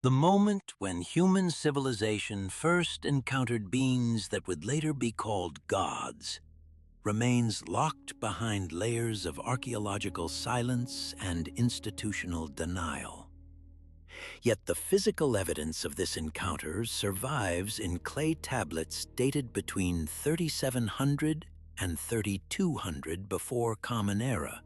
The moment when human civilization first encountered beings that would later be called gods remains locked behind layers of archaeological silence and institutional denial. Yet the physical evidence of this encounter survives in clay tablets dated between 3700 and 3200 before Common Era,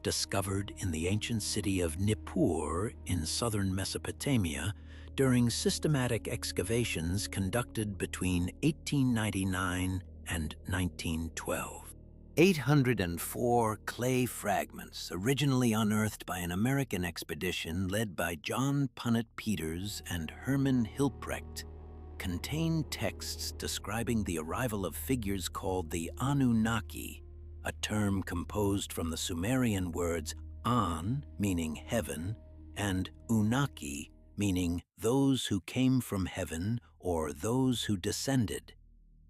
discovered in the ancient city of Nippur in southern Mesopotamia during systematic excavations conducted between 1899 and 1912. 804 clay fragments, originally unearthed by an American expedition led by John Punnett Peters and Herman Hilprecht, contain texts describing the arrival of figures called the Anunnaki, a term composed from the Sumerian words An, meaning heaven, and Unaki, meaning those who came from heaven or those who descended.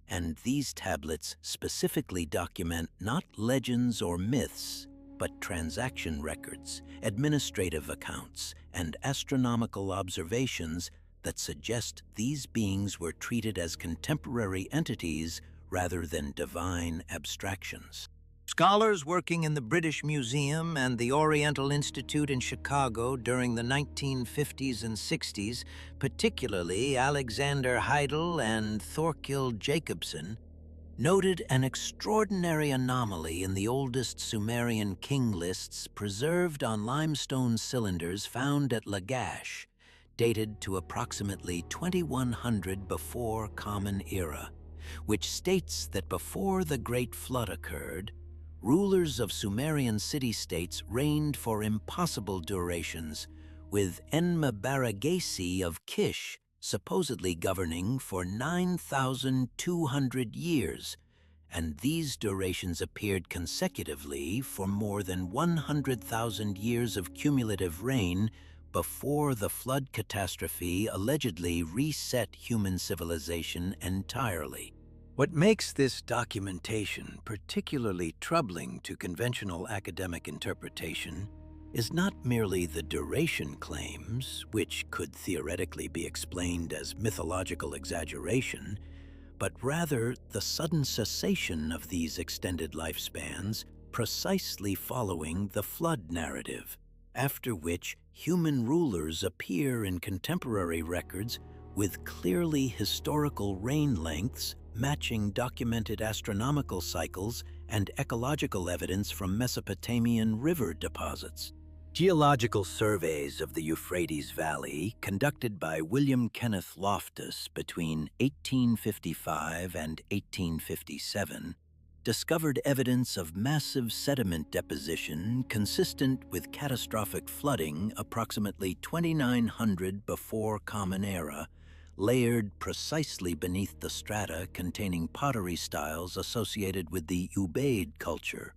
And these tablets specifically document not legends or myths, but transaction records, administrative accounts, and astronomical observations that suggest these beings were treated as contemporary entities rather than divine abstractions. Scholars working in the British Museum and the Oriental Institute in Chicago during the 1950s and 60s, particularly Alexander Heidel and Thorkild Jacobson, noted an extraordinary anomaly in the oldest Sumerian king lists preserved on limestone cylinders found at Lagash, dated to approximately 2100 before Common Era, which states that before the Great Flood occurred, rulers of Sumerian city-states reigned for impossible durations, with Enmebaragesi of Kish supposedly governing for 9,200 years, and these durations appeared consecutively for more than 100,000 years of cumulative reign before the flood catastrophe allegedly reset human civilization entirely. What makes this documentation particularly troubling to conventional academic interpretation is not merely the duration claims, which could theoretically be explained as mythological exaggeration, but rather the sudden cessation of these extended lifespans precisely following the flood narrative, after which human rulers appear in contemporary records with clearly historical reign lengths matching documented astronomical cycles and ecological evidence from Mesopotamian river deposits. Geological surveys of the Euphrates Valley, conducted by William Kenneth Loftus between 1855 and 1857, discovered evidence of massive sediment deposition consistent with catastrophic flooding approximately 2900 before Common Era, layered precisely beneath the strata containing pottery styles associated with the Ubaid culture.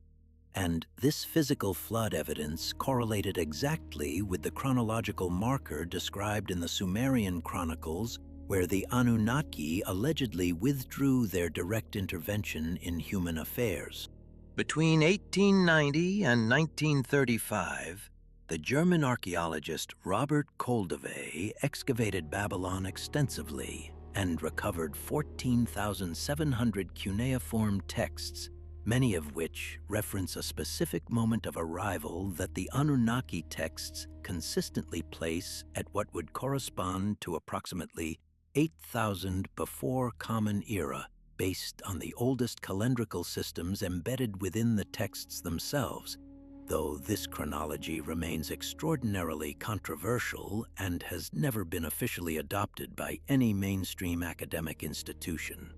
And this physical flood evidence correlated exactly with the chronological marker described in the Sumerian chronicles, where the Anunnaki allegedly withdrew their direct intervention in human affairs. Between 1890 and 1935, the German archaeologist Robert Koldewey excavated Babylon extensively and recovered 14,700 cuneiform texts, many of which reference a specific moment of arrival that the Anunnaki texts consistently place at what would correspond to approximately 8,000 before Common Era, based on the oldest calendrical systems embedded within the texts themselves, though this chronology remains extraordinarily controversial and has never been officially adopted by any mainstream academic institution.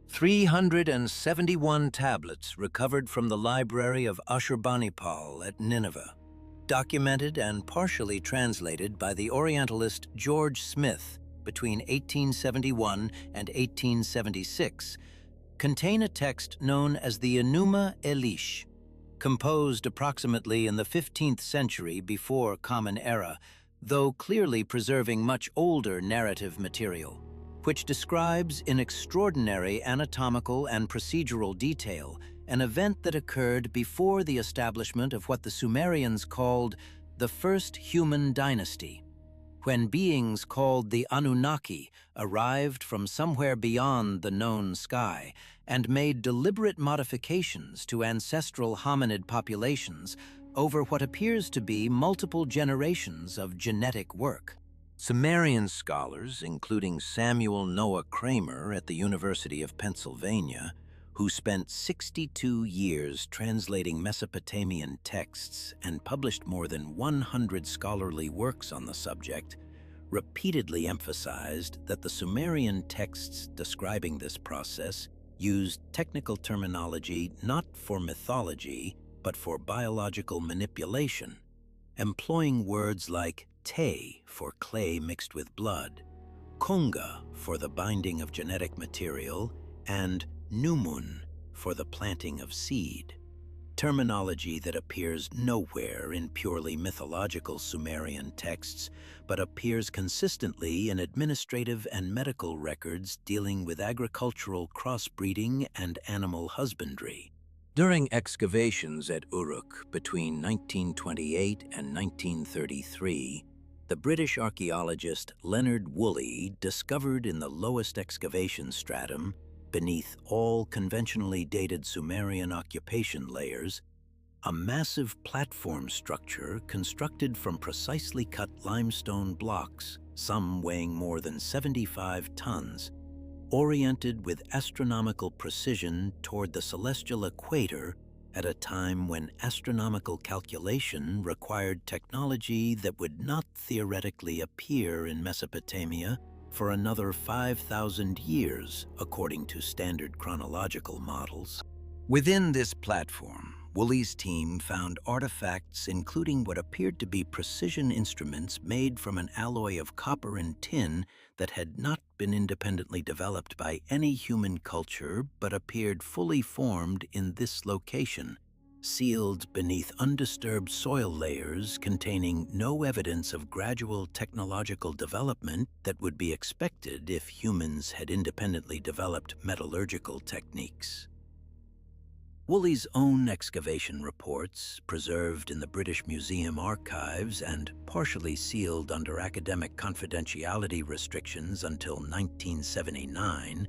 371 tablets recovered from the library of Ashurbanipal at Nineveh, documented and partially translated by the Orientalist George Smith between 1871 and 1876, contain a text known as the Enuma Elish, composed approximately in the 15th century before Common Era, though clearly preserving much older narrative material, which describes in extraordinary anatomical and procedural detail an event that occurred before the establishment of what the Sumerians called the First Human Dynasty, when beings called the Anunnaki arrived from somewhere beyond the known sky and made deliberate modifications to ancestral hominid populations over what appears to be multiple generations of genetic work. Sumerian scholars, including Samuel Noah Kramer at the University of Pennsylvania, who spent 62 years translating Mesopotamian texts and published more than 100 scholarly works on the subject, repeatedly emphasized that the Sumerian texts describing this process used technical terminology not for mythology, but for biological manipulation, employing words like te for clay mixed with blood, konga for the binding of genetic material, and numun for the planting of seed, terminology that appears nowhere in purely mythological Sumerian texts, but appears consistently in administrative and medical records dealing with agricultural crossbreeding and animal husbandry. During excavations at Uruk between 1928 and 1933, the British archaeologist Leonard Woolley discovered in the lowest excavation stratum, beneath all conventionally dated Sumerian occupation layers, a massive platform structure constructed from precisely cut limestone blocks, some weighing more than 75 tons, oriented with astronomical precision toward the celestial equator at a time when astronomical calculation required technology that would not theoretically appear in Mesopotamia for another 5,000 years, according to standard chronological models. Within this platform, Woolley's team found artifacts including what appeared to be precision instruments made from an alloy of copper and tin that had not been independently developed by any human culture but appeared fully formed in this location, sealed beneath undisturbed soil layers containing no evidence of gradual technological development that would be expected if humans had independently developed metallurgical techniques. Woolley's own excavation reports, preserved in the British Museum archives and partially sealed under academic confidentiality restrictions until 1979,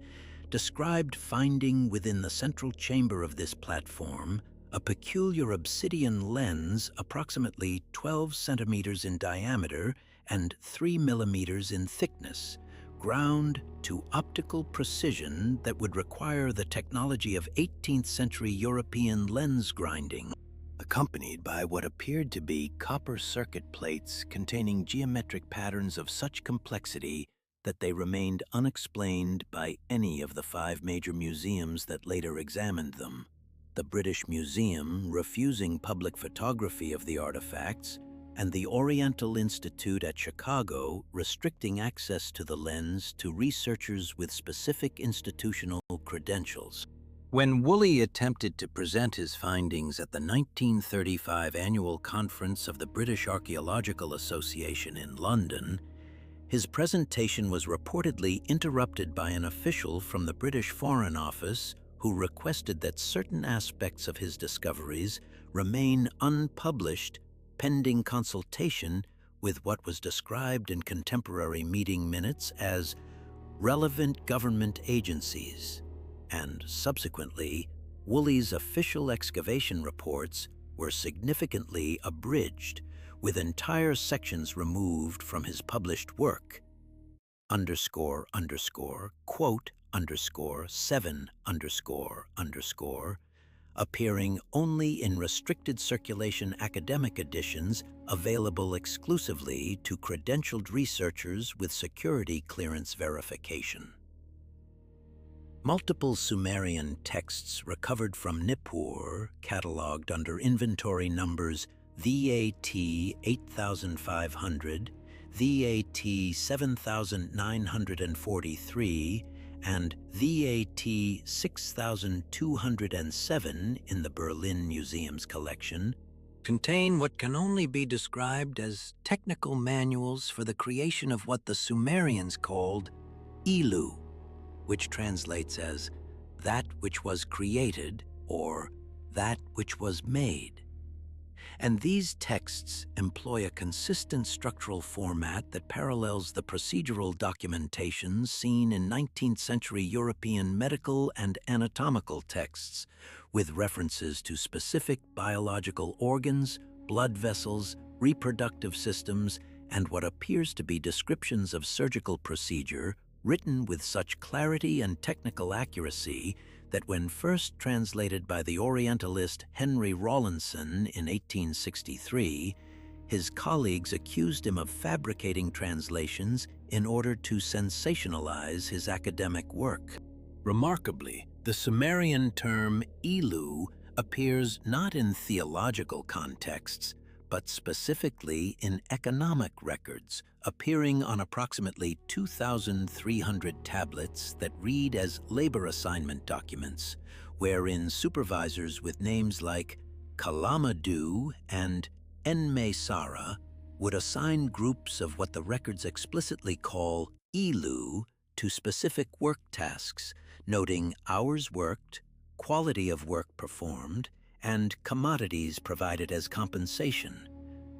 described finding within the central chamber of this platform a peculiar obsidian lens approximately 12 centimeters in diameter and 3 millimeters in thickness, ground to optical precision that would require the technology of 18th century European lens grinding, accompanied by what appeared to be copper circuit plates containing geometric patterns of such complexity that they remained unexplained by any of the 5 major museums that later examined them. The British Museum refusing public photography of the artifacts, and the Oriental Institute at Chicago restricting access to the lens to researchers with specific institutional credentials. When Woolley attempted to present his findings at the 1935 annual conference of the British Archaeological Association in London, his presentation was reportedly interrupted by an official from the British Foreign Office who requested that certain aspects of his discoveries remain unpublished pending consultation with what was described in contemporary meeting minutes as relevant government agencies, and subsequently, Woolley's official excavation reports were significantly abridged, with entire sections removed from his published work, quote, _7, appearing only in restricted circulation academic editions available exclusively to credentialed researchers with security clearance verification. Multiple Sumerian texts recovered from Nippur, catalogued under inventory numbers VAT 8500, VAT 7943, and VAT 6207 in the Berlin Museum's collection, contain what can only be described as technical manuals for the creation of what the Sumerians called Ilu, which translates as that which was created or that which was made. And these texts employ a consistent structural format that parallels the procedural documentation seen in 19th century European medical and anatomical texts, with references to specific biological organs, blood vessels, reproductive systems, and what appears to be descriptions of surgical procedure written with such clarity and technical accuracy that when first translated by the Orientalist Henry Rawlinson in 1863, his colleagues accused him of fabricating translations in order to sensationalize his academic work. Remarkably, the Sumerian term Elu appears not in theological contexts, but specifically in economic records, appearing on approximately 2,300 tablets that read as labor assignment documents, wherein supervisors with names like Kalamadu and Enme-Sara would assign groups of what the records explicitly call Elu to specific work tasks, noting hours worked, quality of work performed, and commodities provided as compensation,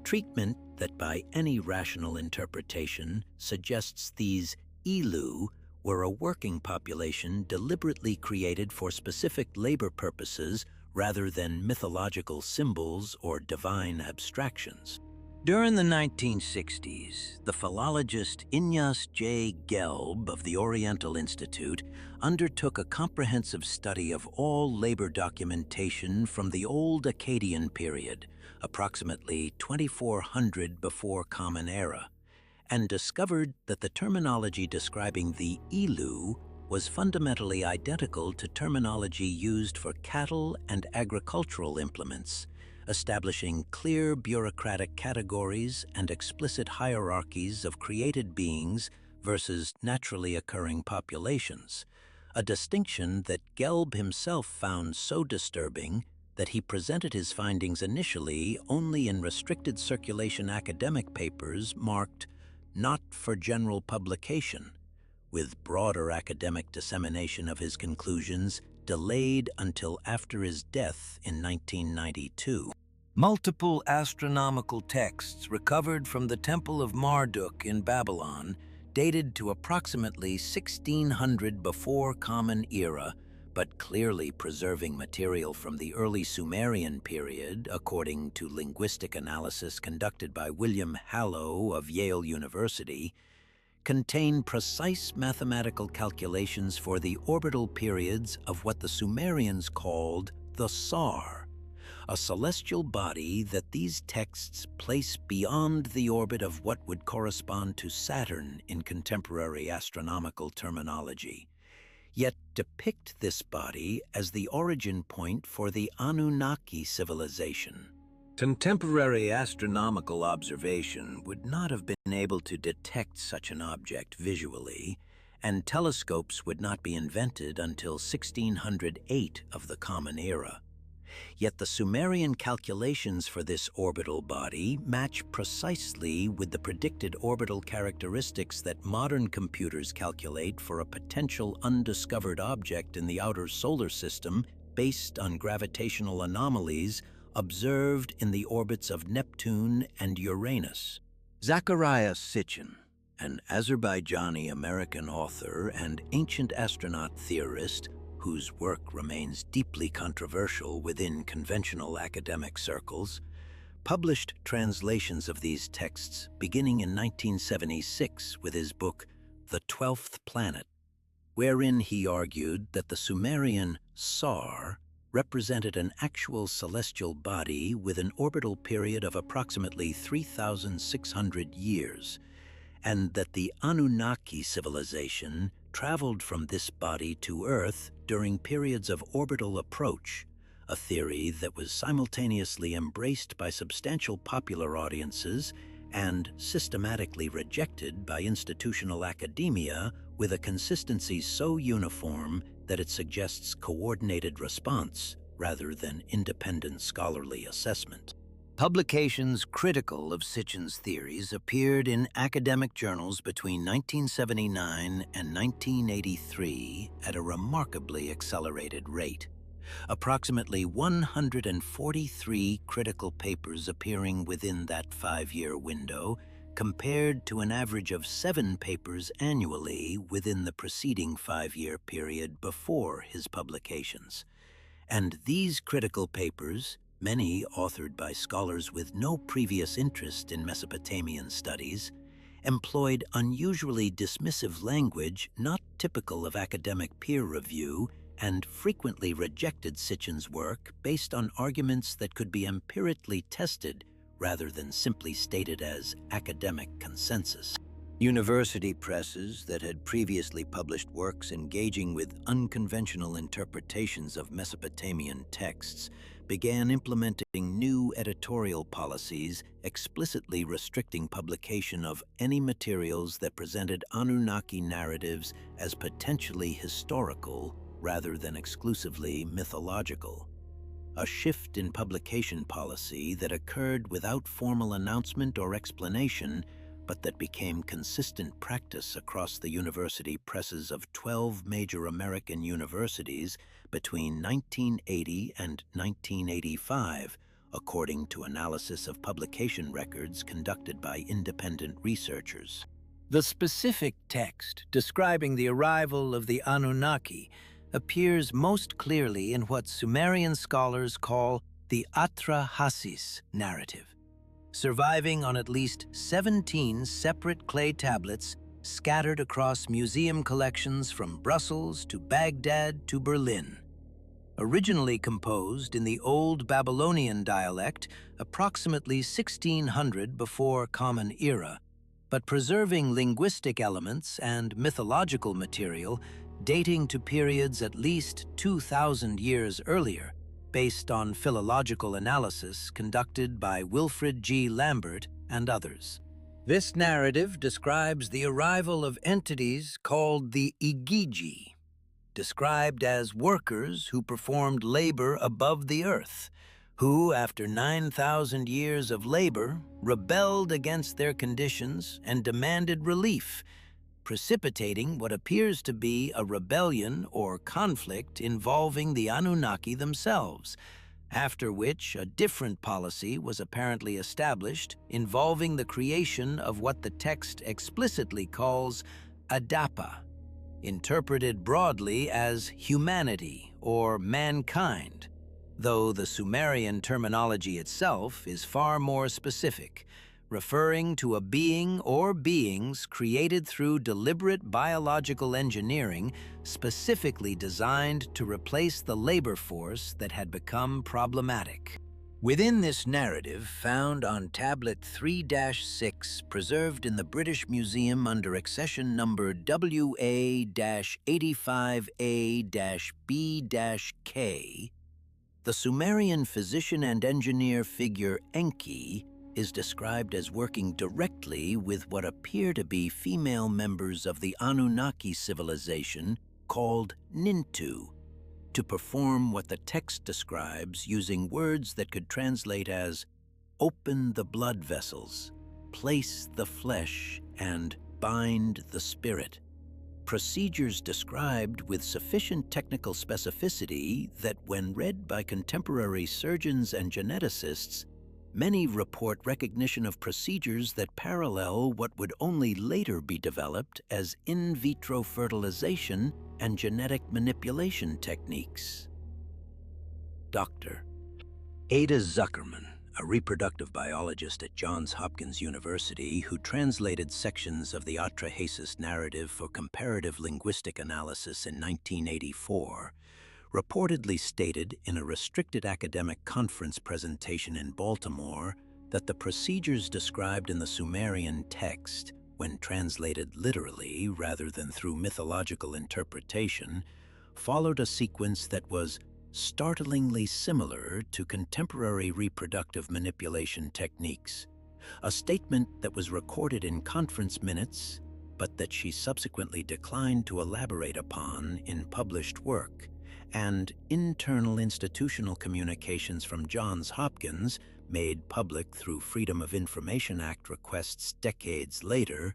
treatment that by any rational interpretation suggests these Elu were a working population deliberately created for specific labor purposes rather than mythological symbols or divine abstractions. During the 1960s, the philologist Inyas J. Gelb of the Oriental Institute undertook a comprehensive study of all labor documentation from the Old Akkadian period, approximately 2400 before Common Era, and discovered that the terminology describing the Elu was fundamentally identical to terminology used for cattle and agricultural implements, establishing clear bureaucratic categories and explicit hierarchies of created beings versus naturally occurring populations, a distinction that Gelb himself found so disturbing that he presented his findings initially only in restricted circulation academic papers marked "not for general publication," with broader academic dissemination of his conclusions delayed until after his death in 1992. Multiple astronomical texts recovered from the Temple of Marduk in Babylon, dated to approximately 1600 before Common Era, but clearly preserving material from the early Sumerian period, according to linguistic analysis conducted by William Hallow of Yale University, contain precise mathematical calculations for the orbital periods of what the Sumerians called the Sar, a celestial body that these texts place beyond the orbit of what would correspond to Saturn in contemporary astronomical terminology, yet depict this body as the origin point for the Anunnaki civilization. Contemporary astronomical observation would not have been able to detect such an object visually, and telescopes would not be invented until 1608 of the Common Era. Yet the Sumerian calculations for this orbital body match precisely with the predicted orbital characteristics that modern computers calculate for a potential undiscovered object in the outer solar system based on gravitational anomalies observed in the orbits of Neptune and Uranus. Zacharias Sitchin, an Azerbaijani-American author and ancient astronaut theorist whose work remains deeply controversial within conventional academic circles, published translations of these texts beginning in 1976 with his book, The 12th Planet, wherein he argued that the Sumerian Sar represented an actual celestial body with an orbital period of approximately 3,600 years, and that the Anunnaki civilization traveled from this body to Earth during periods of orbital approach, a theory that was simultaneously embraced by substantial popular audiences and systematically rejected by institutional academia with a consistency so uniform that it suggests coordinated response rather than independent scholarly assessment. Publications critical of Sitchin's theories appeared in academic journals between 1979 and 1983 at a remarkably accelerated rate. approximately 143 critical papers appearing within that 5-year window, compared to an average of 7 papers annually within the preceding 5-year period before his publications. And these critical papers, many authored by scholars with no previous interest in Mesopotamian studies, employed unusually dismissive language not typical of academic peer review and frequently rejected Sitchin's work based on arguments that could be empirically tested rather than simply stated as academic consensus. University presses that had previously published works engaging with unconventional interpretations of Mesopotamian texts began implementing new editorial policies explicitly restricting publication of any materials that presented Anunnaki narratives as potentially historical rather than exclusively mythological. A shift in publication policy that occurred without formal announcement or explanation, but that became consistent practice across the university presses of 12 major American universities between 1980 and 1985, according to analysis of publication records conducted by independent researchers. The specific text describing the arrival of the Anunnaki appears most clearly in what Sumerian scholars call the Atrahasis narrative, surviving on at least 17 separate clay tablets scattered across museum collections from Brussels to Baghdad to Berlin. Originally composed in the Old Babylonian dialect approximately 1600 before Common Era, but preserving linguistic elements and mythological material dating to periods at least 2,000 years earlier, based on philological analysis conducted by Wilfred G. Lambert and others. This narrative describes the arrival of entities called the Igigi, described as workers who performed labor above the earth, who, after 9,000 years of labor, rebelled against their conditions and demanded relief, precipitating what appears to be a rebellion or conflict involving the Anunnaki themselves, after which a different policy was apparently established involving the creation of what the text explicitly calls Adapa, interpreted broadly as humanity or mankind, though the Sumerian terminology itself is far more specific, referring to a being or beings created through deliberate biological engineering specifically designed to replace the labor force that had become problematic. Within this narrative, found on tablet 3-6, preserved in the British Museum under accession number WA-85A-B-K, the Sumerian physician and engineer figure Enki is described as working directly with what appear to be female members of the Anunnaki civilization called Nintu, to perform what the text describes using words that could translate as open the blood vessels, place the flesh, and bind the spirit. Procedures described with sufficient technical specificity that when read by contemporary surgeons and geneticists, many report recognition of procedures that parallel what would only later be developed as in vitro fertilization and genetic manipulation techniques. Dr. Ada Zuckerman, a reproductive biologist at Johns Hopkins University who translated sections of the Atrahasis narrative for comparative linguistic analysis in 1984, reportedly stated in a restricted academic conference presentation in Baltimore that the procedures described in the Sumerian text, when translated literally rather than through mythological interpretation, followed a sequence that was startlingly similar to contemporary reproductive manipulation techniques, a statement that was recorded in conference minutes, but that she subsequently declined to elaborate upon in published work, and internal institutional communications from Johns Hopkins, made public through Freedom of Information Act requests decades later,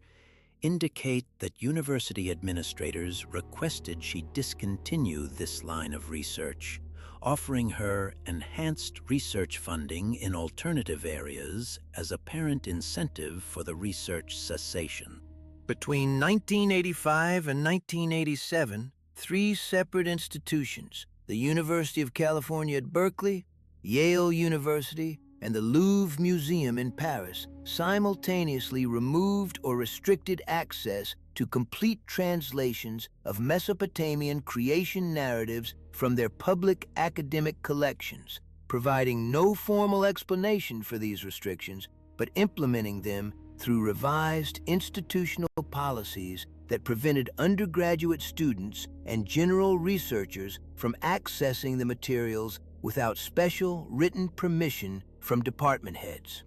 indicate that university administrators requested she discontinue this line of research, offering her enhanced research funding in alternative areas as apparent incentive for the research cessation. Between 1985 and 1987, three separate institutions, the University of California at Berkeley, Yale University, and the Louvre Museum in Paris, simultaneously removed or restricted access to complete translations of Mesopotamian creation narratives from their public academic collections, providing no formal explanation for these restrictions, but implementing them through revised institutional policies that prevented undergraduate students and general researchers from accessing the materials without special written permission from department heads.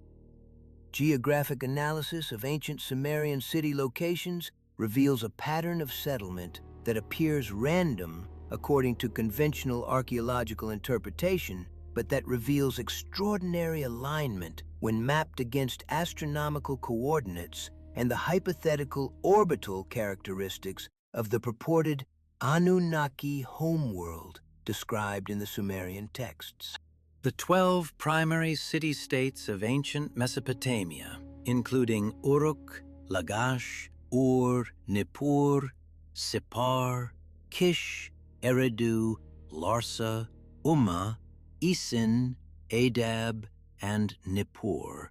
Geographic analysis of ancient Sumerian city locations reveals a pattern of settlement that appears random according to conventional archaeological interpretation, but that reveals extraordinary alignment when mapped against astronomical coordinates and the hypothetical orbital characteristics of the purported Anunnaki homeworld described in the Sumerian texts. The 12 primary city-states of ancient Mesopotamia, including Uruk, Lagash, Ur, Nippur, Sippar, Kish, Eridu, Larsa, Umma, Isin, Adab, and Nippur,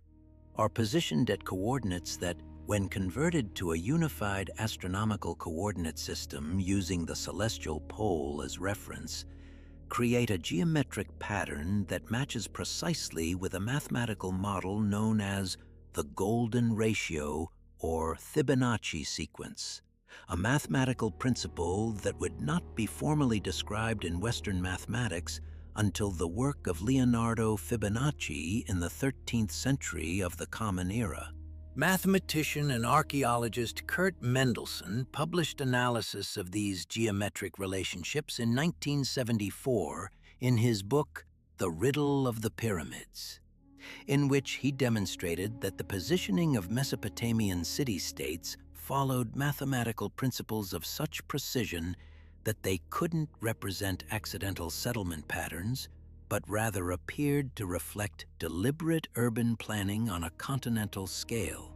are positioned at coordinates that, when converted to a unified astronomical coordinate system using the celestial pole as reference, create a geometric pattern that matches precisely with a mathematical model known as the golden ratio or Fibonacci sequence, a mathematical principle that would not be formally described in Western mathematics until the work of Leonardo Fibonacci in the 13th century of the Common Era. Mathematician and archaeologist Kurt Mendelsohn published analysis of these geometric relationships in 1974 in his book, The Riddle of the Pyramids, in which he demonstrated that the positioning of Mesopotamian city-states followed mathematical principles of such precision that they couldn't represent accidental settlement patterns, but rather appeared to reflect deliberate urban planning on a continental scale.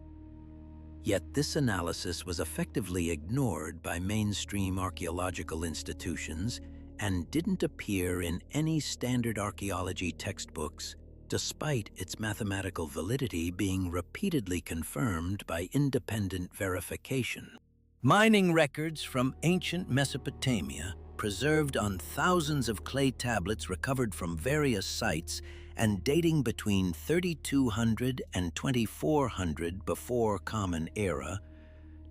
Yet this analysis was effectively ignored by mainstream archaeological institutions and didn't appear in any standard archaeology textbooks, despite its mathematical validity being repeatedly confirmed by independent verification. Mining records from ancient Mesopotamia, preserved on thousands of clay tablets recovered from various sites and dating between 3200 and 2400 before Common Era,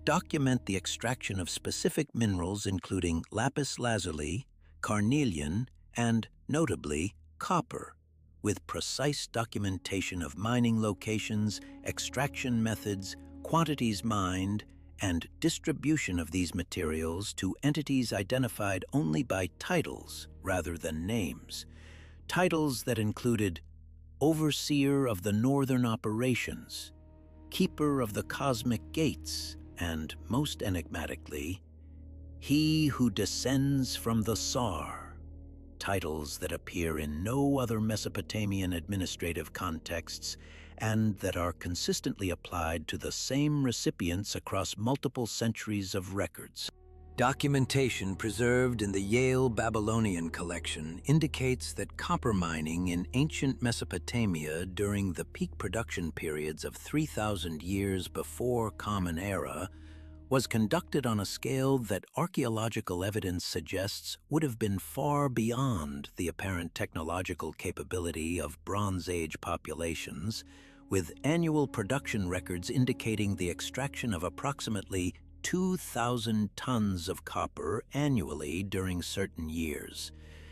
document the extraction of specific minerals including lapis lazuli, carnelian, and, notably, copper, with precise documentation of mining locations, extraction methods, quantities mined, and distribution of these materials to entities identified only by titles rather than names. Titles that included Overseer of the Northern Operations, Keeper of the Cosmic Gates, and, most enigmatically, He Who Descends from the Sar, titles that appear in no other Mesopotamian administrative contexts and that are consistently applied to the same recipients across multiple centuries of records. Documentation preserved in the Yale Babylonian collection indicates that copper mining in ancient Mesopotamia during the peak production periods of 3,000 years before Common Era was conducted on a scale that archaeological evidence suggests would have been far beyond the apparent technological capability of Bronze Age populations, with annual production records indicating the extraction of approximately 2,000 tons of copper annually during certain years,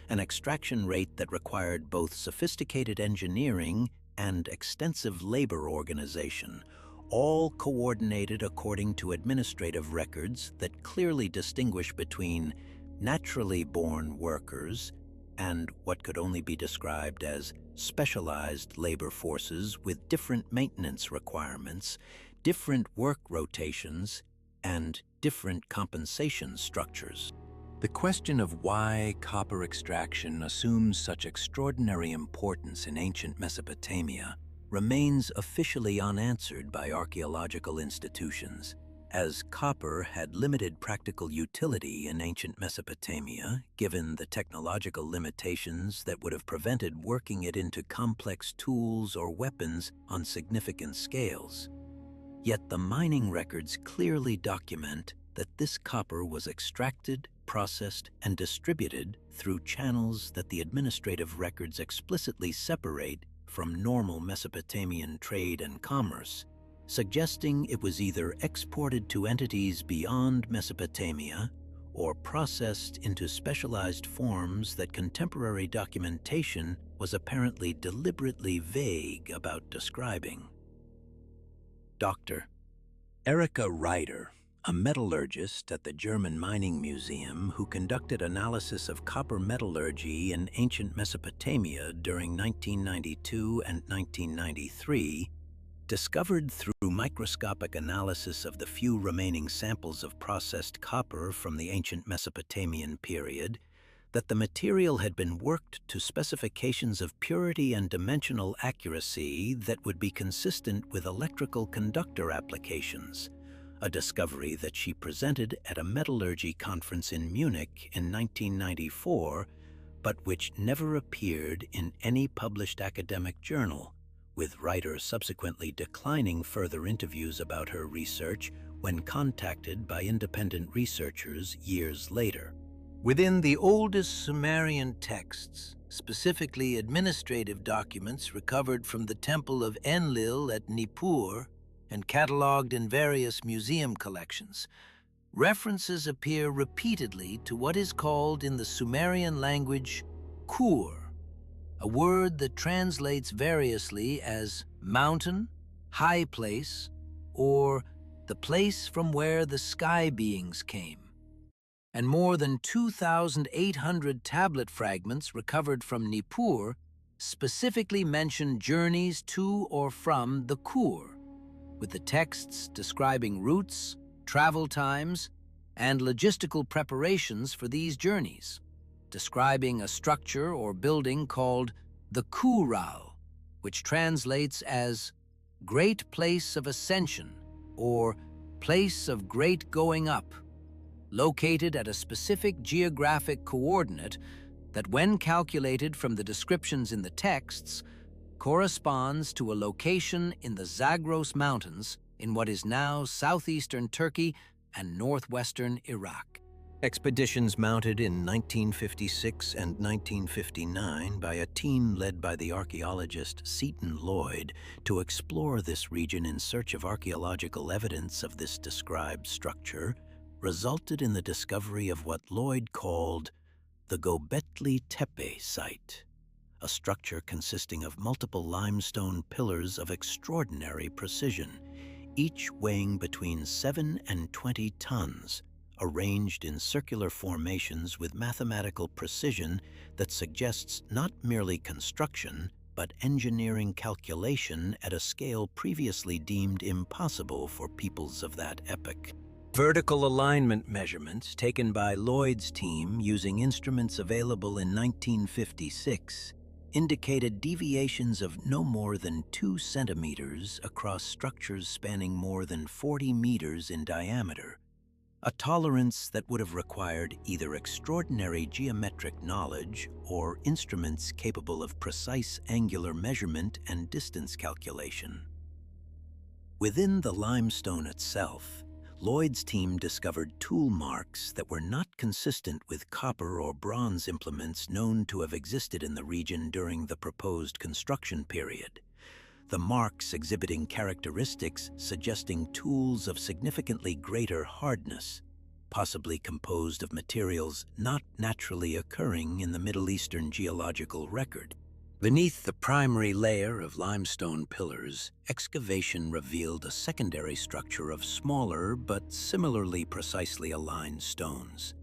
an extraction rate that required both sophisticated engineering and extensive labor organization, all coordinated according to administrative records that clearly distinguish between naturally born workers and what could only be described as specialized labor forces with different maintenance requirements, different work rotations, and different compensation structures. The question of why copper extraction assumes such extraordinary importance in ancient Mesopotamia remains officially unanswered by archaeological institutions, as copper had limited practical utility in ancient Mesopotamia, given the technological limitations that would have prevented working it into complex tools or weapons on significant scales. Yet the mining records clearly document that this copper was extracted, processed, and distributed through channels that the administrative records explicitly separate from normal Mesopotamian trade and commerce, suggesting it was either exported to entities beyond Mesopotamia or processed into specialized forms that contemporary documentation was apparently deliberately vague about describing. Dr. Erika Ryder, a metallurgist at the German Mining Museum who conducted analysis of copper metallurgy in ancient Mesopotamia during 1992 and 1993, discovered through microscopic analysis of the few remaining samples of processed copper from the ancient Mesopotamian period that the material had been worked to specifications of purity and dimensional accuracy that would be consistent with electrical conductor applications, a discovery that she presented at a metallurgy conference in Munich in 1994, but which never appeared in any published academic journal, with Ryder subsequently declining further interviews about her research when contacted by independent researchers years later. Within the oldest Sumerian texts, specifically administrative documents recovered from the Temple of Enlil at Nippur and catalogued in various museum collections, references appear repeatedly to what is called in the Sumerian language Kur, a word that translates variously as mountain, high place, or the place from where the sky beings came. And more than 2,800 tablet fragments recovered from Nippur specifically mention journeys to or from the Kur, with the texts describing routes, travel times, and logistical preparations for these journeys, describing a structure or building called the Kural, which translates as Great Place of Ascension or Place of Great Going Up, located at a specific geographic coordinate that, when calculated from the descriptions in the texts, corresponds to a location in the Zagros Mountains in what is now southeastern Turkey and northwestern Iraq. Expeditions mounted in 1956 and 1959 by a team led by the archaeologist Seton Lloyd to explore this region in search of archaeological evidence of this described structure resulted in the discovery of what Lloyd called the Göbekli Tepe site, a structure consisting of multiple limestone pillars of extraordinary precision, each weighing between 7 and 20 tons, arranged in circular formations with mathematical precision that suggests not merely construction, but engineering calculation at a scale previously deemed impossible for peoples of that epoch. Vertical alignment measurements taken by Lloyd's team using instruments available in 1956 indicated deviations of no more than 2 centimeters across structures spanning more than 40 meters in diameter, a tolerance that would have required either extraordinary geometric knowledge or instruments capable of precise angular measurement and distance calculation. Within the limestone itself, Lloyd's team discovered tool marks that were not consistent with copper or bronze implements known to have existed in the region during the proposed construction period, the marks exhibiting characteristics suggesting tools of significantly greater hardness, possibly composed of materials not naturally occurring in the Middle Eastern geological record. Beneath the primary layer of limestone pillars, excavation revealed a secondary structure of smaller but similarly precisely aligned stones.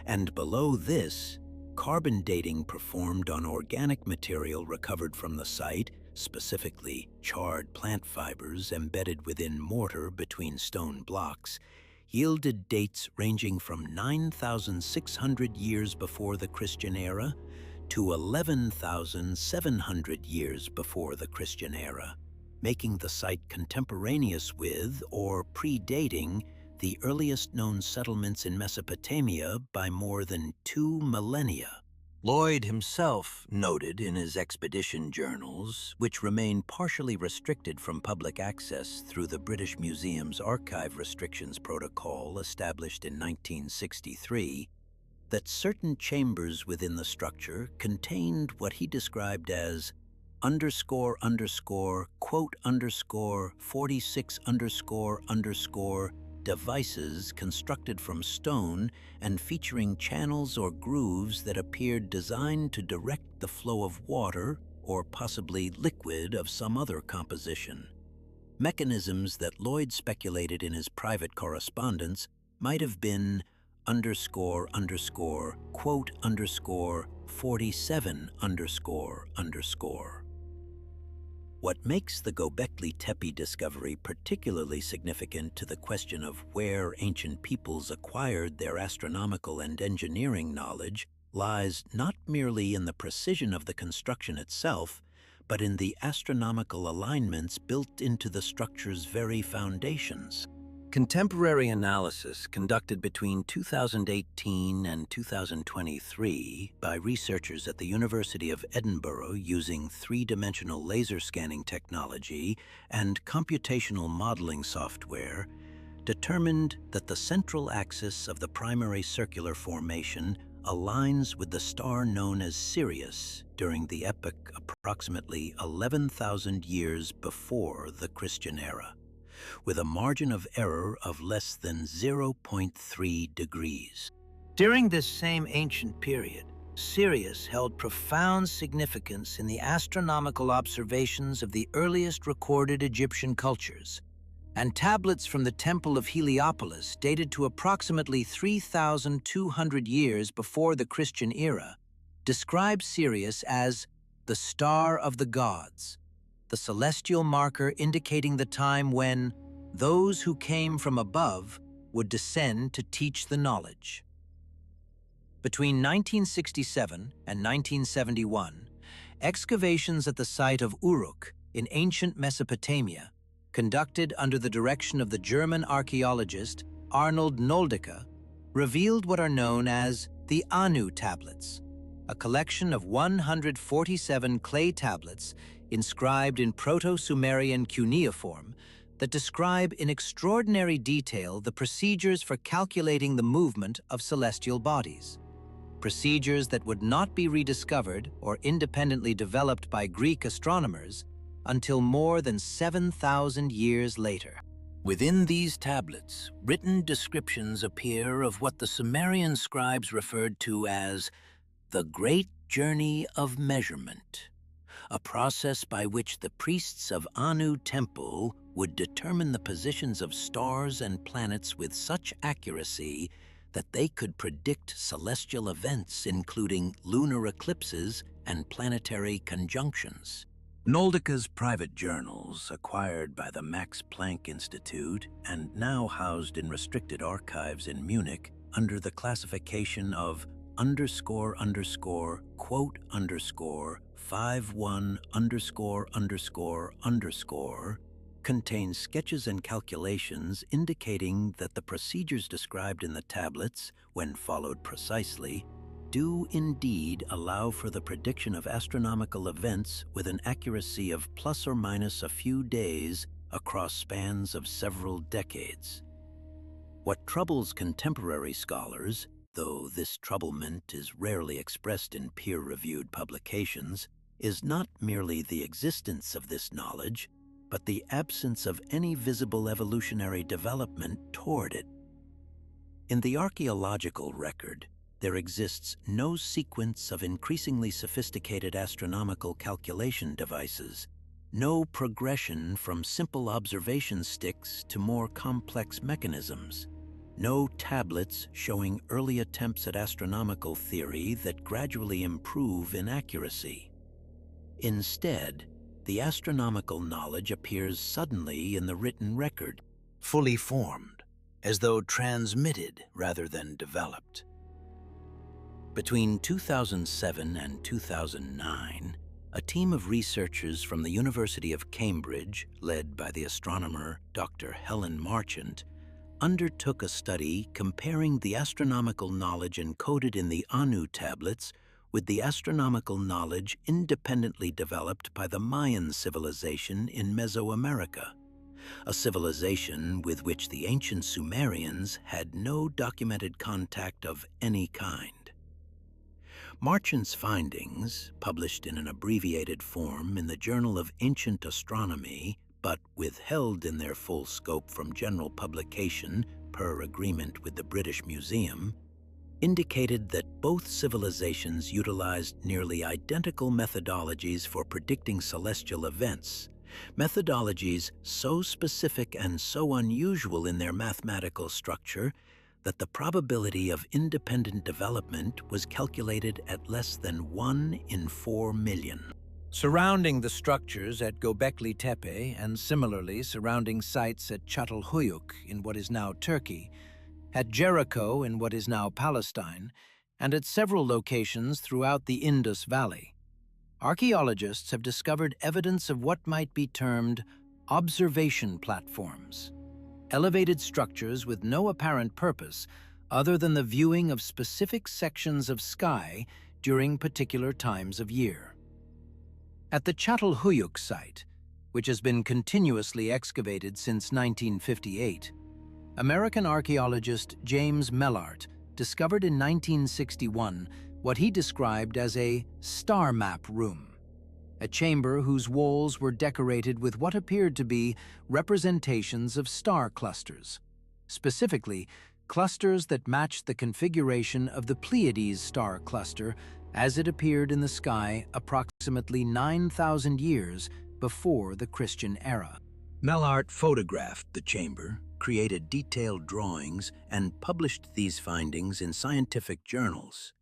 And below this, carbon dating performed on organic material recovered from the site, specifically charred plant fibers embedded within mortar between stone blocks, yielded dates ranging from 9,600 years before the Christian era to 11,700 years before the Christian era, making the site contemporaneous with or predating the earliest known settlements in Mesopotamia by more than 2 millennia. Lloyd himself noted in his expedition journals, which remain partially restricted from public access through the British Museum's Archive Restrictions Protocol established in 1963, that certain chambers within the structure contained what he described as quote 46 devices constructed from stone and featuring channels or grooves that appeared designed to direct the flow of water or possibly liquid of some other composition. Mechanisms that Lloyd speculated in his private correspondence might have been quote 47 . What makes the Göbekli Tepe discovery particularly significant to the question of where ancient peoples acquired their astronomical and engineering knowledge lies not merely in the precision of the construction itself, but in the astronomical alignments built into the structure's very foundations. Contemporary analysis conducted between 2018 and 2023 by researchers at the University of Edinburgh using three-dimensional laser scanning technology and computational modeling software determined that the central axis of the primary circular formation aligns with the star known as Sirius during the epoch approximately 11,000 years before the Christian era, with a margin of error of less than 0.3 degrees. During this same ancient period, Sirius held profound significance in the astronomical observations of the earliest recorded Egyptian cultures, and tablets from the Temple of Heliopolis dated to approximately 3,200 years before the Christian era describe Sirius as the star of the gods, the celestial marker indicating the time when those who came from above would descend to teach the knowledge. Between 1967 and 1971, excavations at the site of Uruk in ancient Mesopotamia, conducted under the direction of the German archaeologist Arnold Noldeke, revealed what are known as the Anu tablets, a collection of 147 clay tablets inscribed in Proto-Sumerian cuneiform that describe in extraordinary detail the procedures for calculating the movement of celestial bodies, procedures that would not be rediscovered or independently developed by Greek astronomers until more than 7,000 years later. Within these tablets, written descriptions appear of what the Sumerian scribes referred to as the Great Journey of Measurement, a process by which the priests of Anu Temple would determine the positions of stars and planets with such accuracy that they could predict celestial events including lunar eclipses and planetary conjunctions. Noldeke's private journals, acquired by the Max Planck Institute and now housed in restricted archives in Munich under the classification of quote 51 contains sketches and calculations indicating that the procedures described in the tablets, when followed precisely, do indeed allow for the prediction of astronomical events with an accuracy of plus or minus a few days across spans of several decades. What troubles contemporary scholars, though this troublement is rarely expressed in peer-reviewed publications, is not merely the existence of this knowledge, but the absence of any visible evolutionary development toward it. In the archaeological record, there exists no sequence of increasingly sophisticated astronomical calculation devices, no progression from simple observation sticks to more complex mechanisms, no tablets showing early attempts at astronomical theory that gradually improve in accuracy. Instead, the astronomical knowledge appears suddenly in the written record, fully formed, as though transmitted rather than developed. Between 2007 and 2009, a team of researchers from the University of Cambridge, led by the astronomer Dr. Helen Marchant, undertook a study comparing the astronomical knowledge encoded in the Anu tablets with the astronomical knowledge independently developed by the Mayan civilization in Mesoamerica, a civilization with which the ancient Sumerians had no documented contact of any kind. Marchant's findings, published in an abbreviated form in the Journal of Ancient Astronomy, but withheld in their full scope from general publication per agreement with the British Museum, indicated that both civilizations utilized nearly identical methodologies for predicting celestial events, methodologies so specific and so unusual in their mathematical structure that the probability of independent development was calculated at less than 1 in 4 million. Surrounding the structures at Göbekli Tepe and similarly surrounding sites at Çatalhöyük in what is now Turkey, at Jericho in what is now Palestine, and at several locations throughout the Indus Valley, archaeologists have discovered evidence of what might be termed observation platforms, elevated structures with no apparent purpose other than the viewing of specific sections of sky during particular times of year. At the Çatalhöyük site, which has been continuously excavated since 1958, American archaeologist James Mellart discovered in 1961 what he described as a star map room, a chamber whose walls were decorated with what appeared to be representations of star clusters, specifically clusters that matched the configuration of the Pleiades star cluster as it appeared in the sky approximately 9,000 years before the Christian era. Mellart photographed the chamber, created detailed drawings, and published these findings in scientific journals.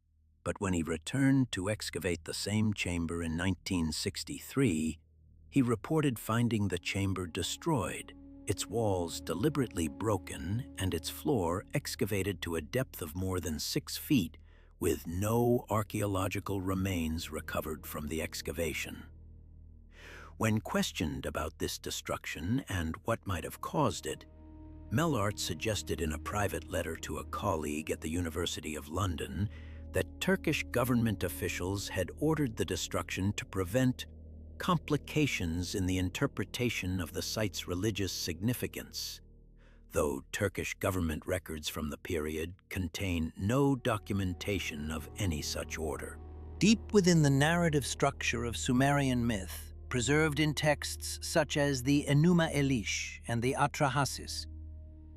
But when he returned to excavate the same chamber in 1963, he reported finding the chamber destroyed, its walls deliberately broken, and its floor excavated to a depth of more than 6 feet, with no archaeological remains recovered from the excavation. When questioned about this destruction and what might have caused it, Mellart suggested in a private letter to a colleague at the University of London that Turkish government officials had ordered the destruction to prevent complications in the interpretation of the site's religious significance, though Turkish government records from the period contain no documentation of any such order. Deep within the narrative structure of Sumerian myth, preserved in texts such as the Enuma Elish and the Atrahasis,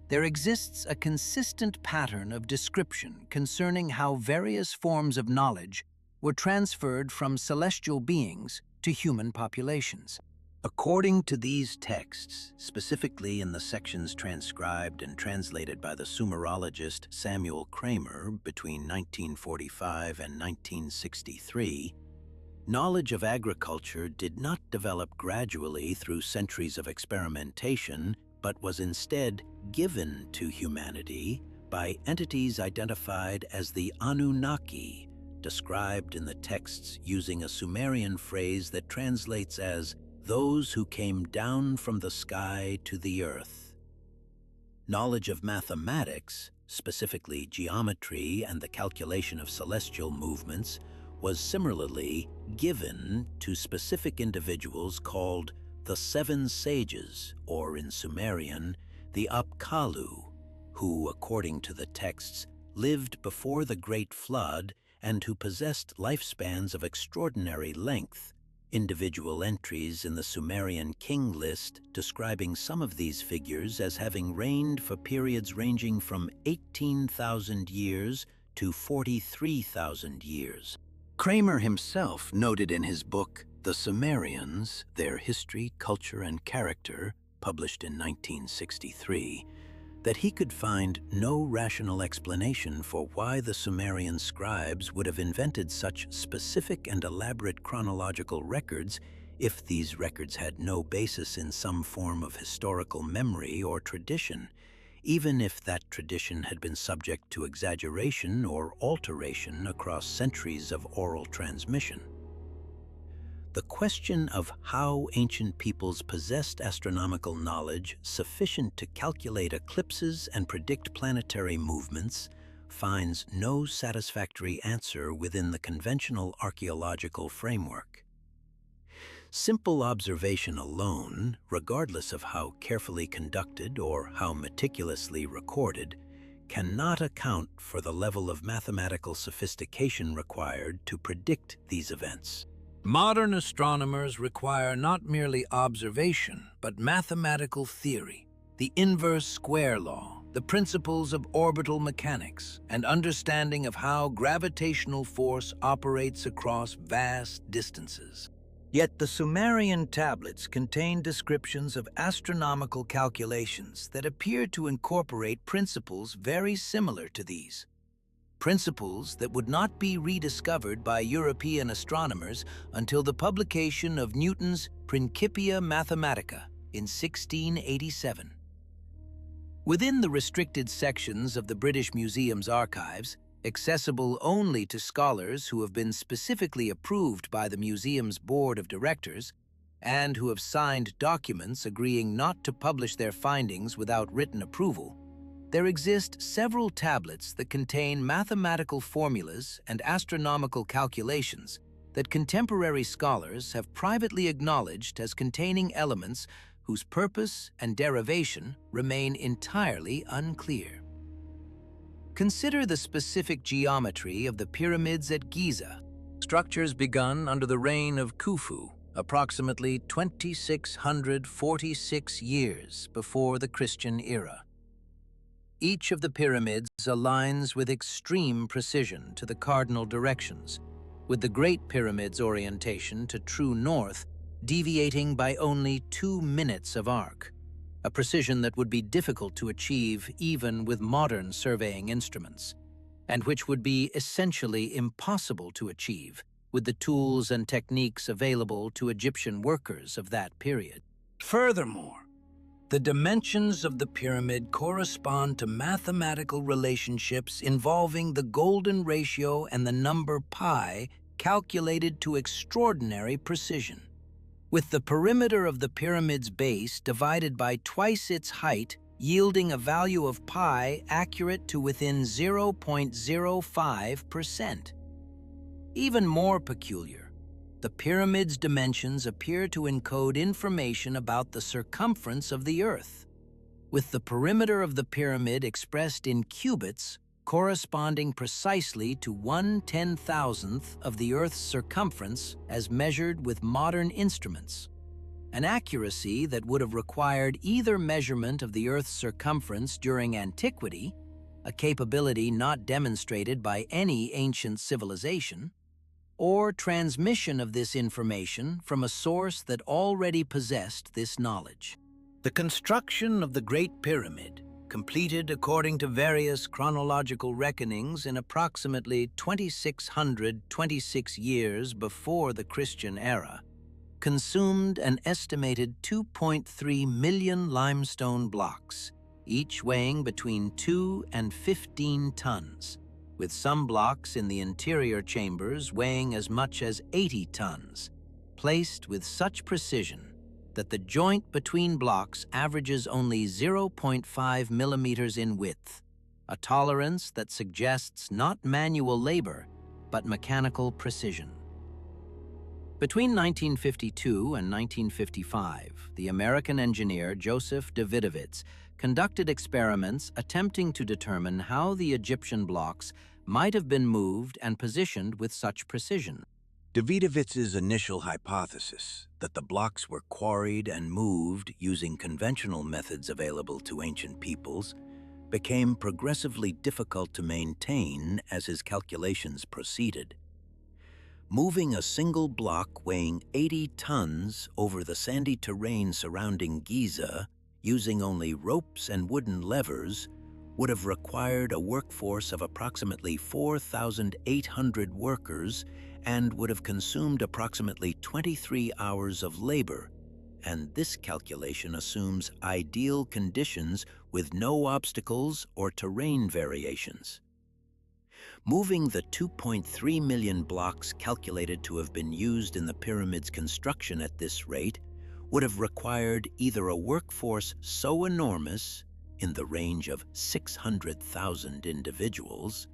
there exists a consistent pattern of description concerning how various forms of knowledge were transferred from celestial beings to human populations. According to these texts, specifically in the sections transcribed and translated by the Sumerologist Samuel Kramer between 1945 and 1963, knowledge of agriculture did not develop gradually through centuries of experimentation, but was instead given to humanity by entities identified as the Anunnaki, described in the texts using a Sumerian phrase that translates as those who came down from the sky to the earth. Knowledge of mathematics, specifically geometry and the calculation of celestial movements, was similarly given to specific individuals called the 7 sages, or in Sumerian, the Apkallu, who, according to the texts, lived before the Great Flood and who possessed lifespans of extraordinary length. Individual entries in the Sumerian king list describing some of these figures as having reigned for periods ranging from 18,000 years to 43,000 years. Kramer himself noted in his book, The Sumerians, Their History, Culture, and Character, published in 1963, that he could find no rational explanation for why the Sumerian scribes would have invented such specific and elaborate chronological records if these records had no basis in some form of historical memory or tradition. even if that tradition had been subject to exaggeration or alteration across centuries of oral transmission. The question of how ancient peoples possessed astronomical knowledge sufficient to calculate eclipses and predict planetary movements finds no satisfactory answer within the conventional archaeological framework. Simple observation alone, regardless of how carefully conducted or how meticulously recorded, cannot account for the level of mathematical sophistication required to predict these events. Modern astronomers require not merely observation, but mathematical theory, the inverse square law, the principles of orbital mechanics, and understanding of how gravitational force operates across vast distances. Yet the Sumerian tablets contain descriptions of astronomical calculations that appear to incorporate principles very similar to these. Principles that would not be rediscovered by European astronomers until the publication of Newton's Principia Mathematica in 1687. Within the restricted sections of the British Museum's archives, accessible only to scholars who have been specifically approved by the museum's board of directors and who have signed documents agreeing not to publish their findings without written approval, there exist several tablets that contain mathematical formulas and astronomical calculations that contemporary scholars have privately acknowledged as containing elements whose purpose and derivation remain entirely unclear. Consider the specific geometry of the pyramids at Giza, structures begun under the reign of Khufu, approximately 2646 years before the Christian era. Each of the pyramids aligns with extreme precision to the cardinal directions, with the Great Pyramid's orientation to true north deviating by only 2 minutes of arc, a precision that would be difficult to achieve even with modern surveying instruments, and which would be essentially impossible to achieve with the tools and techniques available to Egyptian workers of that period. Furthermore, the dimensions of the pyramid correspond to mathematical relationships involving the golden ratio and the number pi calculated to extraordinary precision. With the perimeter of the pyramid's base divided by twice its height, yielding a value of pi accurate to within 0.05%. Even more peculiar, the pyramid's dimensions appear to encode information about the circumference of the Earth, with the perimeter of the pyramid expressed in cubits corresponding precisely to 1/10,000th of the Earth's circumference as measured with modern instruments, an accuracy that would have required either measurement of the Earth's circumference during antiquity, a capability not demonstrated by any ancient civilization, or transmission of this information from a source that already possessed this knowledge. The construction of the Great Pyramid, completed according to various chronological reckonings in approximately 2626 years before the Christian era, consumed an estimated 2.3 million limestone blocks, each weighing between 2 and 15 tons, with some blocks in the interior chambers weighing as much as 80 tons, placed with such precision that the joint between blocks averages only 0.5 millimeters in width, a tolerance that suggests not manual labor, but mechanical precision. Between 1952 and 1955, the American engineer Joseph Davidovits conducted experiments attempting to determine how the Egyptian blocks might have been moved and positioned with such precision. Davidovits's initial hypothesis that the blocks were quarried and moved using conventional methods available to ancient peoples became progressively difficult to maintain as his calculations proceeded. Moving a single block weighing 80 tons over the sandy terrain surrounding Giza using only ropes and wooden levers would have required a workforce of approximately 4,800 workers and would have consumed approximately 23 hours of labor and this calculation assumes ideal conditions with no obstacles or terrain variations. Moving the 2.3 million blocks calculated to have been used in the pyramid's construction at this rate would have required either a workforce so enormous, in the range of 600,000 individuals,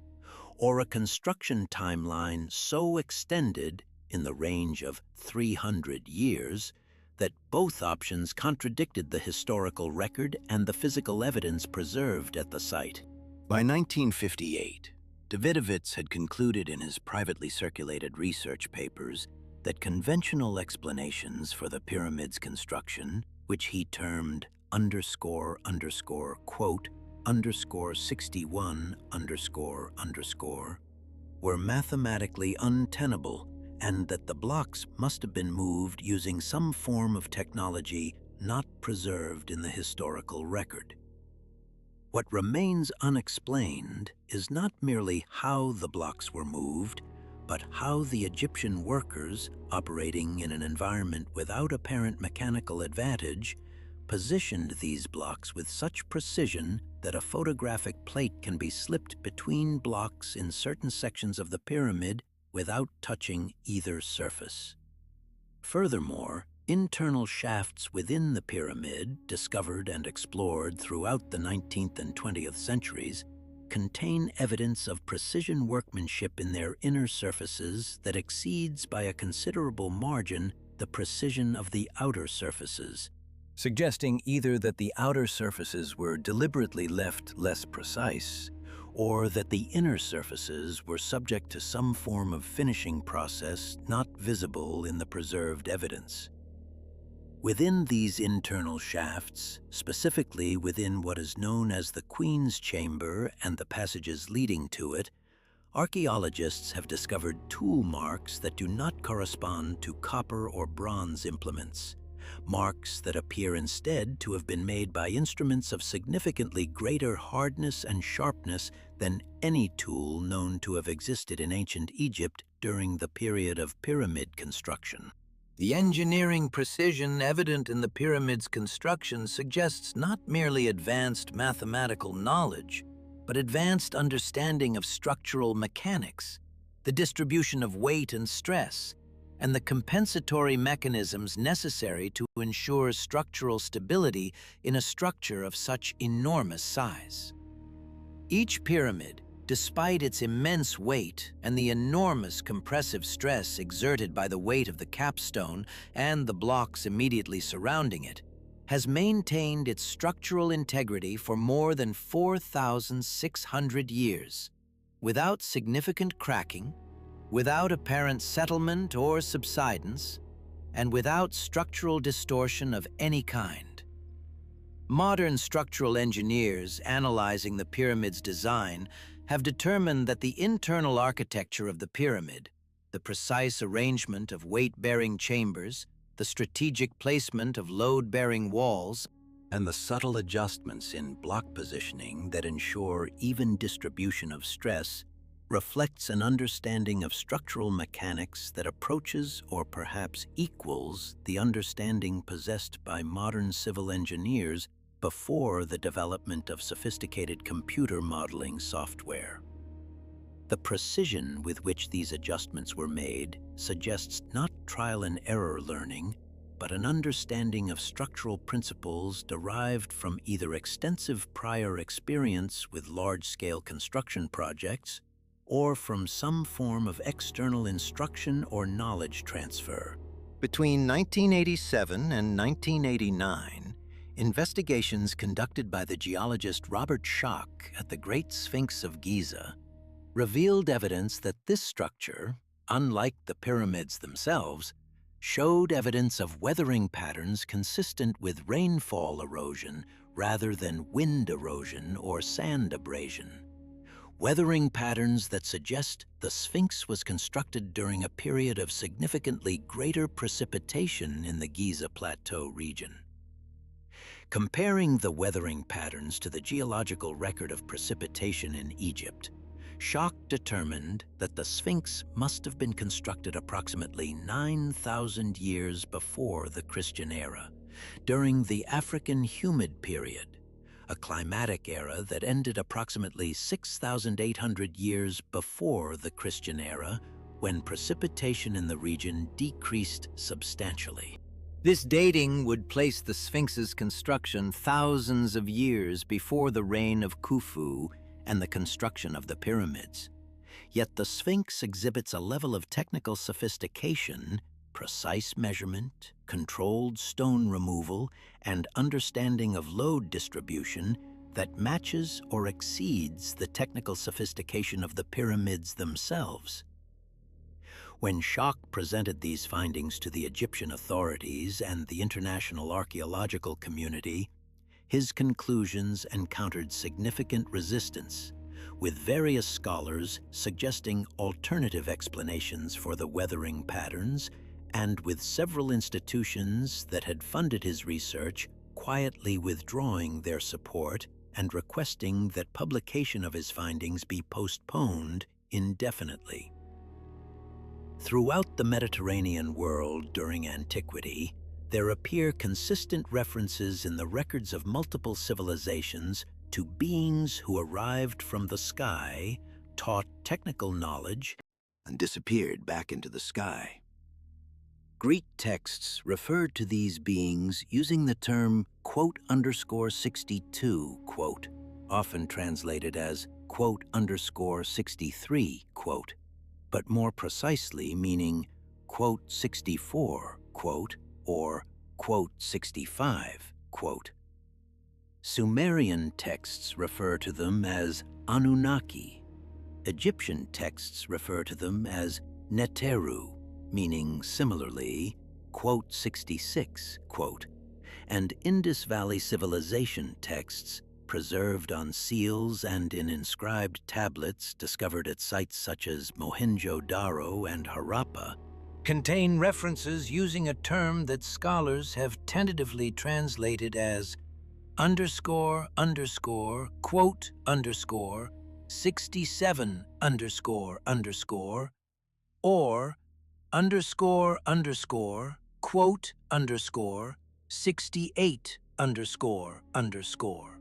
or a construction timeline so extended, in the range of 300 years, that both options contradicted the historical record and the physical evidence preserved at the site. By 1958, Davidovits had concluded in his privately circulated research papers that conventional explanations for the pyramid's construction, which he termed quote, _61 were mathematically untenable, and that the blocks must have been moved using some form of technology not preserved in the historical record. What remains unexplained is not merely how the blocks were moved, but how the Egyptian workers, operating in an environment without apparent mechanical advantage, positioned these blocks with such precision that a photographic plate can be slipped between blocks in certain sections of the pyramid without touching either surface. Furthermore, internal shafts within the pyramid, discovered and explored throughout the 19th and 20th centuries, contain evidence of precision workmanship in their inner surfaces that exceeds by a considerable margin the precision of the outer surfaces, suggesting either that the outer surfaces were deliberately left less precise, or that the inner surfaces were subject to some form of finishing process not visible in the preserved evidence. Within these internal shafts, specifically within what is known as the Queen's Chamber and the passages leading to it, archaeologists have discovered tool marks that do not correspond to copper or bronze implements, marks that appear instead to have been made by instruments of significantly greater hardness and sharpness than any tool known to have existed in ancient Egypt during the period of pyramid construction. The engineering precision evident in the pyramid's construction suggests not merely advanced mathematical knowledge, but advanced understanding of structural mechanics, the distribution of weight and stress, and the compensatory mechanisms necessary to ensure structural stability in a structure of such enormous size. Each pyramid, despite its immense weight and the enormous compressive stress exerted by the weight of the capstone and the blocks immediately surrounding it, has maintained its structural integrity for more than 4,600 years, without significant cracking, without apparent settlement or subsidence, and without structural distortion of any kind. Modern structural engineers analyzing the pyramid's design have determined that the internal architecture of the pyramid, the precise arrangement of weight-bearing chambers, the strategic placement of load-bearing walls, and the subtle adjustments in block positioning that ensure even distribution of stress reflects an understanding of structural mechanics that approaches or perhaps equals the understanding possessed by modern civil engineers before the development of sophisticated computer modeling software. The precision with which these adjustments were made suggests not trial and error learning, but an understanding of structural principles derived from either extensive prior experience with large-scale construction projects or from some form of external instruction or knowledge transfer. Between 1987 and 1989, investigations conducted by the geologist Robert Schoch at the Great Sphinx of Giza revealed evidence that this structure, unlike the pyramids themselves, showed evidence of weathering patterns consistent with rainfall erosion rather than wind erosion or sand abrasion. Weathering patterns that suggest the Sphinx was constructed during a period of significantly greater precipitation in the Giza Plateau region. Comparing the weathering patterns to the geological record of precipitation in Egypt, Schoch determined that the Sphinx must have been constructed approximately 9,000 years before the Christian era, During the African humid period, a climatic era that ended approximately 6,800 years before the Christian era, when precipitation in the region decreased substantially. This dating would place the Sphinx's construction thousands of years before the reign of Khufu and the construction of the pyramids. Yet the Sphinx exhibits a level of technical sophistication, precise measurement, controlled stone removal, and understanding of load distribution that matches or exceeds the technical sophistication of the pyramids themselves. When Schoch presented these findings to the Egyptian authorities and the international archaeological community, his conclusions encountered significant resistance, with various scholars suggesting alternative explanations for the weathering patterns, and with several institutions that had funded his research quietly withdrawing their support and requesting that publication of his findings be postponed indefinitely. Throughout the Mediterranean world during antiquity, there appear consistent references in the records of multiple civilizations to beings who arrived from the sky, taught technical knowledge, and disappeared back into the sky. Greek texts referred to these beings using the term _62, often translated as _63, but more precisely meaning _64, or _65, Sumerian texts refer to them as Anunnaki. Egyptian texts refer to them as Neteru, meaning similarly, _66, and Indus Valley Civilization texts, preserved on seals and in inscribed tablets discovered at sites such as Mohenjo-Daro and Harappa, contain references using a term that scholars have tentatively translated as ___, _67__, or __68__.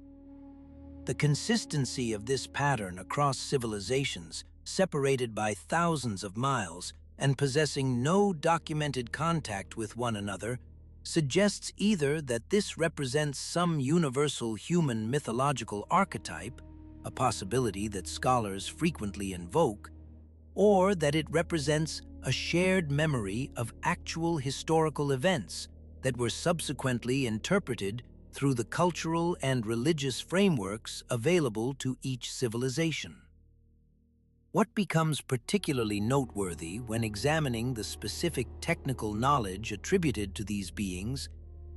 The consistency of this pattern across civilizations, separated by thousands of miles and possessing no documented contact with one another, suggests either that this represents some universal human mythological archetype, a possibility that scholars frequently invoke, or that it represents a shared memory of actual historical events that were subsequently interpreted through the cultural and religious frameworks available to each civilization. What becomes particularly noteworthy when examining the specific technical knowledge attributed to these beings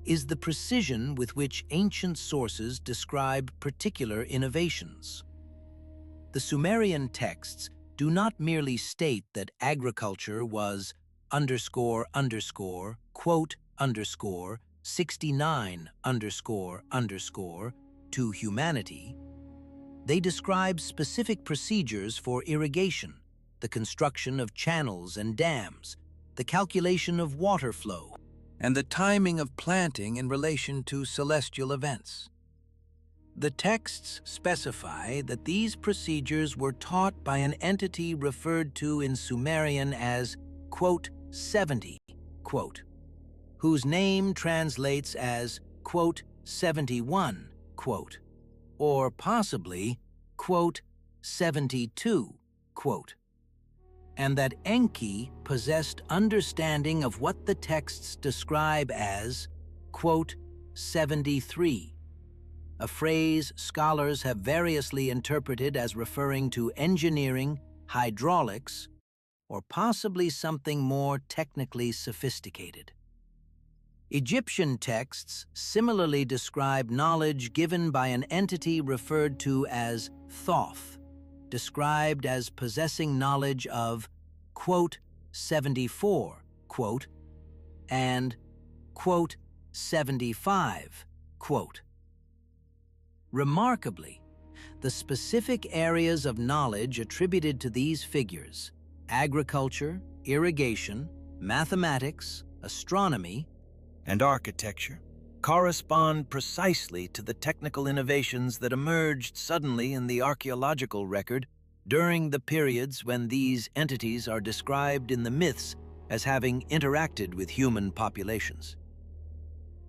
is the precision with which ancient sources describe particular innovations. The Sumerian texts do not merely state that agriculture was __69__ to humanity. They describe specific procedures for irrigation, the construction of channels and dams, the calculation of water flow, and the timing of planting in relation to celestial events. The texts specify that these procedures were taught by an entity referred to in Sumerian as _70, whose name translates as _71, or possibly _72, and that Enki possessed understanding of what the texts describe as _73, a phrase scholars have variously interpreted as referring to engineering, hydraulics, or possibly something more technically sophisticated. Egyptian texts similarly describe knowledge given by an entity referred to as Thoth, described as possessing knowledge of _74, and _75, Remarkably, the specific areas of knowledge attributed to these figures, agriculture, irrigation, mathematics, astronomy, and architecture, correspond precisely to the technical innovations that emerged suddenly in the archaeological record during the periods when these entities are described in the myths as having interacted with human populations.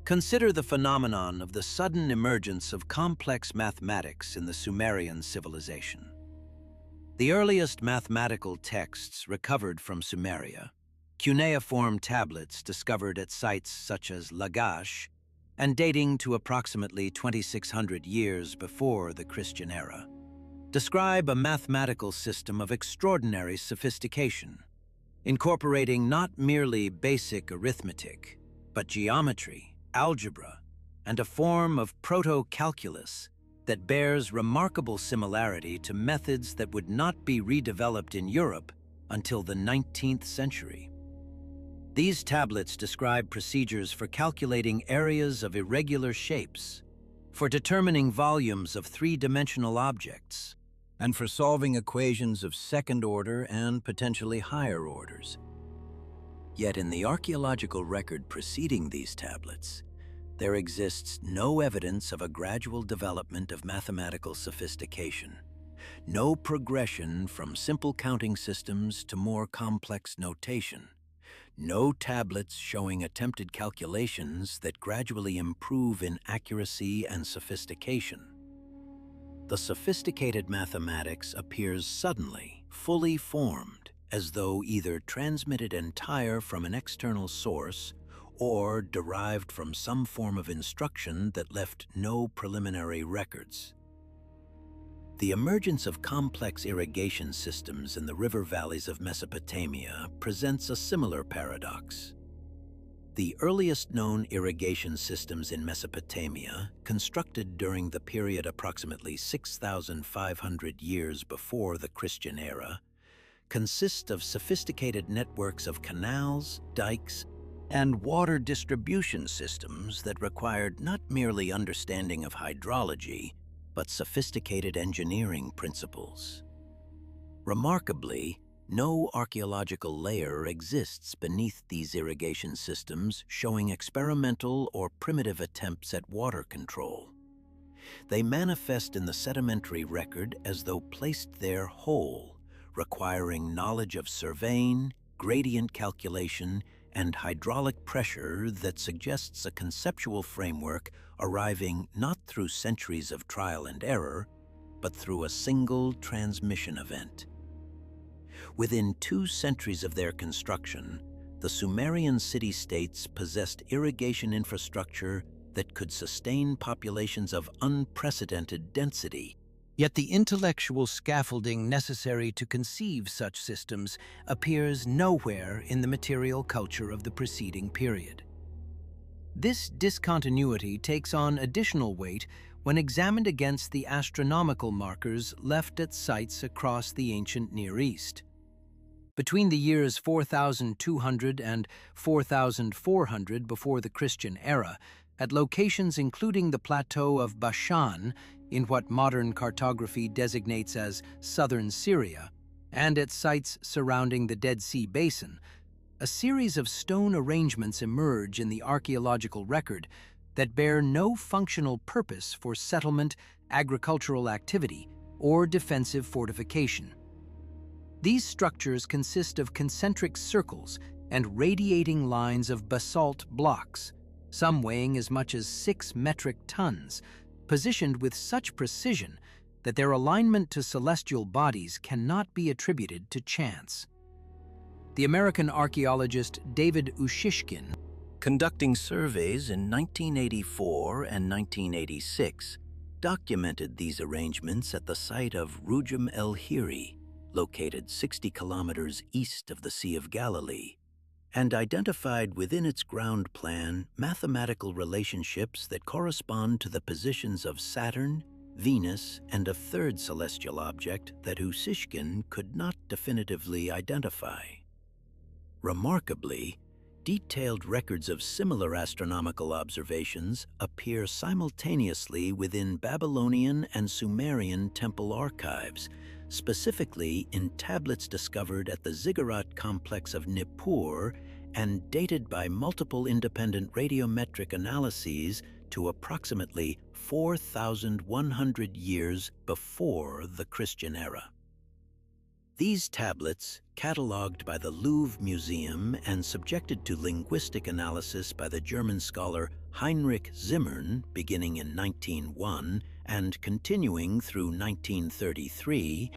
Consider the phenomenon of the sudden emergence of complex mathematics in the Sumerian civilization. The earliest mathematical texts recovered from Sumeria, cuneiform tablets discovered at sites such as Lagash, and dating to approximately 2,600 years before the Christian era, describe a mathematical system of extraordinary sophistication, incorporating not merely basic arithmetic, but geometry, algebra, and a form of proto-calculus that bears remarkable similarity to methods that would not be redeveloped in Europe until the 19th century. These tablets describe procedures for calculating areas of irregular shapes, for determining volumes of three-dimensional objects, and for solving equations of second-order and potentially higher orders. Yet in the archaeological record preceding these tablets, there exists no evidence of a gradual development of mathematical sophistication, no progression from simple counting systems to more complex notation, no tablets showing attempted calculations that gradually improve in accuracy and sophistication. The sophisticated mathematics appears suddenly, fully formed, as though either transmitted entire from an external source or derived from some form of instruction that left no preliminary records. The emergence of complex irrigation systems in the river valleys of Mesopotamia presents a similar paradox. The earliest known irrigation systems in Mesopotamia, constructed during the period approximately 6,500 years before the Christian era, consist of sophisticated networks of canals, dikes, and water distribution systems that required not merely understanding of hydrology, but sophisticated engineering principles. Remarkably, no archaeological layer exists beneath these irrigation systems showing experimental or primitive attempts at water control. They manifest in the sedimentary record as though placed there whole, requiring knowledge of surveying, gradient calculation, and hydraulic pressure that suggests a conceptual framework arriving not through centuries of trial and error, but through a single transmission event. Within 2 centuries of their construction, the Sumerian city-states possessed irrigation infrastructure that could sustain populations of unprecedented density. Yet the intellectual scaffolding necessary to conceive such systems appears nowhere in the material culture of the preceding period. This discontinuity takes on additional weight when examined against the astronomical markers left at sites across the ancient Near East. Between the years 4200 and 4400 before the Christian era, at locations including the plateau of Bashan, in what modern cartography designates as southern Syria, and at sites surrounding the Dead Sea Basin, a series of stone arrangements emerge in the archaeological record that bear no functional purpose for settlement, agricultural activity, or defensive fortification. These structures consist of concentric circles and radiating lines of basalt blocks, some weighing as much as 6 metric tons, positioned with such precision that their alignment to celestial bodies cannot be attributed to chance. The American archaeologist David Ushishkin, conducting surveys in 1984 and 1986, documented these arrangements at the site of Rujum el-Hiri, located 60 kilometers east of the Sea of Galilee, and identified within its ground plan mathematical relationships that correspond to the positions of Saturn, Venus, and a third celestial object that Ushishkin could not definitively identify. Remarkably, detailed records of similar astronomical observations appear simultaneously within Babylonian and Sumerian temple archives, specifically in tablets discovered at the ziggurat complex of Nippur and dated by multiple independent radiometric analyses to approximately 4,100 years before the Christian era. These tablets, catalogued by the Louvre Museum and subjected to linguistic analysis by the German scholar Heinrich Zimmern beginning in 1901 and continuing through 1933,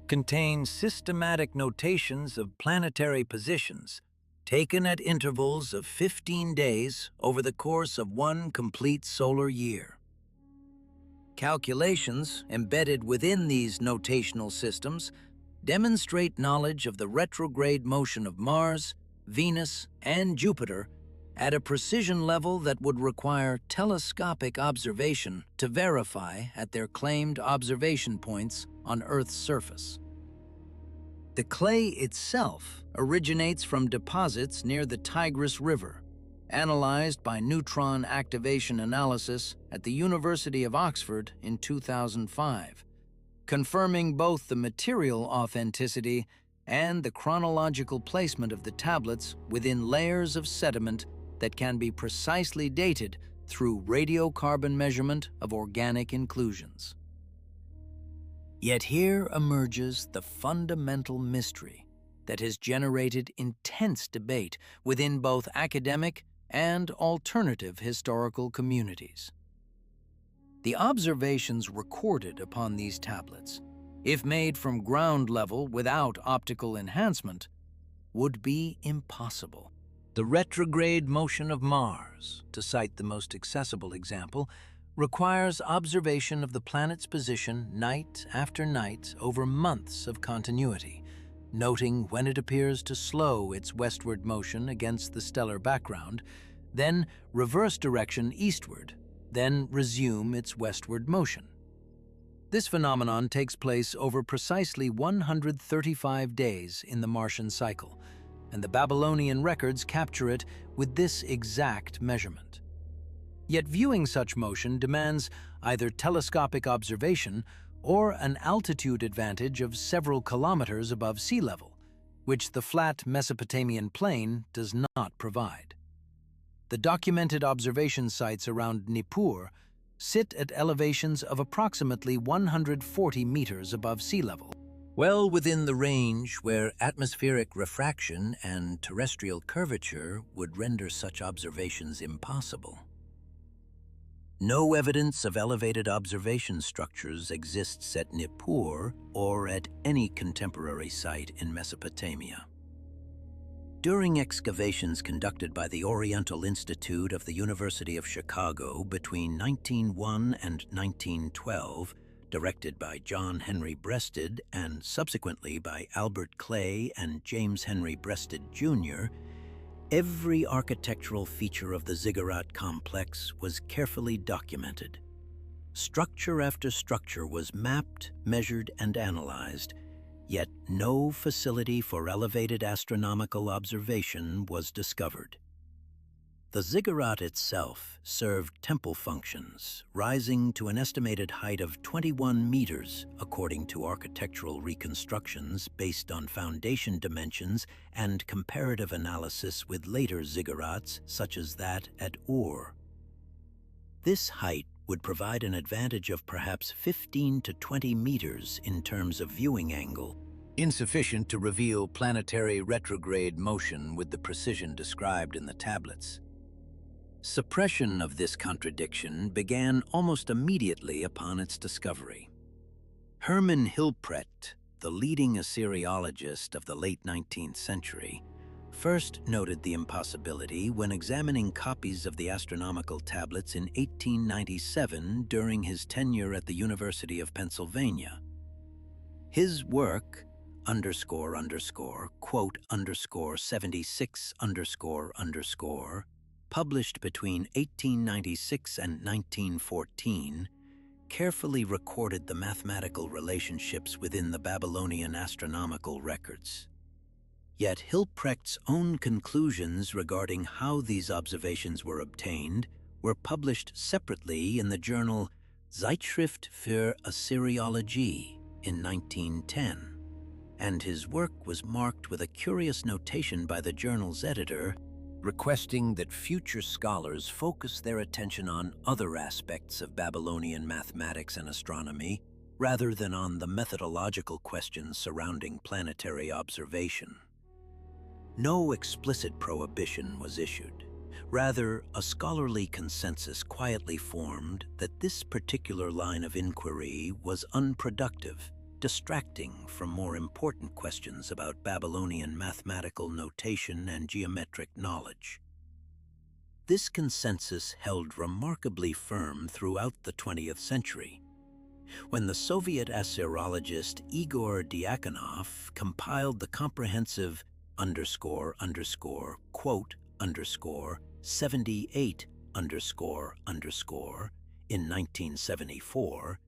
contain systematic notations of planetary positions taken at intervals of 15 days over the course of one complete solar year. Calculations embedded within these notational systems demonstrate knowledge of the retrograde motion of Mars, Venus, and Jupiter at a precision level that would require telescopic observation to verify at their claimed observation points on Earth's surface. The clay itself originates from deposits near the Tigris River, analyzed by neutron activation analysis at the University of Oxford in 2005. Confirming both the material authenticity and the chronological placement of the tablets within layers of sediment that can be precisely dated through radiocarbon measurement of organic inclusions. Yet here emerges the fundamental mystery that has generated intense debate within both academic and alternative historical communities. The observations recorded upon these tablets, if made from ground level without optical enhancement, would be impossible. The retrograde motion of Mars, to cite the most accessible example, requires observation of the planet's position night after night over months of continuity, noting when it appears to slow its westward motion against the stellar background, then reverse direction eastward, then resume its westward motion. This phenomenon takes place over precisely 135 days in the Martian cycle, and the Babylonian records capture it with this exact measurement. Yet viewing such motion demands either telescopic observation or an altitude advantage of several kilometers above sea level, which the flat Mesopotamian plain does not provide. The documented observation sites around Nippur sit at elevations of approximately 140 meters above sea level, well within the range where atmospheric refraction and terrestrial curvature would render such observations impossible. No evidence of elevated observation structures exists at Nippur or at any contemporary site in Mesopotamia. During excavations conducted by the Oriental Institute of the University of Chicago between 1901 and 1912, directed by John Henry Breasted and subsequently by Albert Clay and James Henry Breasted, Jr., every architectural feature of the ziggurat complex was carefully documented. Structure after structure was mapped, measured, and analyzed, yet no facility for elevated astronomical observation was discovered. The ziggurat itself served temple functions, rising to an estimated height of 21 meters, according to architectural reconstructions based on foundation dimensions and comparative analysis with later ziggurats, such as that at Ur. This height would provide an advantage of perhaps 15 to 20 meters in terms of viewing angle, insufficient to reveal planetary retrograde motion with the precision described in the tablets. Suppression of this contradiction began almost immediately upon its discovery. Hermann Hilprecht, the leading Assyriologist of the late 19th century, first noted the impossibility when examining copies of the astronomical tablets in 1897 during his tenure at the University of Pennsylvania. His work, _quote_76__, published between 1896 and 1914, carefully recorded the mathematical relationships within the Babylonian astronomical records. Yet Hilprecht's own conclusions regarding how these observations were obtained were published separately in the journal Zeitschrift für Assyriologie in 1910, and his work was marked with a curious notation by the journal's editor requesting that future scholars focus their attention on other aspects of Babylonian mathematics and astronomy rather than on the methodological questions surrounding planetary observation. No explicit prohibition was issued. Rather, a scholarly consensus quietly formed that this particular line of inquiry was unproductive, distracting from more important questions about Babylonian mathematical notation and geometric knowledge. This consensus held remarkably firm throughout the 20th century. When the Soviet assyriologist Igor Diakonov compiled the comprehensive quote 78 in 1974,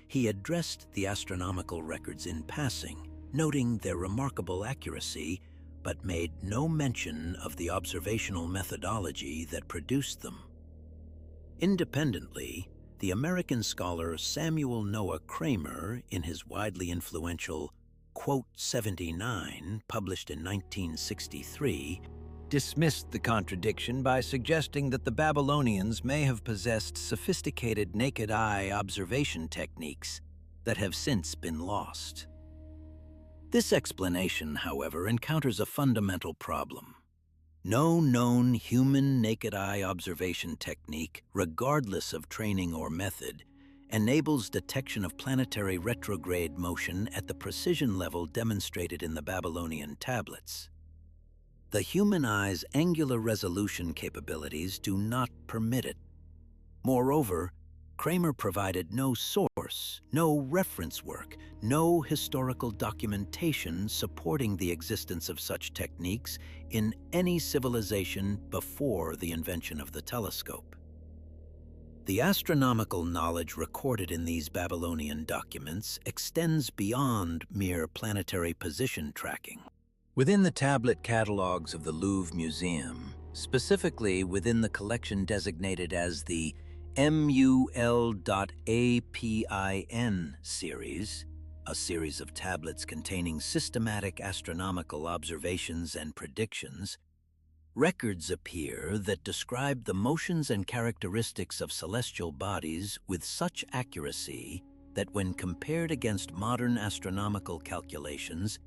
he addressed the astronomical records in passing, noting their remarkable accuracy, but made no mention of the observational methodology that produced them. Independently, the American scholar Samuel Noah Kramer, in his widely influential Quote 79, published in 1963, dismissed the contradiction by suggesting that the Babylonians may have possessed sophisticated naked-eye observation techniques that have since been lost. This explanation, however, encounters a fundamental problem. No known human naked-eye observation technique, regardless of training or method, enables detection of planetary retrograde motion at the precision level demonstrated in the Babylonian tablets. The human eye's angular resolution capabilities do not permit it. Moreover, Kramer provided no source, no reference work, no historical documentation supporting the existence of such techniques in any civilization before the invention of the telescope. The astronomical knowledge recorded in these Babylonian documents extends beyond mere planetary position tracking. Within the tablet catalogs of the Louvre Museum, specifically within the collection designated as the MUL.APIN series, a series of tablets containing systematic astronomical observations and predictions, records appear that describe the motions and characteristics of celestial bodies with such accuracy that when compared against modern astronomical calculations,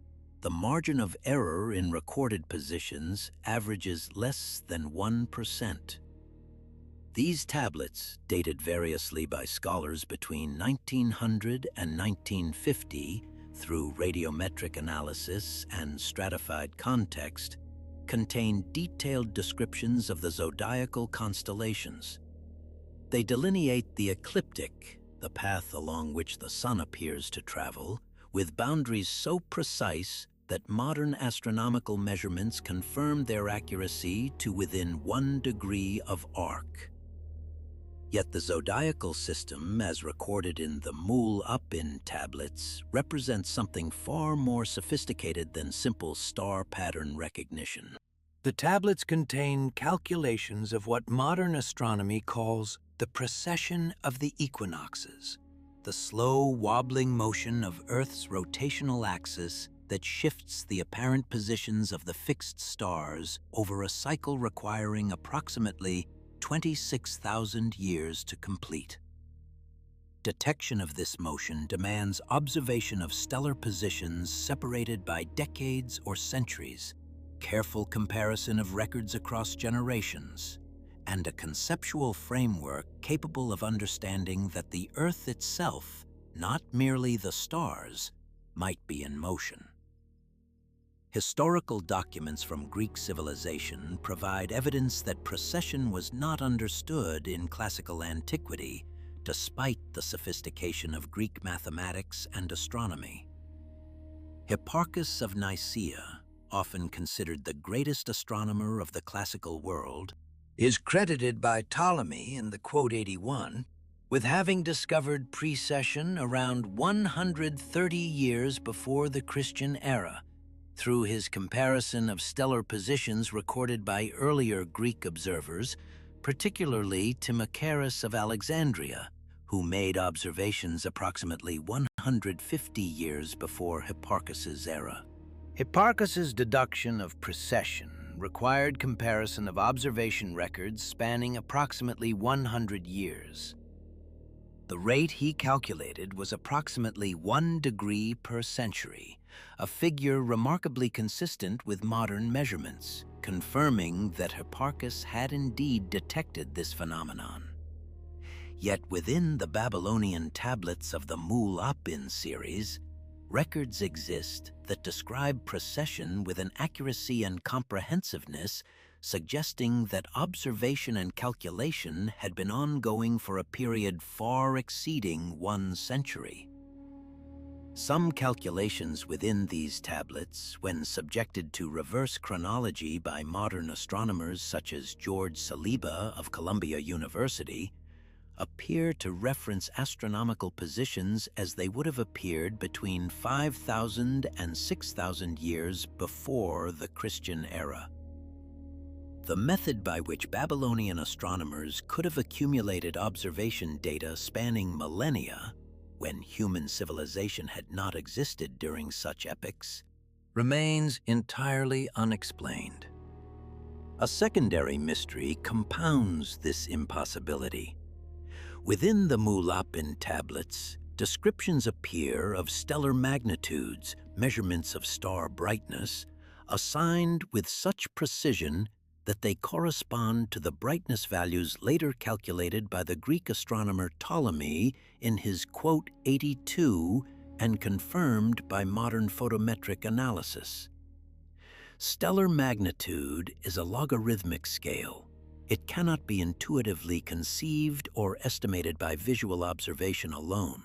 the margin of error in recorded positions averages less than 1%. These tablets, dated variously by scholars between 1900 and 1950 through radiometric analysis and stratified context, contain detailed descriptions of the zodiacal constellations. They delineate the ecliptic, the path along which the sun appears to travel, with boundaries so precise that modern astronomical measurements confirm their accuracy to within 1 degree of arc. Yet the zodiacal system, as recorded in the MUL.APIN tablets, represents something far more sophisticated than simple star pattern recognition. The tablets contain calculations of what modern astronomy calls the precession of the equinoxes, the slow wobbling motion of Earth's rotational axis that shifts the apparent positions of the fixed stars over a cycle requiring approximately 26,000 years to complete. Detection of this motion demands observation of stellar positions separated by decades or centuries, careful comparison of records across generations, and a conceptual framework capable of understanding that the Earth itself, not merely the stars, might be in motion. Historical documents from Greek civilization provide evidence that precession was not understood in classical antiquity, despite the sophistication of Greek mathematics and astronomy. Hipparchus of Nicaea, often considered the greatest astronomer of the classical world, is credited by Ptolemy in the Quote 81 with having discovered precession around 130 years before the Christian era, through his comparison of stellar positions recorded by earlier Greek observers, particularly Timocharis of Alexandria, who made observations approximately 150 years before Hipparchus's era. Hipparchus's deduction of precession required comparison of observation records spanning approximately 100 years. The rate he calculated was approximately 1 degree per century, a figure remarkably consistent with modern measurements, confirming that Hipparchus had indeed detected this phenomenon. Yet within the Babylonian tablets of the Mul-Apin series, records exist that describe precession with an accuracy and comprehensiveness suggesting that observation and calculation had been ongoing for a period far exceeding 1 century. Some calculations within these tablets, when subjected to reverse chronology by modern astronomers such as George Saliba of Columbia University, appear to reference astronomical positions as they would have appeared between 5,000 and 6,000 years before the Christian era. The method by which Babylonian astronomers could have accumulated observation data spanning millennia, when human civilization had not existed during such epochs, remains entirely unexplained. A secondary mystery compounds this impossibility. Within the Mul-Apin tablets, descriptions appear of stellar magnitudes, measurements of star brightness, assigned with such precision that they correspond to the brightness values later calculated by the Greek astronomer Ptolemy in his quote 82 and confirmed by modern photometric analysis. Stellar magnitude is a logarithmic scale. It cannot be intuitively conceived or estimated by visual observation alone.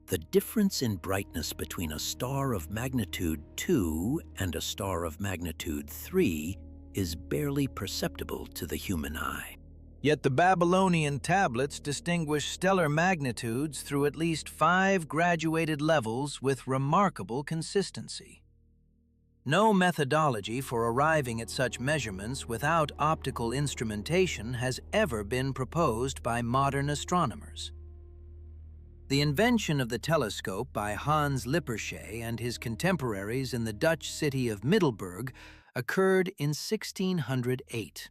The difference in brightness between a star of magnitude 2 and a star of magnitude 3 is barely perceptible to the human eye. Yet the Babylonian tablets distinguish stellar magnitudes through at least 5 graduated levels with remarkable consistency. No methodology for arriving at such measurements without optical instrumentation has ever been proposed by modern astronomers. The invention of the telescope by Hans Lippershey and his contemporaries in the Dutch city of Middelburg occurred in 1608.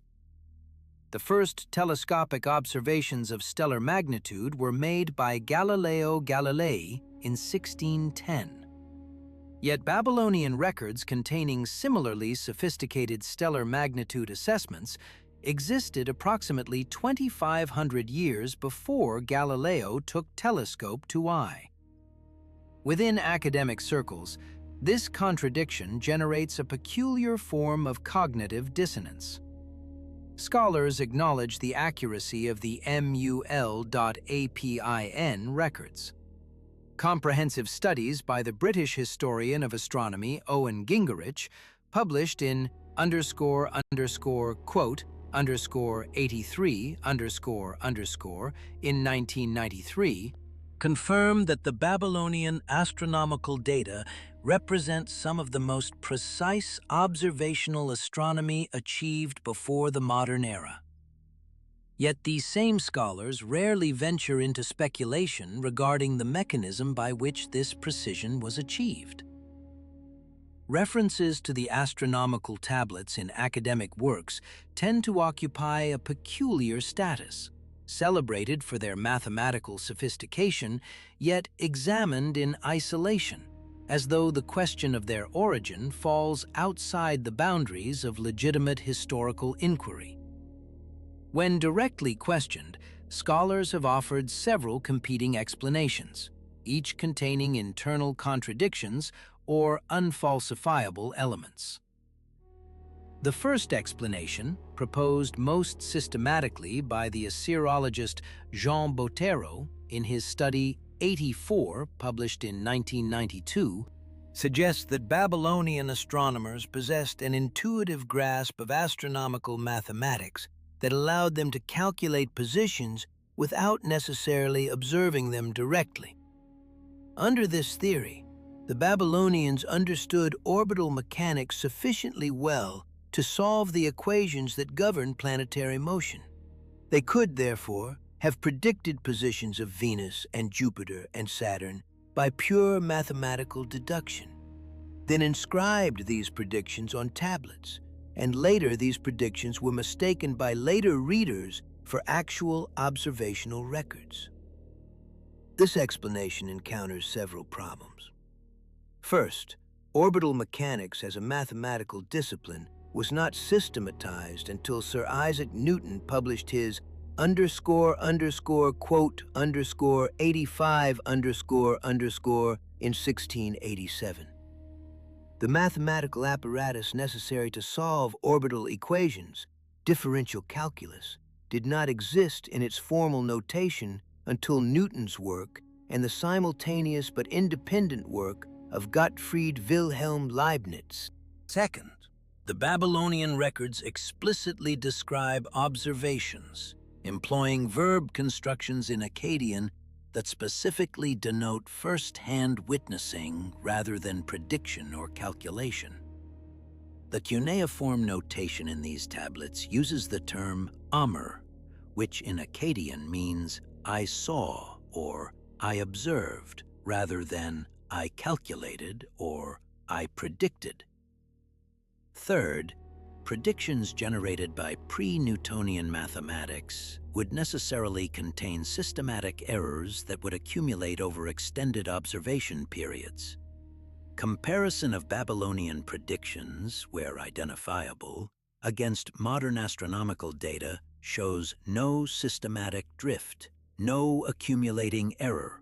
The first telescopic observations of stellar magnitude were made by Galileo Galilei in 1610. Yet Babylonian records containing similarly sophisticated stellar magnitude assessments existed approximately 2,500 years before Galileo took telescope to eye. Within academic circles, this contradiction generates a peculiar form of cognitive dissonance. Scholars acknowledge the accuracy of the MUL.APIN records. Comprehensive studies by the British historian of astronomy Owen Gingerich, published in __quote _83 in 1993, confirm that the Babylonian astronomical data represent some of the most precise observational astronomy achieved before the modern era. Yet these same scholars rarely venture into speculation regarding the mechanism by which this precision was achieved. References to the astronomical tablets in academic works tend to occupy a peculiar status, celebrated for their mathematical sophistication, yet examined in isolation, as though the question of their origin falls outside the boundaries of legitimate historical inquiry. When directly questioned, scholars have offered several competing explanations, each containing internal contradictions or unfalsifiable elements. The first explanation, proposed most systematically by the Assyriologist Jean Bottero in his study 84, published in 1992, suggests that Babylonian astronomers possessed an intuitive grasp of astronomical mathematics that allowed them to calculate positions without necessarily observing them directly. Under this theory, the Babylonians understood orbital mechanics sufficiently well to solve the equations that govern planetary motion. They could, therefore, have predicted positions of Venus and Jupiter and Saturn by pure mathematical deduction, then inscribed these predictions on tablets, and later these predictions were mistaken by later readers for actual observational records. This explanation encounters several problems. First, orbital mechanics as a mathematical discipline was not systematized until Sir Isaac Newton published his quote 85 in 1687. The mathematical apparatus necessary to solve orbital equations, differential calculus, did not exist in its formal notation until Newton's work and the simultaneous but independent work of Gottfried Wilhelm Leibniz. Second, the Babylonian records explicitly describe observations, employing verb constructions in Akkadian that specifically denote first-hand witnessing rather than prediction or calculation. The cuneiform notation in these tablets uses the term Amr, which in Akkadian means I saw or I observed, rather than I calculated or I predicted. Third, predictions generated by pre-Newtonian mathematics would necessarily contain systematic errors that would accumulate over extended observation periods. Comparison of Babylonian predictions, where identifiable, against modern astronomical data shows no systematic drift, no accumulating error.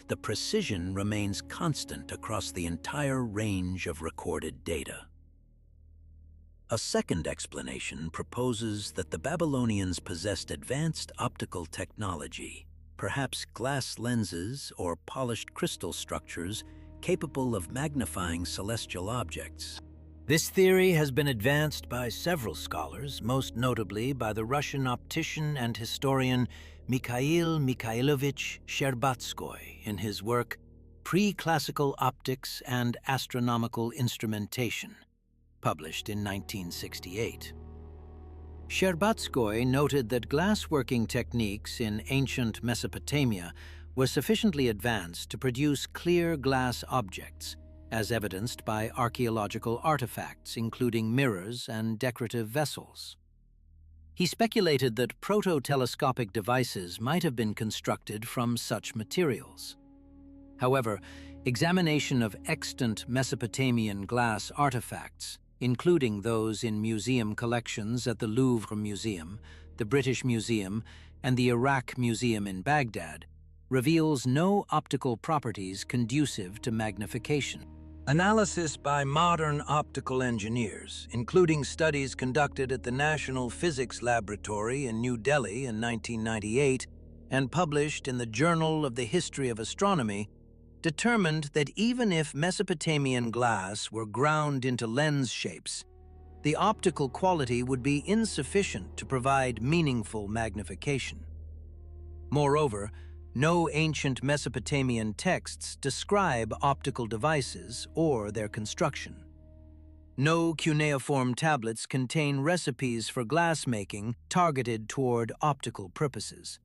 The precision remains constant across the entire range of recorded data. A second explanation proposes that the Babylonians possessed advanced optical technology, perhaps glass lenses or polished crystal structures capable of magnifying celestial objects. This theory has been advanced by several scholars, most notably by the Russian optician and historian Mikhail Mikhailovich Sherbatskoy in his work Pre-Classical Optics and Astronomical Instrumentation, published in 1968. Sherbatskoy noted that glassworking techniques in ancient Mesopotamia were sufficiently advanced to produce clear glass objects, as evidenced by archaeological artifacts including mirrors and decorative vessels. He speculated that proto-telescopic devices might have been constructed from such materials. However, examination of extant Mesopotamian glass artifacts, including those in museum collections at the Louvre Museum, the British Museum, and the Iraq Museum in Baghdad, reveals no optical properties conducive to magnification. Analysis by modern optical engineers, including studies conducted at the National Physics Laboratory in New Delhi in 1998 and published in the Journal of the History of Astronomy, determined that even if Mesopotamian glass were ground into lens shapes, the optical quality would be insufficient to provide meaningful magnification. Moreover, no ancient Mesopotamian texts describe optical devices or their construction. No cuneiform tablets contain recipes for glassmaking targeted toward optical purposes.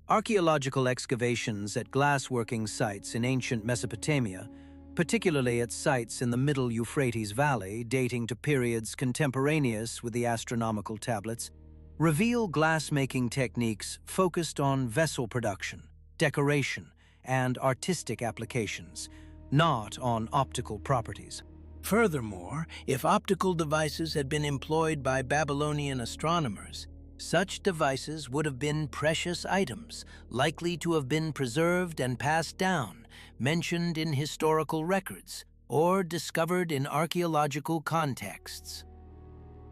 Archaeological excavations at glassworking sites in ancient Mesopotamia, particularly at sites in the Middle Euphrates Valley dating to periods contemporaneous with the astronomical tablets, reveal glassmaking techniques focused on vessel production, decoration, and artistic applications, not on optical properties. Furthermore, if optical devices had been employed by Babylonian astronomers, such devices would have been precious items, likely to have been preserved and passed down, mentioned in historical records, or discovered in archaeological contexts.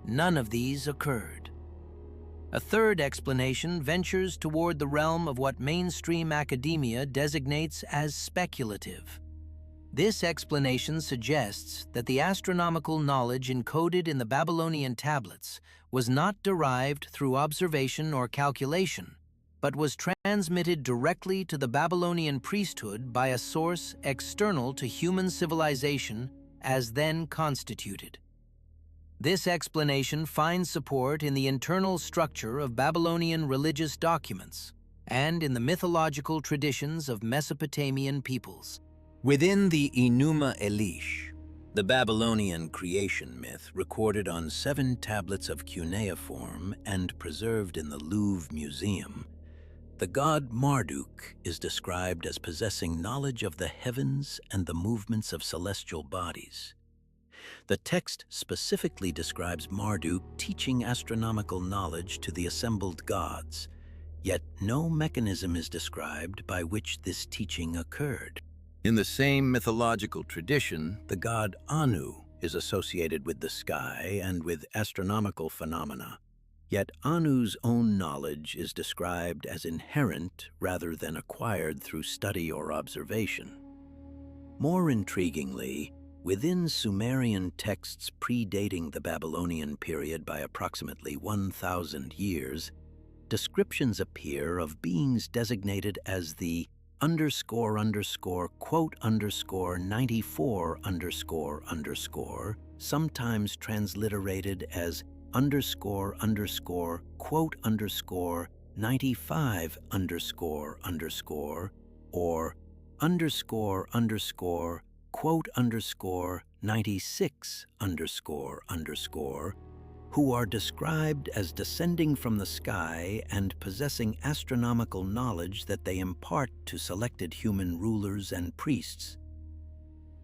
None of these occurred. A third explanation ventures toward the realm of what mainstream academia designates as speculative. This explanation suggests that the astronomical knowledge encoded in the Babylonian tablets was not derived through observation or calculation, but was transmitted directly to the Babylonian priesthood by a source external to human civilization as then constituted. This explanation finds support in the internal structure of Babylonian religious documents and in the mythological traditions of Mesopotamian peoples. Within the Enuma Elish, The Babylonian creation myth, recorded on 7 tablets of cuneiform and preserved in the Louvre Museum, the god Marduk is described as possessing knowledge of the heavens and the movements of celestial bodies. The text specifically describes Marduk teaching astronomical knowledge to the assembled gods, yet no mechanism is described by which this teaching occurred. In the same mythological tradition, the god Anu is associated with the sky and with astronomical phenomena. Yet Anu's own knowledge is described as inherent rather than acquired through study or observation. More intriguingly, within Sumerian texts predating the Babylonian period by approximately 1,000 years, descriptions appear of beings designated as the quote 94 sometimes transliterated as quote 95 or quote 96 who are described as descending from the sky and possessing astronomical knowledge that they impart to selected human rulers and priests.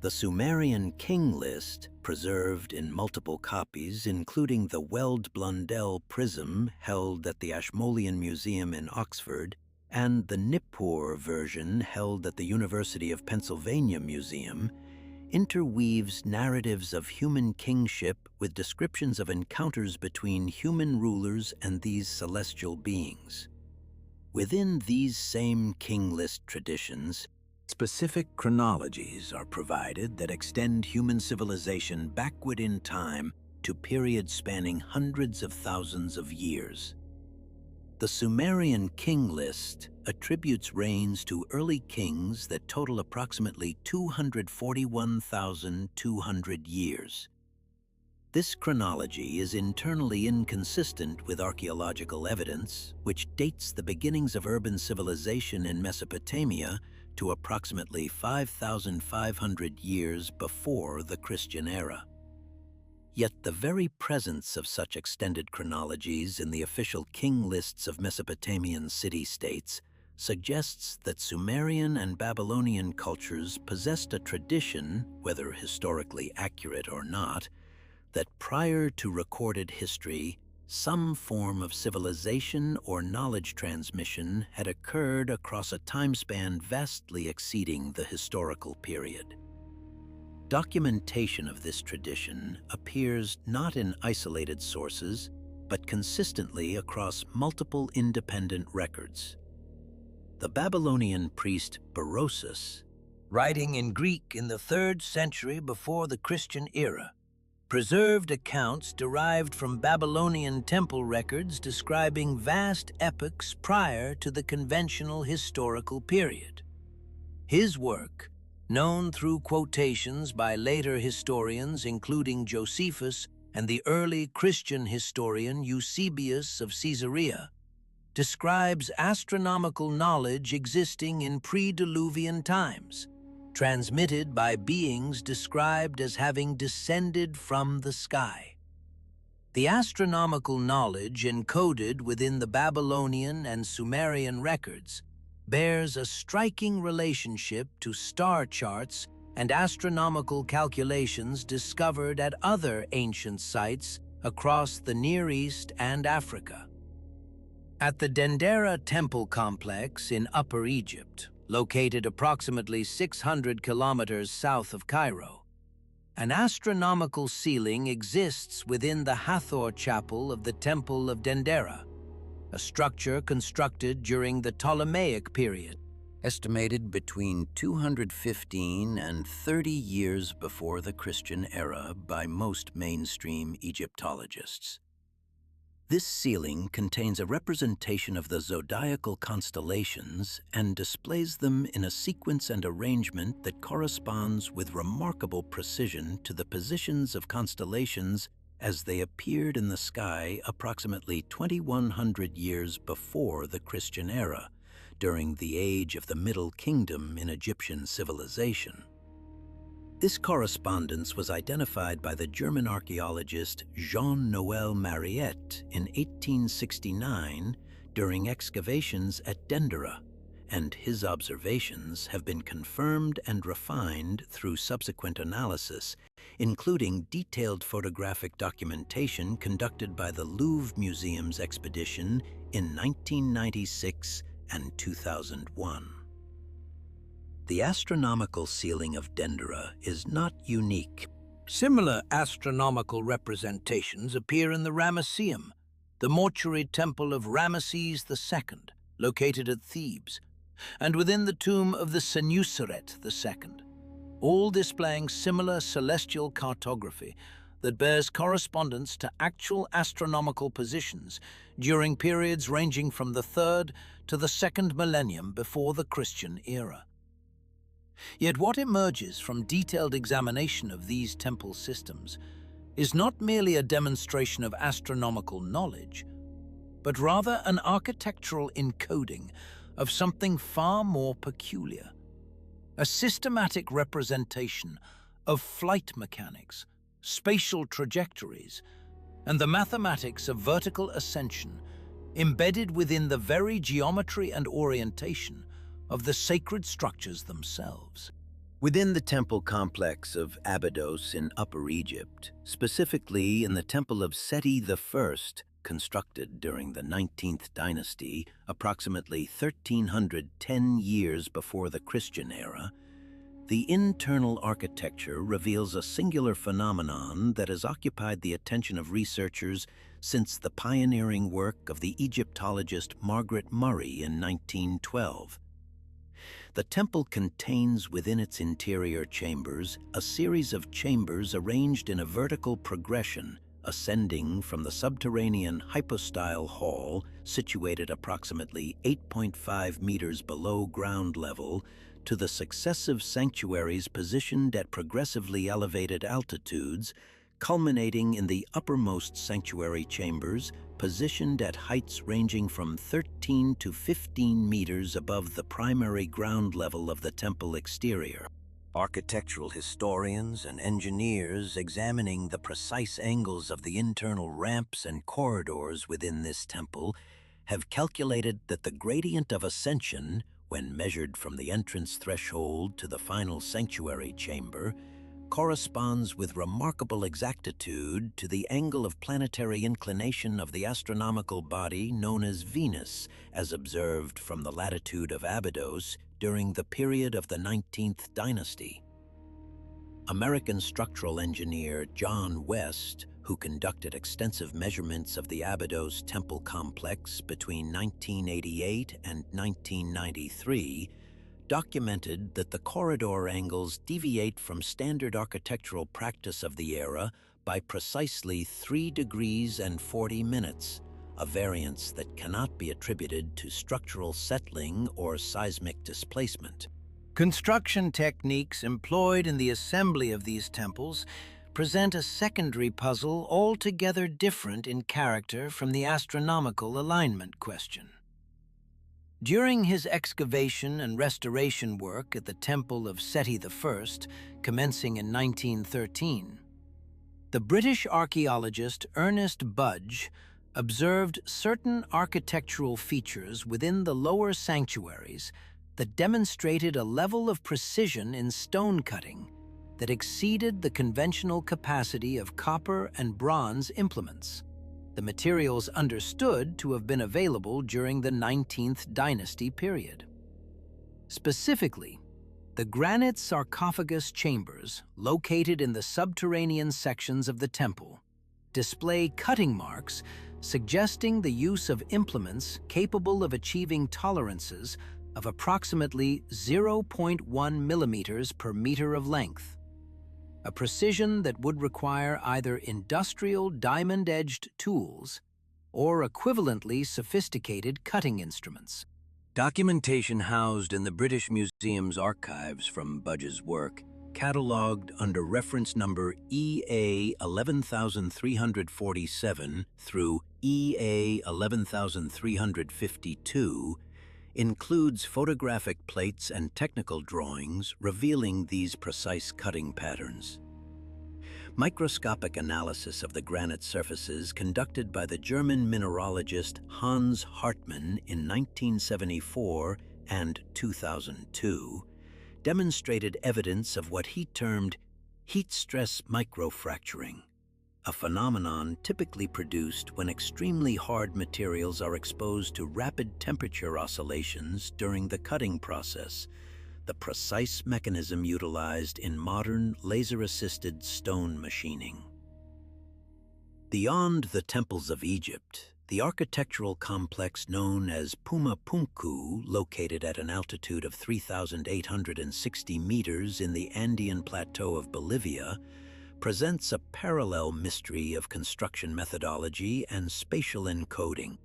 The Sumerian king list, preserved in multiple copies, including the Weld-Blundell prism held at the Ashmolean Museum in Oxford and the Nippur version held at the University of Pennsylvania Museum, interweaves narratives of human kingship with descriptions of encounters between human rulers and these celestial beings. Within these same king list traditions, specific chronologies are provided that extend human civilization backward in time to periods spanning hundreds of thousands of years. The Sumerian king list attributes reigns to early kings that total approximately 241,200 years. This chronology is internally inconsistent with archaeological evidence, which dates the beginnings of urban civilization in Mesopotamia to approximately 5,500 years before the Christian era. Yet the very presence of such extended chronologies in the official king lists of Mesopotamian city-states suggests that Sumerian and Babylonian cultures possessed a tradition, whether historically accurate or not, that prior to recorded history, some form of civilization or knowledge transmission had occurred across a time span vastly exceeding the historical period. Documentation of this tradition appears not in isolated sources, but consistently across multiple independent records. The Babylonian priest Berosus, writing in Greek in the 3rd century before the Christian era, preserved accounts derived from Babylonian temple records describing vast epochs prior to the conventional historical period. His work, known through quotations by later historians including Josephus and the early Christian historian Eusebius of Caesarea, describes astronomical knowledge existing in pre-Diluvian times, transmitted by beings described as having descended from the sky. The astronomical knowledge encoded within the Babylonian and Sumerian records bears a striking relationship to star charts and astronomical calculations discovered at other ancient sites across the Near East and Africa. At the Dendera temple complex in Upper Egypt, located approximately 600 kilometers south of Cairo, an astronomical ceiling exists within the Hathor chapel of the Temple of Dendera, a structure constructed during the Ptolemaic period, estimated between 215 and 30 years before the Christian era by most mainstream Egyptologists. This ceiling contains a representation of the zodiacal constellations and displays them in a sequence and arrangement that corresponds with remarkable precision to the positions of constellations as they appeared in the sky approximately 2,100 years before the Christian era, during the age of the Middle Kingdom in Egyptian civilization. This correspondence was identified by the German archaeologist Jean-Noël Mariette in 1869 during excavations at Dendera, and his observations have been confirmed and refined through subsequent analysis, including detailed photographic documentation conducted by the Louvre Museum's expedition in 1996 and 2001. The astronomical ceiling of Dendera is not unique. Similar astronomical representations appear in the Ramesseum, the mortuary temple of Ramesses II, located at Thebes, and within the tomb of the Senuseret II, all displaying similar celestial cartography that bears correspondence to actual astronomical positions during periods ranging from the 3rd to the 2nd millennium before the Christian era. Yet what emerges from detailed examination of these temple systems is not merely a demonstration of astronomical knowledge, but rather an architectural encoding of something far more peculiar, a systematic representation of flight mechanics, spatial trajectories, and the mathematics of vertical ascension embedded within the very geometry and orientation of the sacred structures themselves. Within the temple complex of Abydos in Upper Egypt, specifically in the temple of Seti I, constructed during the 19th dynasty, approximately 1310 years before the Christian era, the internal architecture reveals a singular phenomenon that has occupied the attention of researchers since the pioneering work of the Egyptologist Margaret Murray in 1912. The temple contains within its interior chambers a series of chambers arranged in a vertical progression, ascending from the subterranean hypostyle hall, situated approximately 8.5 meters below ground level, to the successive sanctuaries positioned at progressively elevated altitudes, culminating in the uppermost sanctuary chambers, positioned at heights ranging from 13 to 15 meters above the primary ground level of the temple exterior. Architectural historians and engineers examining the precise angles of the internal ramps and corridors within this temple have calculated that the gradient of ascension, when measured from the entrance threshold to the final sanctuary chamber, corresponds with remarkable exactitude to the angle of planetary inclination of the astronomical body known as Venus, as observed from the latitude of Abydos during the period of the 19th dynasty. American structural engineer John West, who conducted extensive measurements of the Abydos temple complex between 1988 and 1993, documented that the corridor angles deviate from standard architectural practice of the era by precisely 3 degrees and 40 minutes, a variance that cannot be attributed to structural settling or seismic displacement. Construction techniques employed in the assembly of these temples present a secondary puzzle altogether different in character from the astronomical alignment question. During his excavation and restoration work at the Temple of Seti I, commencing in 1913, the British archaeologist Ernest Budge observed certain architectural features within the lower sanctuaries that demonstrated a level of precision in stone cutting that exceeded the conventional capacity of copper and bronze implements, the materials understood to have been available during the 19th dynasty period. Specifically, the granite sarcophagus chambers located in the subterranean sections of the temple display cutting marks suggesting the use of implements capable of achieving tolerances of approximately 0.1 millimeters per meter of length, a precision that would require either industrial diamond-edged tools or equivalently sophisticated cutting instruments. Documentation housed in the British Museum's archives from Budge's work, catalogued under reference number EA 11347 through EA 11352, includes photographic plates and technical drawings revealing these precise cutting patterns. Microscopic analysis of the granite surfaces conducted by the German mineralogist Hans Hartmann in 1974 and 2002 demonstrated evidence of what he termed heat stress microfracturing, a phenomenon typically produced when extremely hard materials are exposed to rapid temperature oscillations during the cutting process, the precise mechanism utilized in modern laser-assisted stone machining. Beyond the temples of Egypt, the architectural complex known as Puma Punku, located at an altitude of 3,860 meters in the Andean Plateau of Bolivia, presents a parallel mystery of construction methodology and spatial encoding.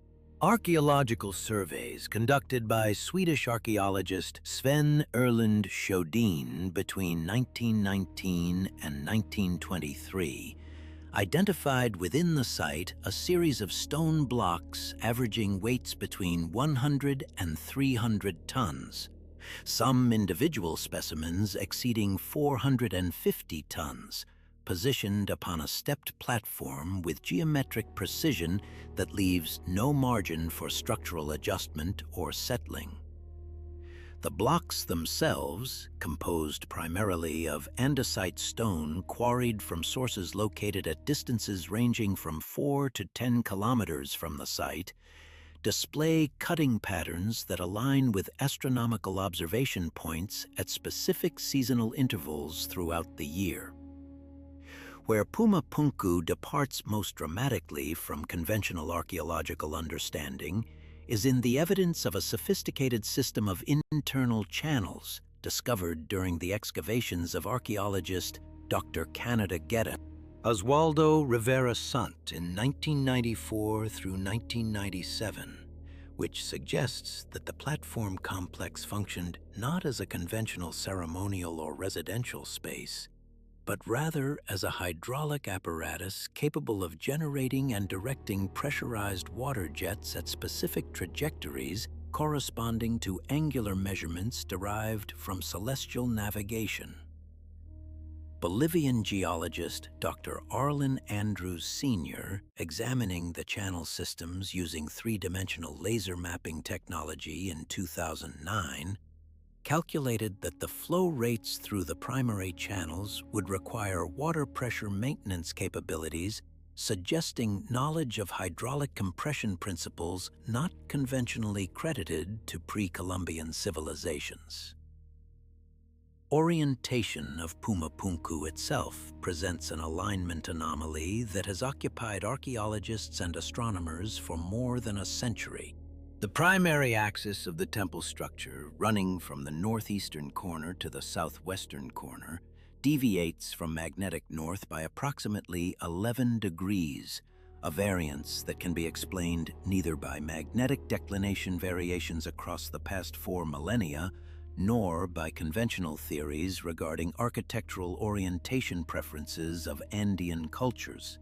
Archaeological surveys conducted by Swedish archaeologist Sven Erland Sjödin between 1919 and 1923 identified within the site a series of stone blocks averaging weights between 100 and 300 tons, some individual specimens exceeding 450 tons, positioned upon a stepped platform with geometric precision that leaves no margin for structural adjustment or settling. The blocks themselves, composed primarily of andesite stone quarried from sources located at distances ranging from 4 to 10 kilometers from the site, display cutting patterns that align with astronomical observation points at specific seasonal intervals throughout the year. Where Puma Punku departs most dramatically from conventional archaeological understanding is in the evidence of a sophisticated system of internal channels discovered during the excavations of archaeologist Dr. Canada Gedda Oswaldo Rivera Sant in 1994 through 1997, which suggests that the platform complex functioned not as a conventional ceremonial or residential space, but rather as a hydraulic apparatus capable of generating and directing pressurized water jets at specific trajectories corresponding to angular measurements derived from celestial navigation. Bolivian geologist Dr. Arlen Andrews Sr., examining the channel systems using three-dimensional laser mapping technology in 2009, calculated that the flow rates through the primary channels would require water pressure maintenance capabilities, suggesting knowledge of hydraulic compression principles not conventionally credited to pre-Columbian civilizations. Orientation of Puma Punku itself presents an alignment anomaly that has occupied archaeologists and astronomers for more than a century. The primary axis of the temple structure, running from the northeastern corner to the southwestern corner, deviates from magnetic north by approximately 11 degrees, a variance that can be explained neither by magnetic declination variations across the past 4 millennia, nor by conventional theories regarding architectural orientation preferences of Andean cultures.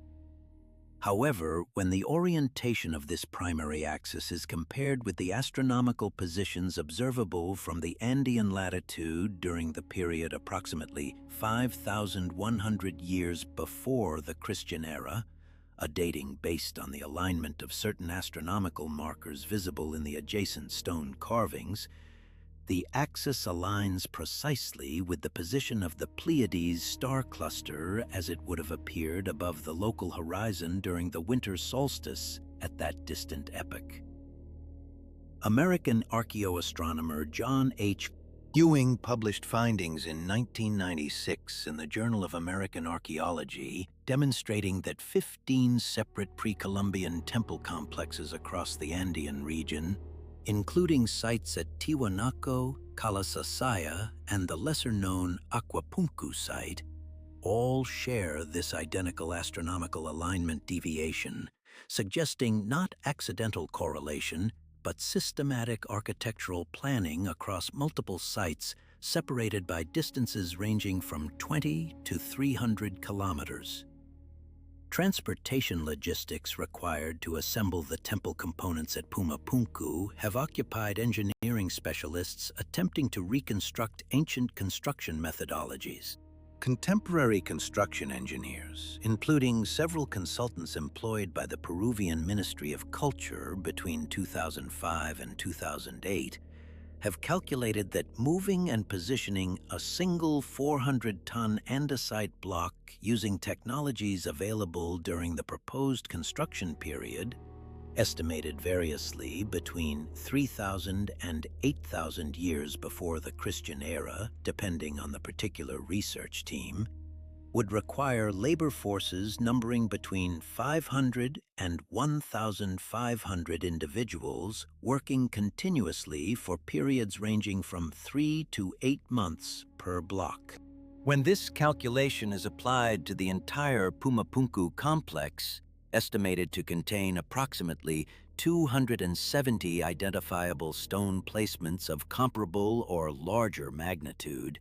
However, when the orientation of this primary axis is compared with the astronomical positions observable from the Andean latitude during the period approximately 5,100 years before the Christian era, a dating based on the alignment of certain astronomical markers visible in the adjacent stone carvings, the axis aligns precisely with the position of the Pleiades star cluster as it would have appeared above the local horizon during the winter solstice at that distant epoch. American archaeoastronomer John H. Ewing published findings in 1996 in the Journal of American Archaeology demonstrating that 15 separate pre-Columbian temple complexes across the Andean region, including sites at Tiwanaku, Kalasasaya, and the lesser-known Aquapunku site, all share this identical astronomical alignment deviation, suggesting not accidental correlation, but systematic architectural planning across multiple sites separated by distances ranging from 20 to 300 kilometers. Transportation logistics required to assemble the temple components at Pumapunku have occupied engineering specialists attempting to reconstruct ancient construction methodologies. Contemporary construction engineers, including several consultants employed by the Peruvian Ministry of Culture between 2005 and 2008, have calculated that moving and positioning a single 400-ton andesite block using technologies available during the proposed construction period, estimated variously between 3,000 and 8,000 years before the Christian era, depending on the particular research team, would require labor forces numbering between 500 and 1,500 individuals working continuously for periods ranging from 3 to 8 months per block. When this calculation is applied to the entire Pumapunku complex, estimated to contain approximately 270 identifiable stone placements of comparable or larger magnitude,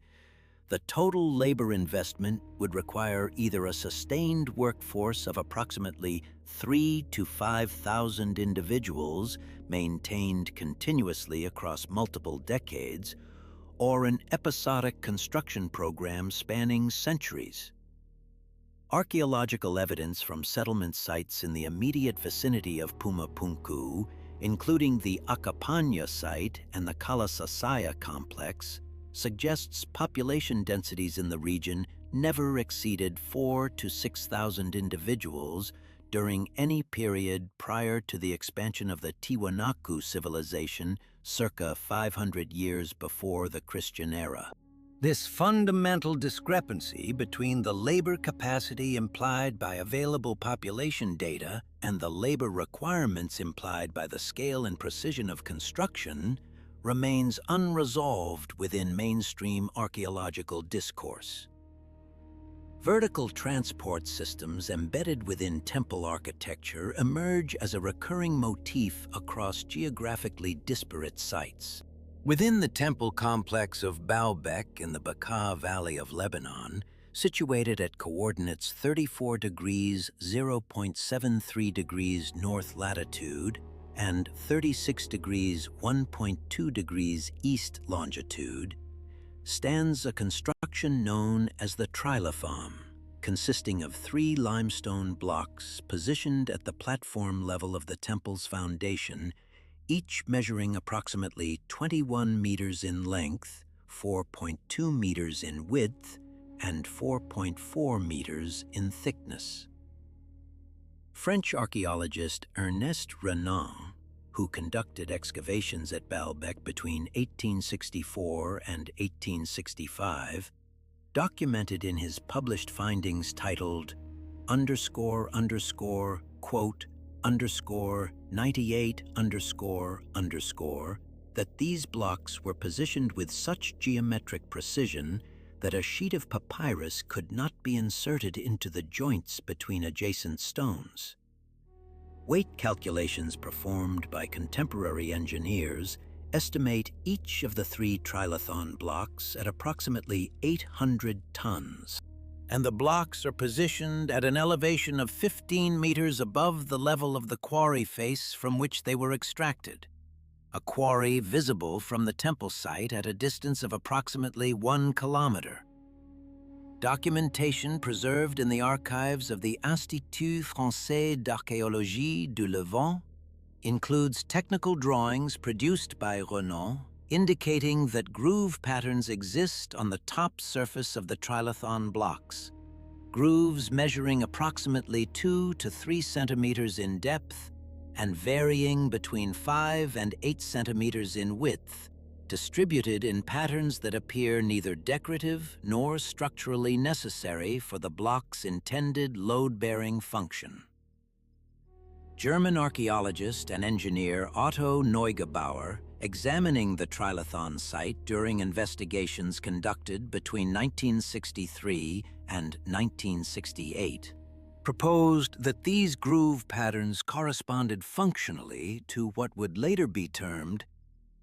the total labor investment would require either a sustained workforce of approximately 3,000 to 5,000 individuals maintained continuously across multiple decades, or an episodic construction program spanning centuries. Archaeological evidence from settlement sites in the immediate vicinity of Pumapunku, including the Acapana site and the Kalasasaya complex, suggests population densities in the region never exceeded 4,000 to 6,000 individuals during any period prior to the expansion of the Tiwanaku civilization circa 500 years before the Christian era. This fundamental discrepancy between the labor capacity implied by available population data and the labor requirements implied by the scale and precision of construction remains unresolved within mainstream archaeological discourse. Vertical transport systems embedded within temple architecture emerge as a recurring motif across geographically disparate sites. Within the temple complex of Baalbek in the Bekaa Valley of Lebanon, situated at coordinates 34 degrees 0.73 degrees north latitude and 36 degrees 1.2 degrees east longitude, stands a construction known as the trilithon, consisting of 3 limestone blocks positioned at the platform level of the temple's foundation, each measuring approximately 21 meters in length, 4.2 meters in width, and 4.4 meters in thickness. French archaeologist Ernest Renan, who conducted excavations at Baalbek between 1864 and 1865, documented in his published findings titled __quote _98__ that these blocks were positioned with such geometric precision that a sheet of papyrus could not be inserted into the joints between adjacent stones. Weight calculations performed by contemporary engineers estimate each of the 3 trilithon blocks at approximately 800 tons, and the blocks are positioned at an elevation of 15 meters above the level of the quarry face from which they were extracted, a quarry visible from the temple site at a distance of approximately 1 kilometer. Documentation preserved in the archives of the Institut Français d'Archéologie du Levant includes technical drawings produced by Renan indicating that groove patterns exist on the top surface of the trilithon blocks, grooves measuring approximately 2 to 3 centimeters in depth and varying between 5 and 8 centimeters in width, distributed in patterns that appear neither decorative nor structurally necessary for the block's intended load-bearing function. German archaeologist and engineer Otto Neugebauer, examining the trilithon site during investigations conducted between 1963 and 1968, proposed that these groove patterns corresponded functionally to what would later be termed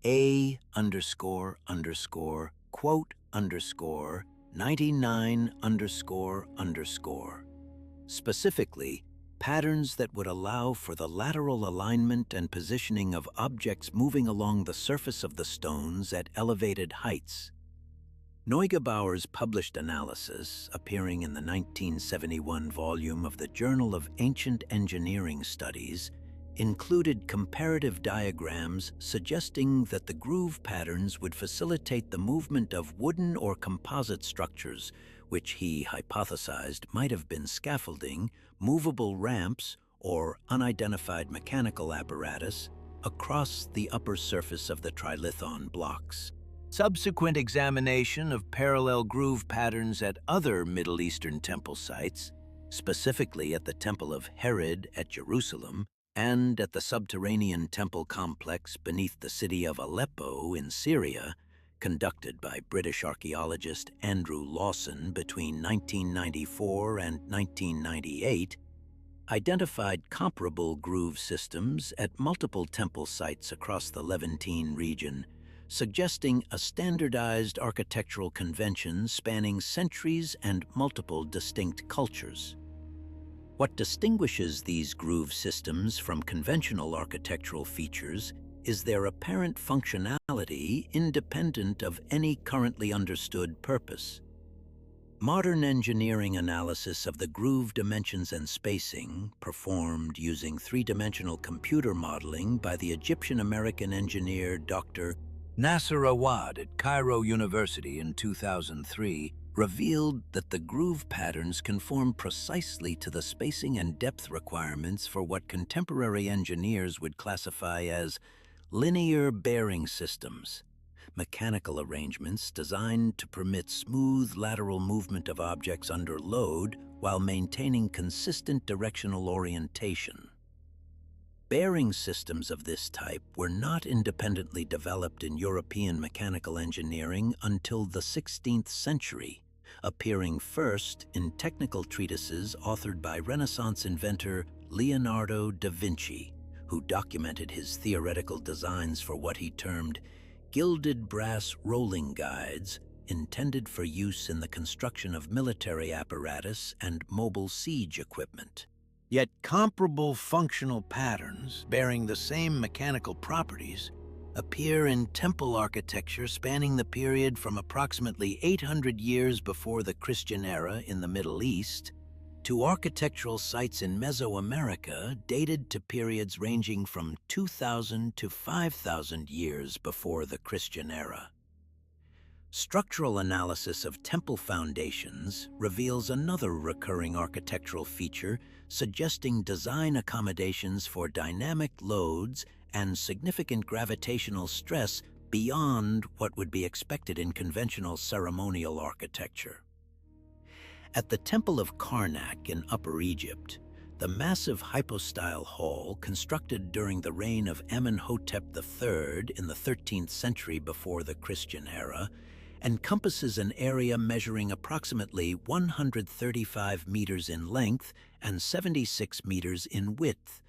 A__quote_99__. specifically patterns that would allow for the lateral alignment and positioning of objects moving along the surface of the stones at elevated heights. Neugebauer's published analysis, appearing in the 1971 volume of the Journal of Ancient Engineering Studies, included comparative diagrams suggesting that the groove patterns would facilitate the movement of wooden or composite structures, which he hypothesized might have been scaffolding, movable ramps, or unidentified mechanical apparatus across the upper surface of the trilithon blocks. Subsequent examination of parallel groove patterns at other Middle Eastern temple sites, specifically at the Temple of Herod at Jerusalem and at the subterranean temple complex beneath the city of Aleppo in Syria, conducted by British archaeologist Andrew Lawson between 1994 and 1998, identified comparable groove systems at multiple temple sites across the Levantine region, suggesting a standardized architectural convention spanning centuries and multiple distinct cultures. What distinguishes these groove systems from conventional architectural features is their apparent functionality independent of any currently understood purpose. Modern engineering analysis of the groove dimensions and spacing, performed using three-dimensional computer modeling by the Egyptian-American engineer Dr. Nasser Awad at Cairo University in 2003 revealed that the groove patterns conform precisely to the spacing and depth requirements for what contemporary engineers would classify as linear bearing systems, mechanical arrangements designed to permit smooth lateral movement of objects under load while maintaining consistent directional orientation. Bearing systems of this type were not independently developed in European mechanical engineering until the 16th century, appearing first in technical treatises authored by Renaissance inventor Leonardo da Vinci, who documented his theoretical designs for what he termed gilded brass rolling guides intended for use in the construction of military apparatus and mobile siege equipment. Yet comparable functional patterns bearing the same mechanical properties appear in temple architecture spanning the period from approximately 800 years before the Christian era in the Middle East to architectural sites in Mesoamerica dated to periods ranging from 2,000 to 5,000 years before the Christian era. Structural analysis of temple foundations reveals another recurring architectural feature suggesting design accommodations for dynamic loads and significant gravitational stress beyond what would be expected in conventional ceremonial architecture. At the Temple of Karnak in Upper Egypt, the massive hypostyle hall constructed during the reign of Amenhotep III in the 13th century before the Christian era encompasses an area measuring approximately 135 meters in length and 76 meters in width,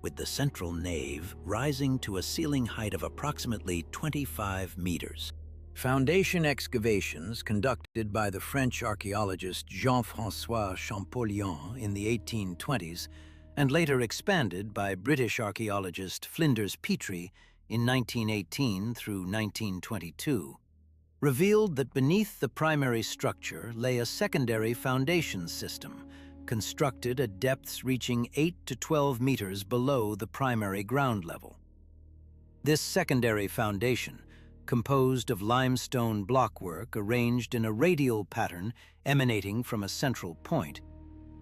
with the central nave rising to a ceiling height of approximately 25 meters. Foundation excavations conducted by the French archaeologist Jean-François Champollion in the 1820s and later expanded by British archaeologist Flinders Petrie in 1918 through 1922, revealed that beneath the primary structure lay a secondary foundation system, constructed at depths reaching 8 to 12 meters below the primary ground level. This secondary foundation, composed of limestone blockwork arranged in a radial pattern emanating from a central point,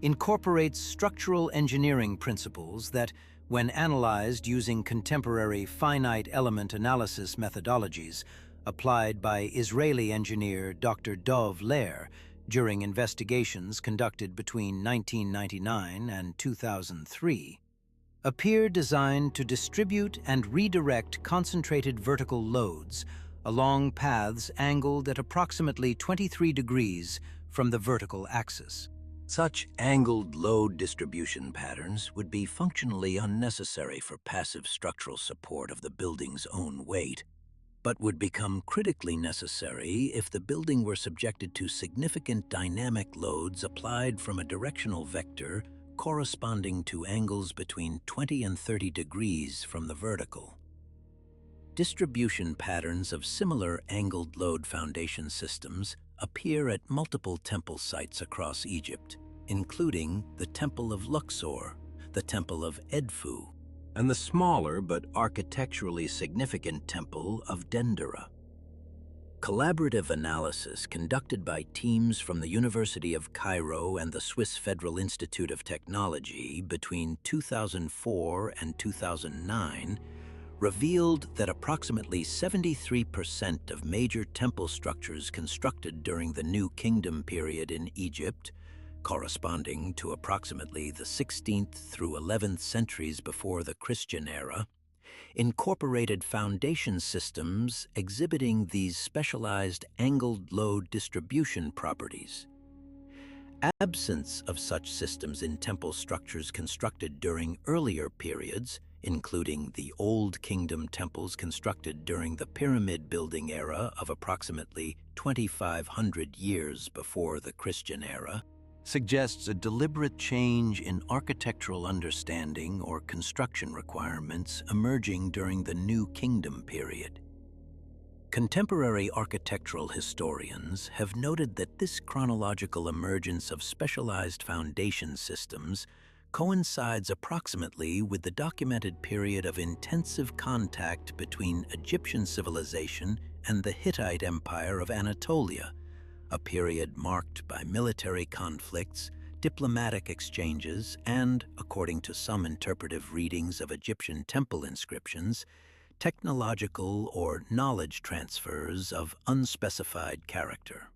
incorporates structural engineering principles that, when analyzed using contemporary finite element analysis methodologies applied by Israeli engineer Dr. Dov Lair during investigations conducted between 1999 and 2003, appear designed to distribute and redirect concentrated vertical loads along paths angled at approximately 23 degrees from the vertical axis. Such angled load distribution patterns would be functionally unnecessary for passive structural support of the building's own weight, but would become critically necessary if the building were subjected to significant dynamic loads applied from a directional vector corresponding to angles between 20 and 30 degrees from the vertical. Distribution patterns of similar angled load foundation systems appear at multiple temple sites across Egypt, including the Temple of Luxor, the Temple of Edfu, and the smaller but architecturally significant Temple of Dendera. Collaborative analysis conducted by teams from the University of Cairo and the Swiss Federal Institute of Technology between 2004 and 2009 revealed that approximately 73% of major temple structures constructed during the New Kingdom period in Egypt, corresponding to approximately the 16th through 11th centuries before the Christian era, incorporated foundation systems exhibiting these specialized angled load distribution properties. Absence of such systems in temple structures constructed during earlier periods, including the Old Kingdom temples constructed during the pyramid building era of approximately 2,500 years before the Christian era, suggests a deliberate change in architectural understanding or construction requirements emerging during the New Kingdom period. Contemporary architectural historians have noted that this chronological emergence of specialized foundation systems coincides approximately with the documented period of intensive contact between Egyptian civilization and the Hittite Empire of Anatolia, a period marked by military conflicts, diplomatic exchanges, and, according to some interpretive readings of Egyptian temple inscriptions, technological or knowledge transfers of unspecified character.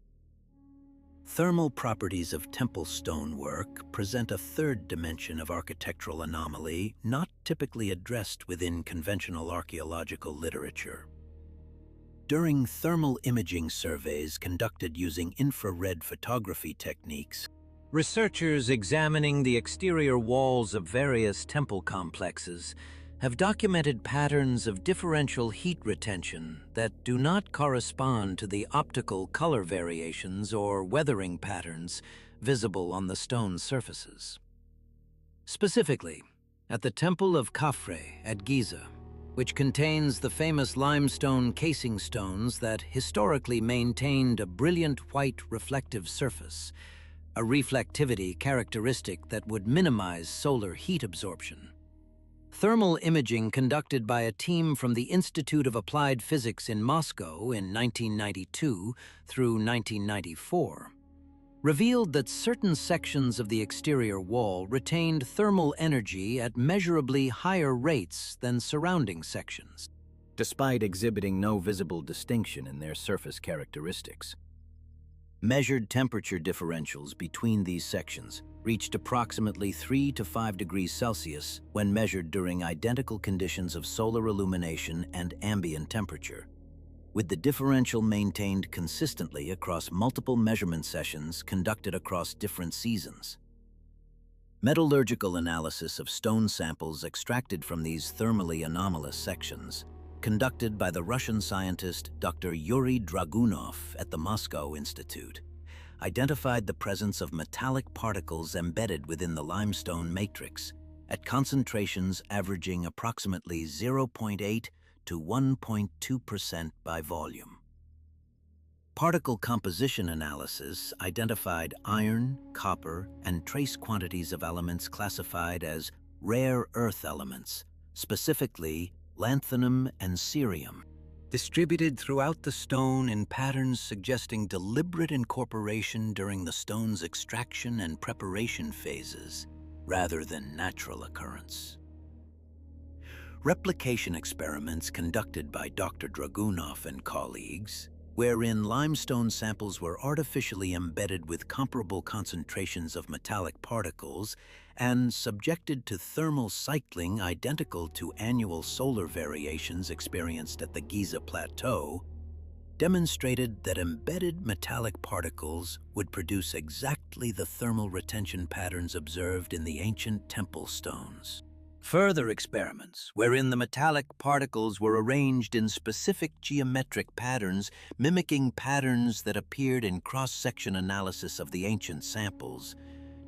Thermal properties of temple stonework present a third dimension of architectural anomaly not typically addressed within conventional archaeological literature. During thermal imaging surveys conducted using infrared photography techniques, researchers examining the exterior walls of various temple complexes have documented patterns of differential heat retention that do not correspond to the optical color variations or weathering patterns visible on the stone surfaces. Specifically, at the Temple of Khafre at Giza, which contains the famous limestone casing stones that historically maintained a brilliant white reflective surface, a reflectivity characteristic that would minimize solar heat absorption. Thermal imaging conducted by a team from the Institute of Applied Physics in Moscow in 1992 through 1994 revealed that certain sections of the exterior wall retained thermal energy at measurably higher rates than surrounding sections, despite exhibiting no visible distinction in their surface characteristics. Measured temperature differentials between these sections reached approximately 3 to 5 degrees Celsius when measured during identical conditions of solar illumination and ambient temperature, with the differential maintained consistently across multiple measurement sessions conducted across different seasons. Metallurgical analysis of stone samples extracted from these thermally anomalous sections, conducted by the Russian scientist Dr. Yuri Dragunov at the Moscow Institute, identified the presence of metallic particles embedded within the limestone matrix at concentrations averaging approximately 0.8 to 1.2% by volume. Particle composition analysis identified iron, copper, and trace quantities of elements classified as rare earth elements, specifically lanthanum and cerium, distributed throughout the stone in patterns suggesting deliberate incorporation during the stone's extraction and preparation phases, rather than natural occurrence. Replication experiments conducted by Dr. Dragunov and colleagues, wherein limestone samples were artificially embedded with comparable concentrations of metallic particles and subjected to thermal cycling identical to annual solar variations experienced at the Giza Plateau, demonstrated that embedded metallic particles would produce exactly the thermal retention patterns observed in the ancient temple stones. Further experiments, wherein the metallic particles were arranged in specific geometric patterns, mimicking patterns that appeared in cross-section analysis of the ancient samples,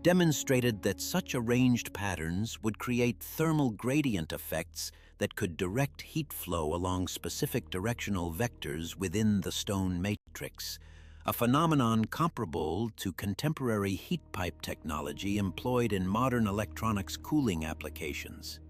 demonstrated that such arranged patterns would create thermal gradient effects that could direct heat flow along specific directional vectors within the stone matrix, a phenomenon comparable to contemporary heat pipe technology employed in modern electronics cooling applications.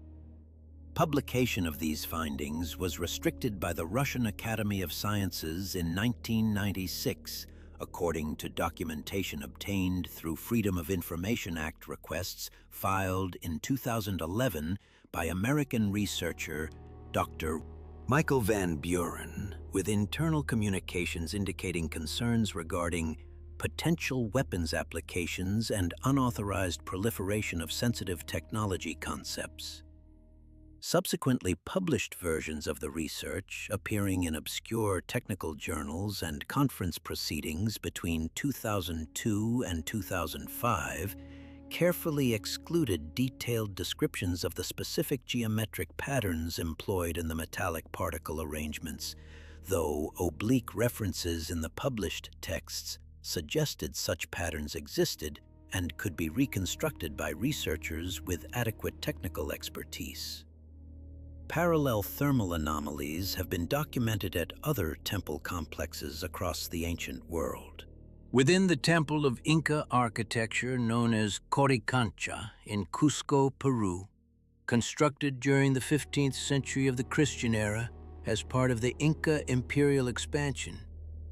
Publication of these findings was restricted by the Russian Academy of Sciences in 1996, according to documentation obtained through Freedom of Information Act requests filed in 2011 by American researcher Dr. Michael Van Buren, with internal communications indicating concerns regarding potential weapons applications and unauthorized proliferation of sensitive technology concepts. Subsequently published versions of the research, appearing in obscure technical journals and conference proceedings between 2002 and 2005, carefully excluded detailed descriptions of the specific geometric patterns employed in the metallic particle arrangements, though oblique references in the published texts suggested such patterns existed and could be reconstructed by researchers with adequate technical expertise. Parallel thermal anomalies have been documented at other temple complexes across the ancient world. Within the temple of Inca architecture known as Coricancha in Cusco, Peru, constructed during the 15th century of the Christian era as part of the Inca imperial expansion,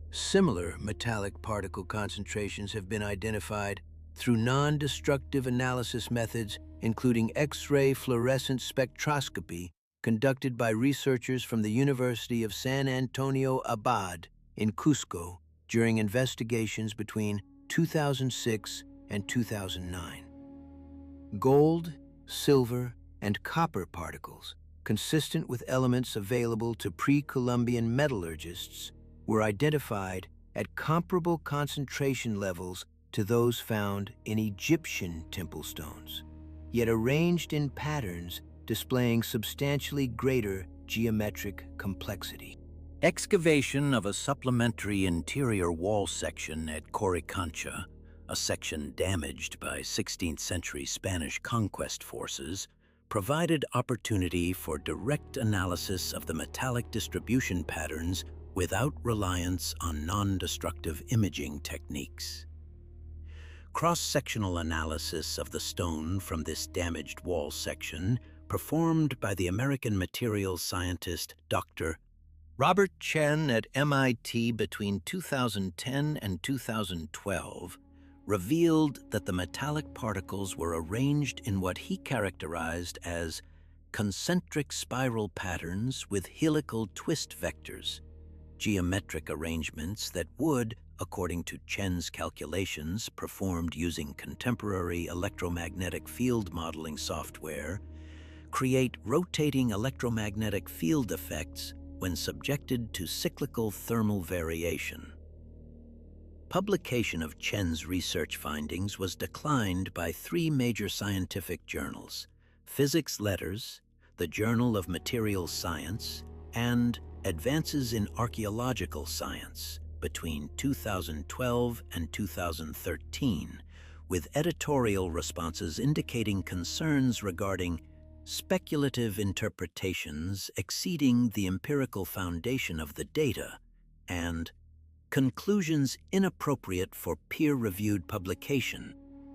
similar metallic particle concentrations have been identified through non-destructive analysis methods, including X-ray fluorescence spectroscopy conducted by researchers from the University of San Antonio Abad in Cusco during investigations between 2006 and 2009. Gold, silver, and copper particles, consistent with elements available to pre-Columbian metallurgists, were identified at comparable concentration levels to those found in Egyptian temple stones, yet arranged in patterns displaying substantially greater geometric complexity. Excavation of a supplementary interior wall section at Coricancha, a section damaged by 16th century Spanish conquest forces, provided opportunity for direct analysis of the metallic distribution patterns without reliance on non-destructive imaging techniques. Cross-sectional analysis of the stone from this damaged wall section, performed by the American materials scientist Dr. Robert Chen at MIT between 2010 and 2012, revealed that the metallic particles were arranged in what he characterized as concentric spiral patterns with helical twist vectors, geometric arrangements that would, according to Chen's calculations performed using contemporary electromagnetic field modeling software, create rotating electromagnetic field effects when subjected to cyclical thermal variation. Publication of Chen's research findings was declined by three major scientific journals: Physics Letters, the Journal of Materials Science, and Advances in Archaeological Science between 2012 and 2013, with editorial responses indicating concerns regarding speculative interpretations exceeding the empirical foundation of the data, and conclusions inappropriate for peer-reviewed publication,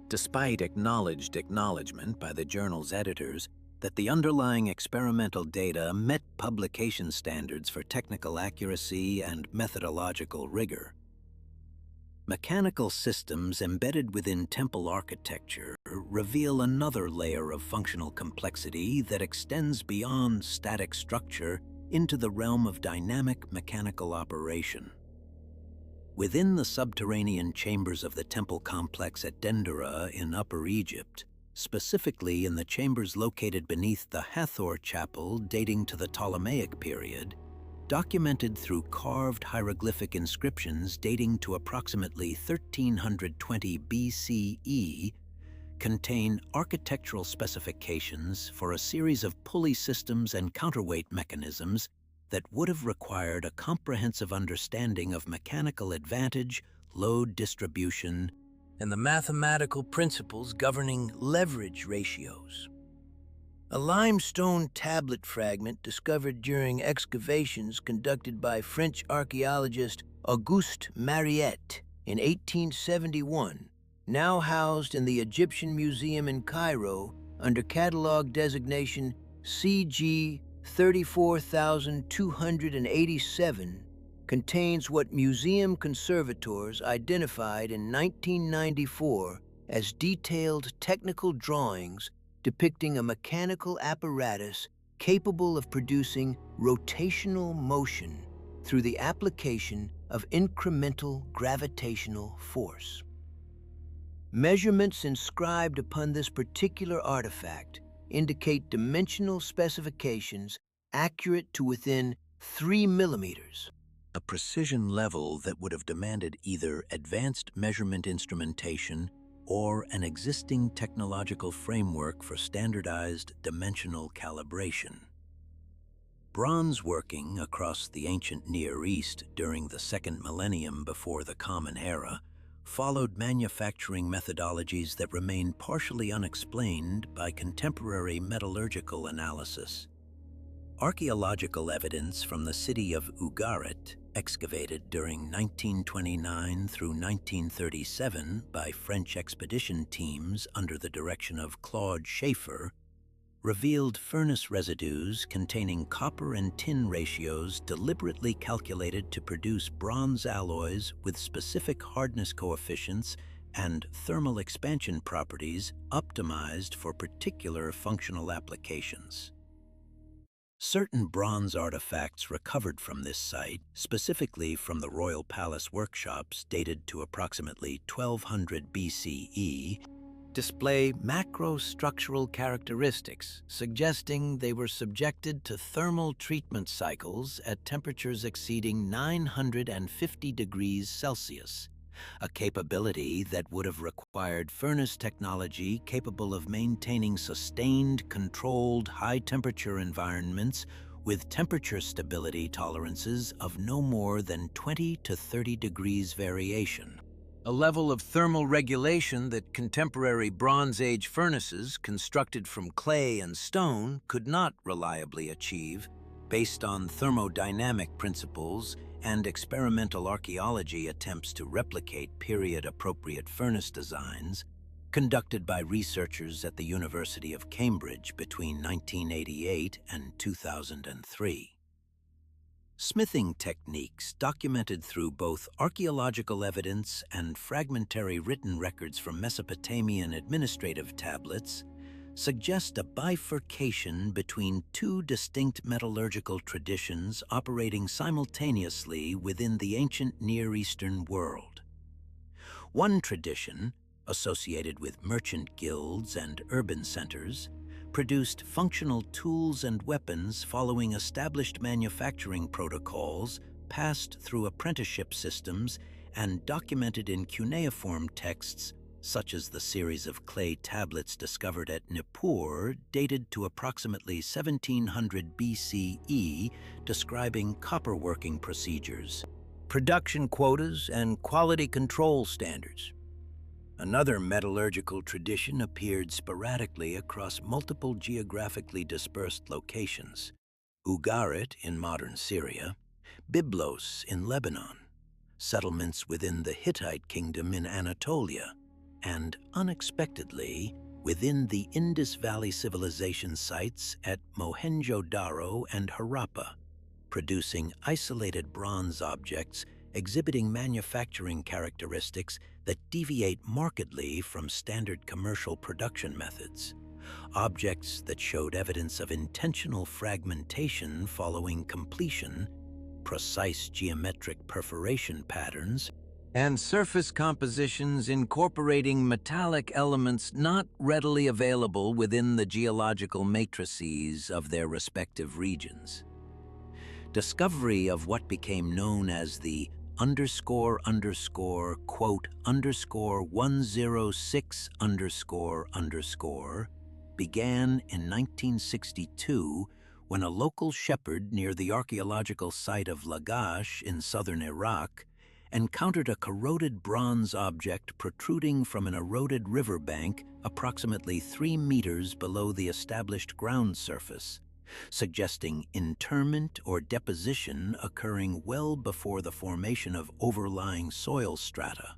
despite acknowledged acknowledgement by the journal's editors that the underlying experimental data met publication standards for technical accuracy and methodological rigor. Mechanical systems embedded within temple architecture reveal another layer of functional complexity that extends beyond static structure into the realm of dynamic mechanical operation. Within the subterranean chambers of the temple complex at Dendera in Upper Egypt, specifically in the chambers located beneath the Hathor Chapel dating to the Ptolemaic period, documented through carved hieroglyphic inscriptions dating to approximately 1320 BCE, contain architectural specifications for a series of pulley systems and counterweight mechanisms that would have required a comprehensive understanding of mechanical advantage, load distribution, and the mathematical principles governing leverage ratios. A limestone tablet fragment discovered during excavations conducted by French archaeologist Auguste Mariette in 1871, now housed in the Egyptian Museum in Cairo under catalog designation CG 34287, contains what museum conservators identified in 1994 as detailed technical drawings depicting a mechanical apparatus capable of producing rotational motion through the application of incremental gravitational force. Measurements inscribed upon this particular artifact indicate dimensional specifications accurate to within 3 millimeters. A precision level that would have demanded either advanced measurement instrumentation or an existing technological framework for standardized dimensional calibration. Bronze working across the ancient Near East during the second millennium before the Common Era followed manufacturing methodologies that remain partially unexplained by contemporary metallurgical analysis. Archaeological evidence from the city of Ugarit, excavated during 1929 through 1937 by French expedition teams under the direction of Claude Schaeffer, revealed furnace residues containing copper and tin ratios deliberately calculated to produce bronze alloys with specific hardness coefficients and thermal expansion properties optimized for particular functional applications. Certain bronze artifacts recovered from this site, specifically from the Royal Palace workshops dated to approximately 1200 BCE, display macrostructural characteristics, suggesting they were subjected to thermal treatment cycles at temperatures exceeding 950 degrees Celsius, a capability that would have required furnace technology capable of maintaining sustained, controlled, high-temperature environments with temperature stability tolerances of no more than 20 to 30 degrees variation. A level of thermal regulation that contemporary Bronze Age furnaces constructed from clay and stone could not reliably achieve, based on thermodynamic principles and experimental archaeology attempts to replicate period-appropriate furnace designs conducted by researchers at the University of Cambridge between 1988 and 2003. Smithing techniques documented through both archaeological evidence and fragmentary written records from Mesopotamian administrative tablets suggest a bifurcation between two distinct metallurgical traditions operating simultaneously within the ancient Near Eastern world. One tradition, associated with merchant guilds and urban centers, produced functional tools and weapons following established manufacturing protocols passed through apprenticeship systems and documented in cuneiform texts such as the series of clay tablets discovered at Nippur dated to approximately 1700 BCE, describing copper working procedures, production quotas, and quality control standards. Another metallurgical tradition appeared sporadically across multiple geographically dispersed locations: Ugarit in modern Syria, Byblos in Lebanon, settlements within the Hittite kingdom in Anatolia, and unexpectedly, within the Indus Valley civilization sites at Mohenjo-Daro and Harappa, producing isolated bronze objects exhibiting manufacturing characteristics that deviate markedly from standard commercial production methods, objects that showed evidence of intentional fragmentation following completion, precise geometric perforation patterns, and surface compositions incorporating metallic elements not readily available within the geological matrices of their respective regions. Discovery of what became known as the underscore underscore quote underscore 106 underscore underscore began in 1962 when a local shepherd near the archaeological site of Lagash in southern Iraq encountered a corroded bronze object protruding from an eroded riverbank approximately 3 meters below the established ground surface, suggesting interment or deposition occurring well before the formation of overlying soil strata.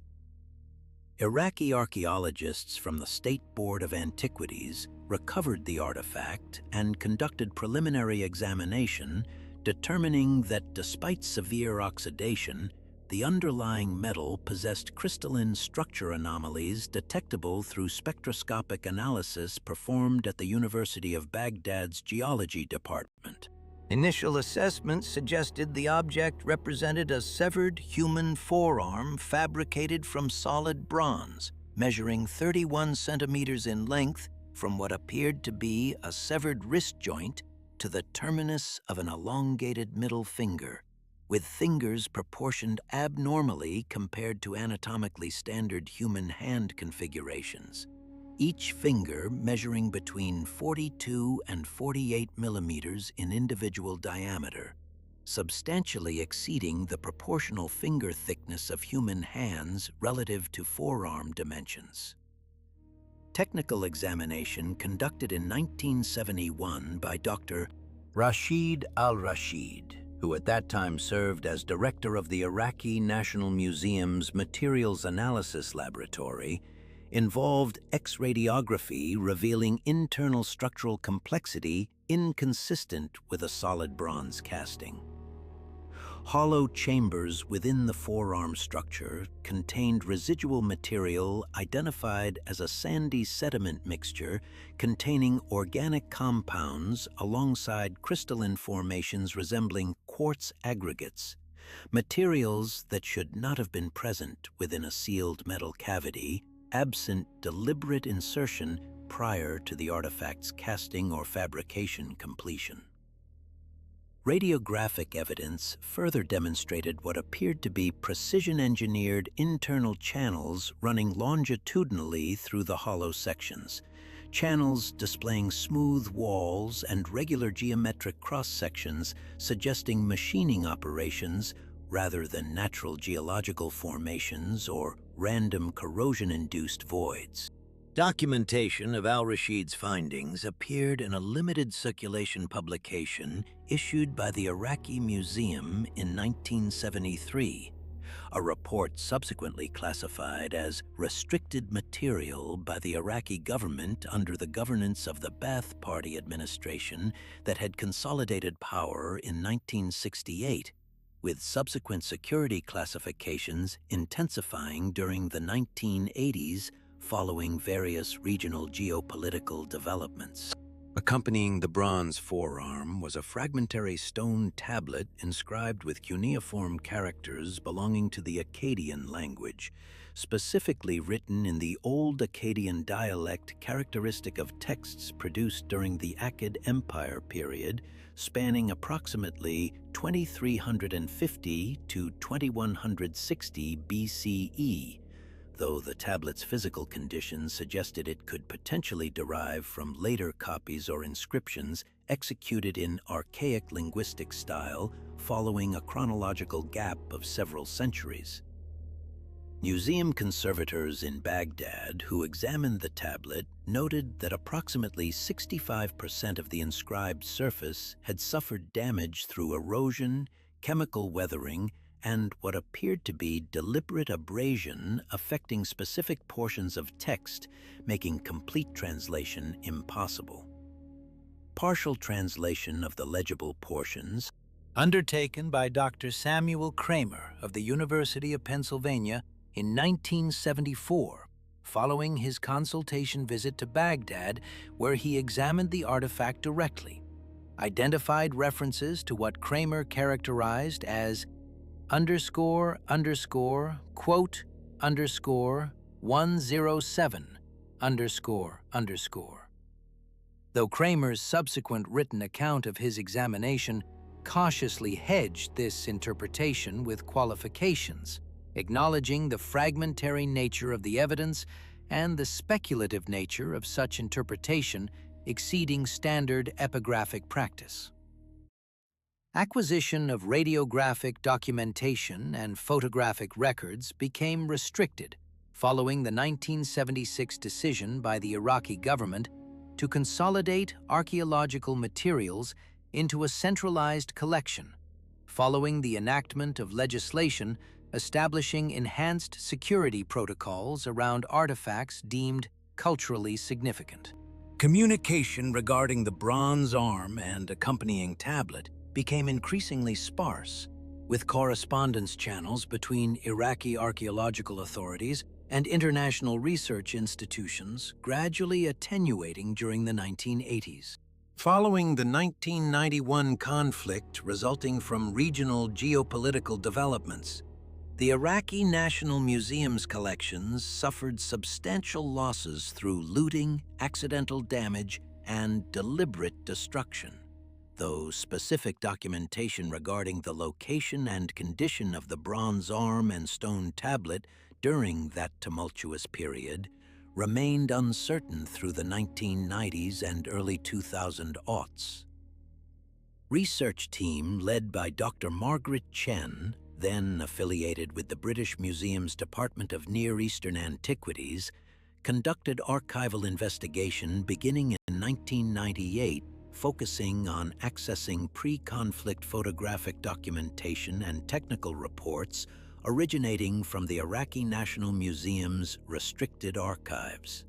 Iraqi archaeologists from the State Board of Antiquities recovered the artifact and conducted preliminary examination, determining that despite severe oxidation, the underlying metal possessed crystalline structure anomalies detectable through spectroscopic analysis performed at the University of Baghdad's Geology Department. Initial assessments suggested the object represented a severed human forearm fabricated from solid bronze, measuring 31 centimeters in length from what appeared to be a severed wrist joint to the terminus of an elongated middle finger, with fingers proportioned abnormally compared to anatomically standard human hand configurations, each finger measuring between 42 and 48 millimeters in individual diameter, substantially exceeding the proportional finger thickness of human hands relative to forearm dimensions. Technical examination conducted in 1971 by Dr. Rashid al-Rashid, who at that time served as director of the Iraqi National Museum's Materials Analysis Laboratory, involved X-radiography revealing internal structural complexity inconsistent with a solid bronze casting. Hollow chambers within the forearm structure contained residual material identified as a sandy sediment mixture containing organic compounds alongside crystalline formations resembling quartz aggregates, materials that should not have been present within a sealed metal cavity, absent deliberate insertion prior to the artifact's casting or fabrication completion. Radiographic evidence further demonstrated what appeared to be precision-engineered internal channels running longitudinally through the hollow sections, channels displaying smooth walls and regular geometric cross-sections suggesting machining operations rather than natural geological formations or random corrosion-induced voids. Documentation of al-Rashid's findings appeared in a limited circulation publication issued by the Iraqi Museum in 1973, a report subsequently classified as restricted material by the Iraqi government under the governance of the Ba'ath Party administration that had consolidated power in 1968, with subsequent security classifications intensifying during the 1980s following various regional geopolitical developments. Accompanying the bronze forearm was a fragmentary stone tablet inscribed with cuneiform characters belonging to the Akkadian language, specifically written in the Old Akkadian dialect characteristic of texts produced during the Akkad Empire period, spanning approximately 2350 to 2160 BCE, though the tablet's physical condition suggested it could potentially derive from later copies or inscriptions executed in archaic linguistic style following a chronological gap of several centuries. Museum conservators in Baghdad who examined the tablet noted that approximately 65% of the inscribed surface had suffered damage through erosion, chemical weathering, and what appeared to be deliberate abrasion affecting specific portions of text, making complete translation impossible. Partial translation of the legible portions, undertaken by Dr. Samuel Kramer of the University of Pennsylvania in 1974, following his consultation visit to Baghdad, where he examined the artifact directly, identified references to what Kramer characterized as underscore underscore quote underscore 107 underscore underscore. Though Kramer's subsequent written account of his examination cautiously hedged this interpretation with qualifications, acknowledging the fragmentary nature of the evidence and the speculative nature of such interpretation exceeding standard epigraphic practice. Acquisition of radiographic documentation and photographic records became restricted following the 1976 decision by the Iraqi government to consolidate archaeological materials into a centralized collection, following the enactment of legislation establishing enhanced security protocols around artifacts deemed culturally significant. Communication regarding the bronze arm and accompanying tablet became increasingly sparse, with correspondence channels between Iraqi archaeological authorities and international research institutions gradually attenuating during the 1980s. Following the 1991 conflict resulting from regional geopolitical developments, the Iraqi National Museum's collections suffered substantial losses through looting, accidental damage, and deliberate destruction. Though specific documentation regarding the location and condition of the bronze arm and stone tablet during that tumultuous period remained uncertain through the 1990s and early 2000s. Research team led by Dr. Margaret Chen, then affiliated with the British Museum's Department of Near Eastern Antiquities, conducted archival investigation beginning in 1998, focusing on accessing pre-conflict photographic documentation and technical reports originating from the Iraqi National Museum's restricted archives.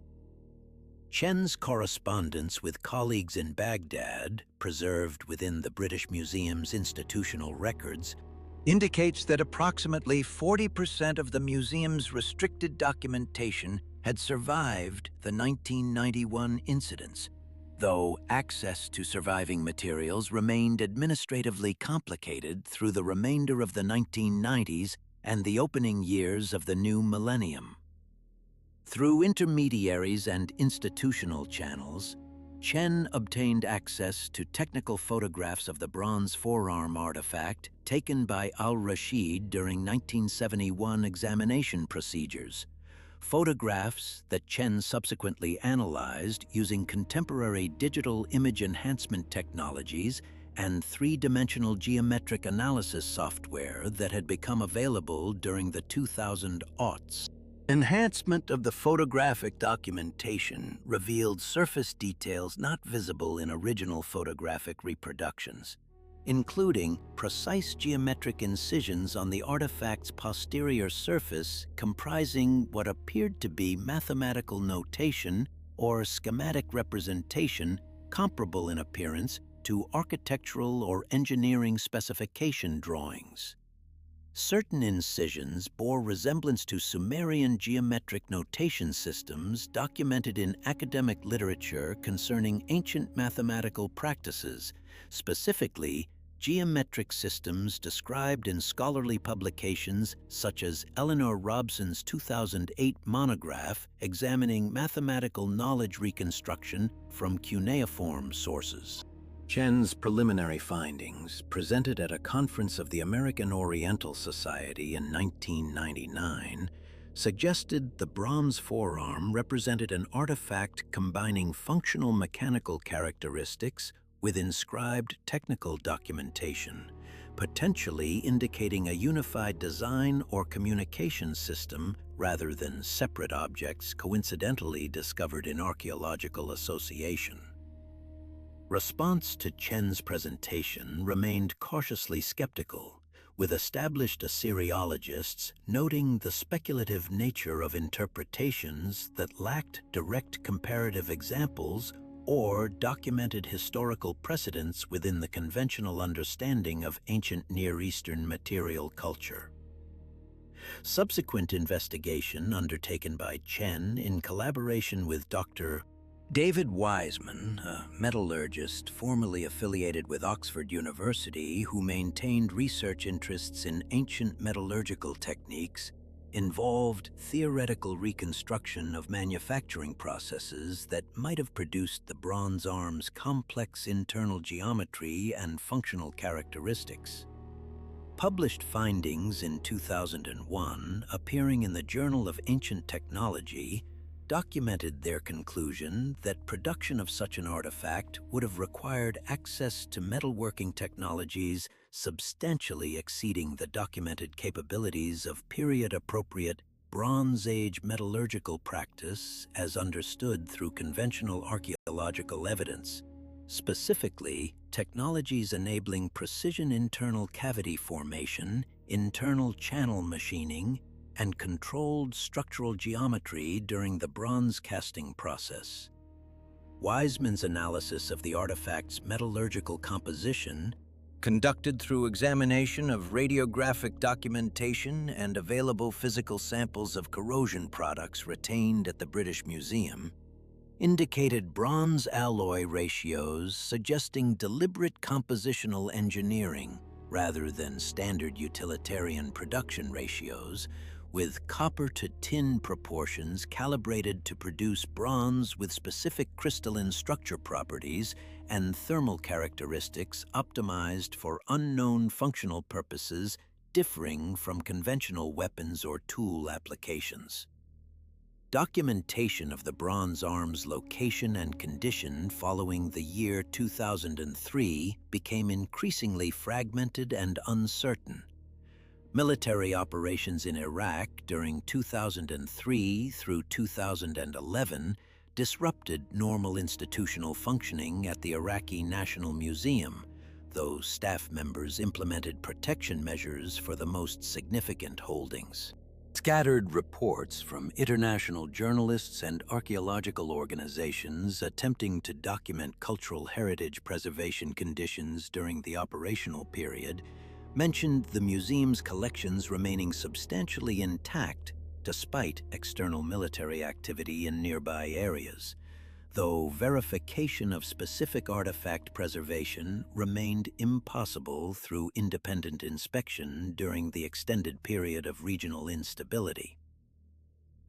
Chen's correspondence with colleagues in Baghdad, preserved within the British Museum's institutional records, indicates that approximately 40% of the museum's restricted documentation had survived the 1991 incidents, though access to surviving materials remained administratively complicated through the remainder of the 1990s and the opening years of the new millennium. Through intermediaries and institutional channels, Chen obtained access to technical photographs of the bronze forearm artifact taken by al-Rashid during 1971 examination procedures, photographs that Chen subsequently analyzed using contemporary digital image enhancement technologies and three-dimensional geometric analysis software that had become available during the 2000s. Enhancement of the photographic documentation revealed surface details not visible in original photographic reproductions, including precise geometric incisions on the artifact's posterior surface comprising what appeared to be mathematical notation or schematic representation comparable in appearance to architectural or engineering specification drawings. Certain incisions bore resemblance to Sumerian geometric notation systems documented in academic literature concerning ancient mathematical practices, specifically geometric systems described in scholarly publications such as Eleanor Robson's 2008 monograph examining mathematical knowledge reconstruction from cuneiform sources. Chen's preliminary findings, presented at a conference of the American Oriental Society in 1999, suggested the bronze forearm represented an artifact combining functional mechanical characteristics with inscribed technical documentation, potentially indicating a unified design or communication system rather than separate objects coincidentally discovered in archaeological association. Response to Chen's presentation remained cautiously skeptical, with established Assyriologists noting the speculative nature of interpretations that lacked direct comparative examples or documented historical precedents within the conventional understanding of ancient Near Eastern material culture. Subsequent investigation undertaken by Chen in collaboration with Dr. David Wiseman, a metallurgist formerly affiliated with Oxford University who maintained research interests in ancient metallurgical techniques, involved theoretical reconstruction of manufacturing processes that might have produced the bronze arm's complex internal geometry and functional characteristics. Published findings in 2001, appearing in the Journal of Ancient Technology, documented their conclusion that production of such an artifact would have required access to metalworking technologies substantially exceeding the documented capabilities of period-appropriate Bronze Age metallurgical practice as understood through conventional archaeological evidence. Specifically, technologies enabling precision internal cavity formation, internal channel machining, and controlled structural geometry during the bronze casting process. Wiseman's analysis of the artifact's metallurgical composition, conducted through examination of radiographic documentation and available physical samples of corrosion products retained at the British Museum, indicated bronze alloy ratios suggesting deliberate compositional engineering rather than standard utilitarian production ratios, with copper to tin proportions calibrated to produce bronze with specific crystalline structure properties and thermal characteristics optimized for unknown functional purposes differing from conventional weapons or tool applications. Documentation of the bronze arm's location and condition following the year 2003 became increasingly fragmented and uncertain. Military operations in Iraq during 2003 through 2011 disrupted normal institutional functioning at the Iraqi National Museum, though staff members implemented protection measures for the most significant holdings. Scattered reports from international journalists and archaeological organizations attempting to document cultural heritage preservation conditions during the operational period mentioned the museum's collections remaining substantially intact despite external military activity in nearby areas, though verification of specific artifact preservation remained impossible through independent inspection during the extended period of regional instability.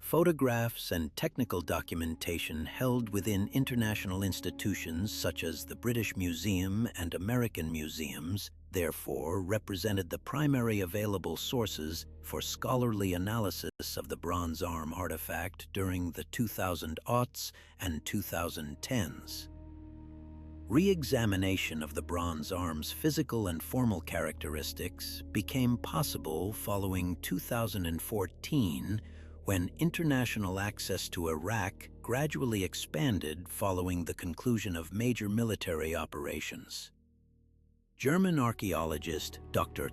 Photographs and technical documentation held within international institutions such as the British Museum and American museums therefore represented the primary available sources for scholarly analysis of the bronze arm artifact during the 2000s and 2010s. Re-examination of the bronze arm's physical and formal characteristics became possible following 2014 when international access to Iraq gradually expanded following the conclusion of major military operations. German archaeologist Dr.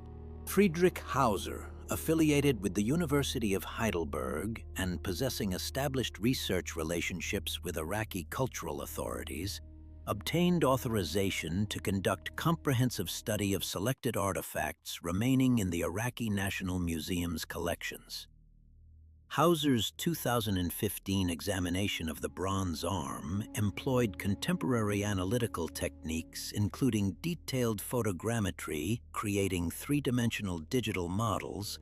Friedrich Hauser, affiliated with the University of Heidelberg and possessing established research relationships with Iraqi cultural authorities, obtained authorization to conduct comprehensive study of selected artifacts remaining in the Iraqi National Museum's collections. Hauser's 2015 examination of the bronze arm employed contemporary analytical techniques including detailed photogrammetry, creating three-dimensional digital models,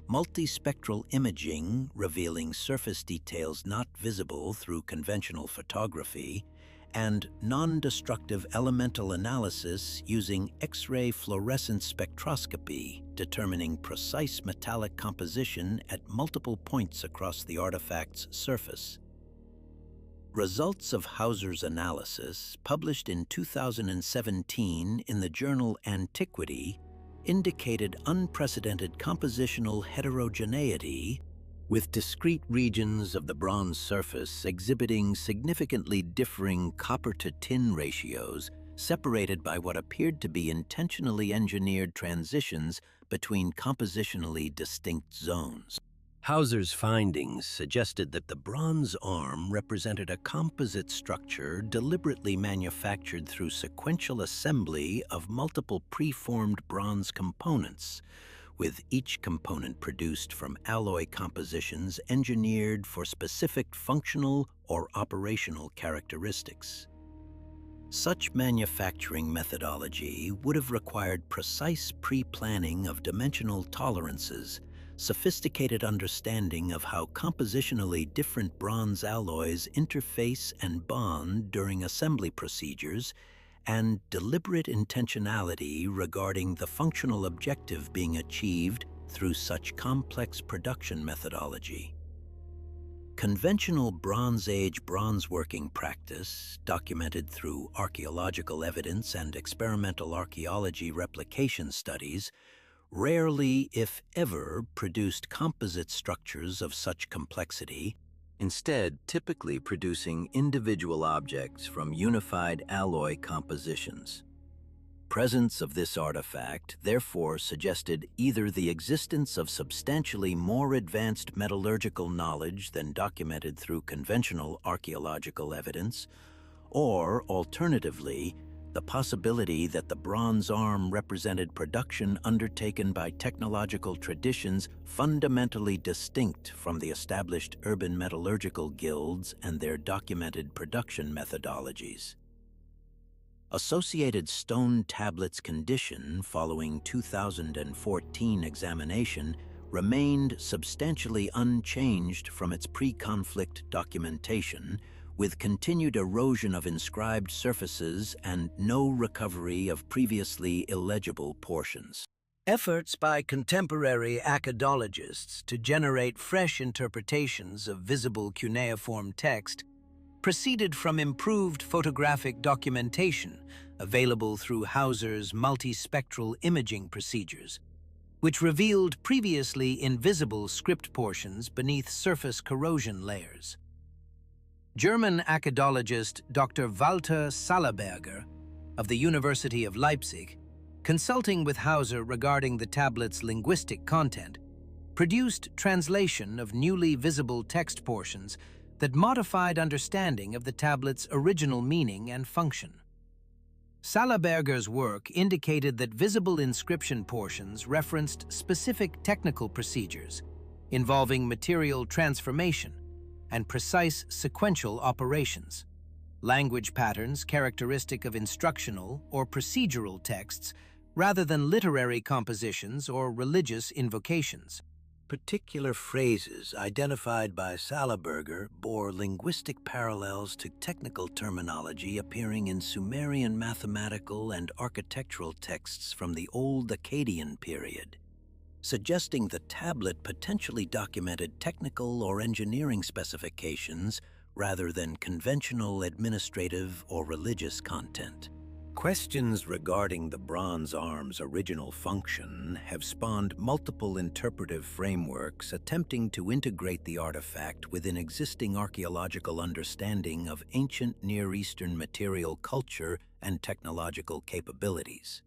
multispectral imaging, revealing surface details not visible through conventional photography, and non-destructive elemental analysis using X-ray fluorescence spectroscopy, determining precise metallic composition at multiple points across the artifact's surface. Results of Hauser's analysis, published in 2017 in the journal Antiquity, indicated unprecedented compositional heterogeneity, with discrete regions of the bronze surface exhibiting significantly differing copper-to-tin ratios separated by what appeared to be intentionally engineered transitions between compositionally distinct zones. Hauser's findings suggested that the bronze arm represented a composite structure deliberately manufactured through sequential assembly of multiple preformed bronze components, with each component produced from alloy compositions engineered for specific functional or operational characteristics. Such manufacturing methodology would have required precise pre-planning of dimensional tolerances, sophisticated understanding of how compositionally different bronze alloys interface and bond during assembly procedures, and deliberate intentionality regarding the functional objective being achieved through such complex production methodology. Conventional Bronze Age bronzeworking practice, documented through archaeological evidence and experimental archaeology replication studies, rarely, if ever, produced composite structures of such complexity, instead typically producing individual objects from unified alloy compositions. Presence of this artifact therefore suggested either the existence of substantially more advanced metallurgical knowledge than documented through conventional archaeological evidence, or alternatively, the possibility that the bronze arm represented production undertaken by technological traditions fundamentally distinct from the established urban metallurgical guilds and their documented production methodologies. Associated stone tablets' condition following 2014 examination remained substantially unchanged from its pre-conflict documentation, with continued erosion of inscribed surfaces and no recovery of previously illegible portions. Efforts by contemporary acadologists to generate fresh interpretations of visible cuneiform text proceeded from improved photographic documentation available through Hauser's multispectral imaging procedures, which revealed previously invisible script portions beneath surface corrosion layers. German acadologist Dr. Walter Salleberger of the University of Leipzig, consulting with Hauser regarding the tablet's linguistic content, produced translation of newly visible text portions that modified understanding of the tablet's original meaning and function. Salleberger's work indicated that visible inscription portions referenced specific technical procedures involving material transformation and precise sequential operations, language patterns characteristic of instructional or procedural texts rather than literary compositions or religious invocations. Particular phrases identified by Salleberger bore linguistic parallels to technical terminology appearing in Sumerian mathematical and architectural texts from the Old Akkadian period, suggesting the tablet potentially documented technical or engineering specifications rather than conventional administrative or religious content. Questions regarding the bronze arm's original function have spawned multiple interpretive frameworks attempting to integrate the artifact within existing archaeological understanding of ancient Near Eastern material culture and technological capabilities.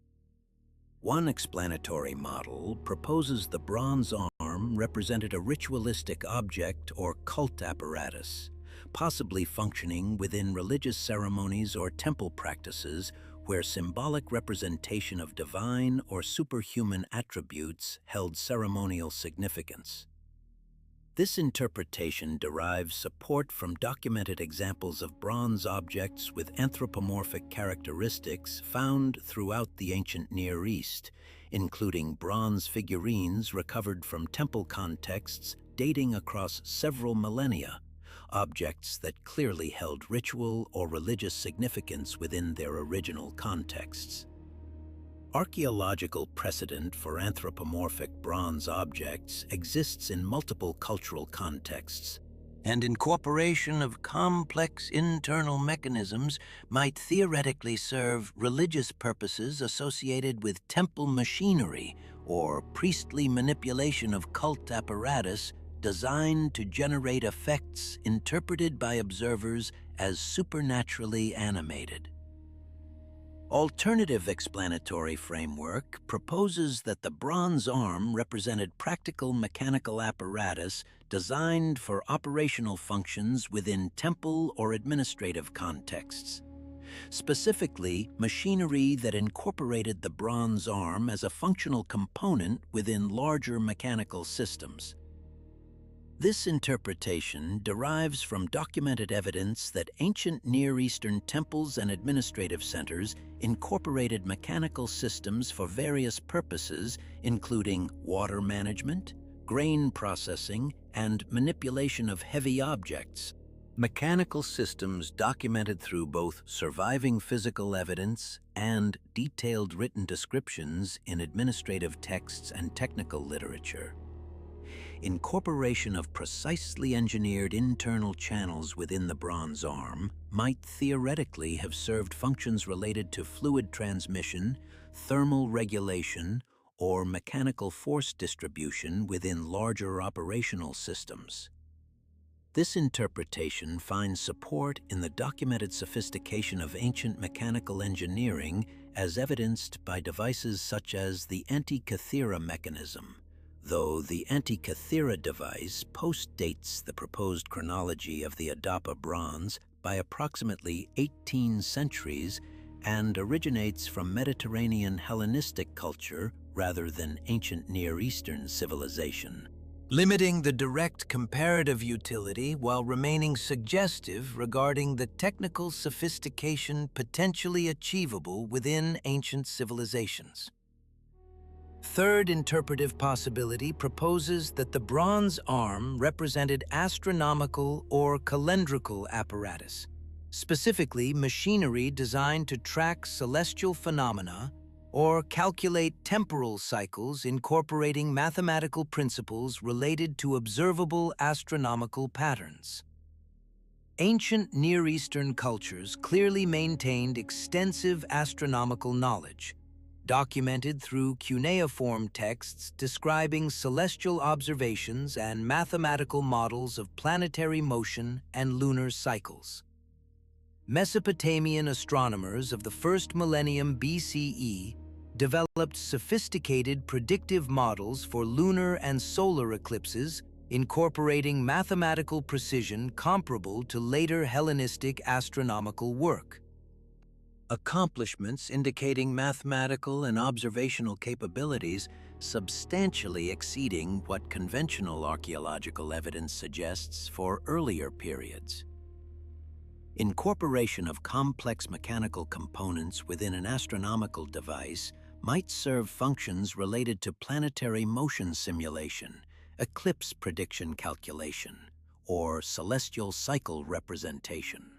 One explanatory model proposes the bronze arm represented a ritualistic object or cult apparatus, possibly functioning within religious ceremonies or temple practices where symbolic representation of divine or superhuman attributes held ceremonial significance. This interpretation derives support from documented examples of bronze objects with anthropomorphic characteristics found throughout the ancient Near East, including bronze figurines recovered from temple contexts dating across several millennia, objects that clearly held ritual or religious significance within their original contexts. Archaeological precedent for anthropomorphic bronze objects exists in multiple cultural contexts, and incorporation of complex internal mechanisms might theoretically serve religious purposes associated with temple machinery or priestly manipulation of cult apparatus designed to generate effects interpreted by observers as supernaturally animated. Alternative explanatory framework proposes that the bronze arm represented practical mechanical apparatus designed for operational functions within temple or administrative contexts. Specifically, machinery that incorporated the bronze arm as a functional component within larger mechanical systems. This interpretation derives from documented evidence that ancient Near Eastern temples and administrative centers incorporated mechanical systems for various purposes, including water management, grain processing, and manipulation of heavy objects. Mechanical systems documented through both surviving physical evidence and detailed written descriptions in administrative texts and technical literature. Incorporation of precisely engineered internal channels within the bronze arm might theoretically have served functions related to fluid transmission, thermal regulation, or mechanical force distribution within larger operational systems. This interpretation finds support in the documented sophistication of ancient mechanical engineering as evidenced by devices such as the Antikythera mechanism, though the Antikythera device postdates the proposed chronology of the Adapa bronze by approximately 18 centuries and originates from Mediterranean Hellenistic culture rather than ancient Near Eastern civilization, limiting the direct comparative utility while remaining suggestive regarding the technical sophistication potentially achievable within ancient civilizations. Third interpretive possibility proposes that the bronze arm represented astronomical or calendrical apparatus, specifically machinery designed to track celestial phenomena or calculate temporal cycles incorporating mathematical principles related to observable astronomical patterns. Ancient Near Eastern cultures clearly maintained extensive astronomical knowledge, documented through cuneiform texts describing celestial observations and mathematical models of planetary motion and lunar cycles. Mesopotamian astronomers of the first millennium BCE developed sophisticated predictive models for lunar and solar eclipses, incorporating mathematical precision comparable to later Hellenistic astronomical work. Accomplishments indicating mathematical and observational capabilities substantially exceeding what conventional archaeological evidence suggests for earlier periods. Incorporation of complex mechanical components within an astronomical device might serve functions related to planetary motion simulation, eclipse prediction calculation, or celestial cycle representation.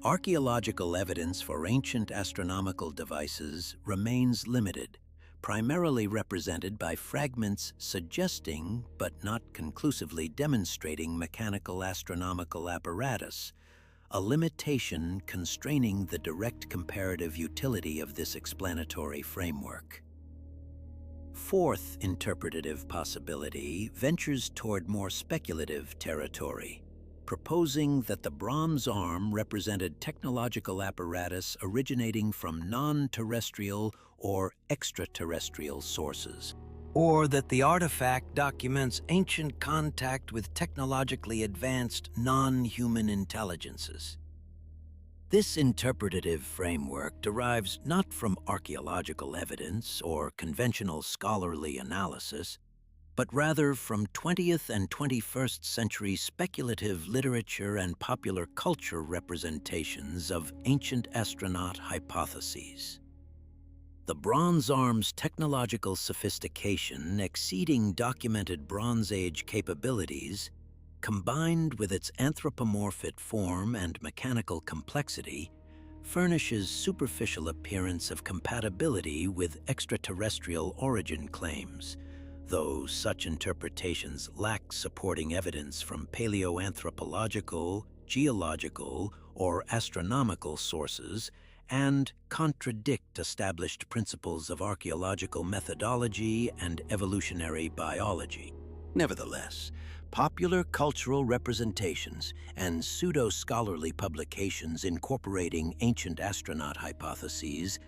Archaeological evidence for ancient astronomical devices remains limited, primarily represented by fragments suggesting but not conclusively demonstrating mechanical astronomical apparatus, a limitation constraining the direct comparative utility of this explanatory framework. Fourth interpretative possibility ventures toward more speculative territory, proposing that the bronze arm represented technological apparatus originating from non-terrestrial or extraterrestrial sources, or that the artifact documents ancient contact with technologically advanced non-human intelligences. This interpretative framework derives not from archaeological evidence or conventional scholarly analysis, but rather from 20th and 21st century speculative literature and popular culture representations of ancient astronaut hypotheses. The bronze arm's technological sophistication exceeding documented Bronze Age capabilities, combined with its anthropomorphic form and mechanical complexity, furnishes superficial appearance of compatibility with extraterrestrial origin claims, though such interpretations lack supporting evidence from paleoanthropological, geological, or astronomical sources, and contradict established principles of archaeological methodology and evolutionary biology. Nevertheless, popular cultural representations and pseudo-scholarly publications incorporating ancient astronaut hypotheses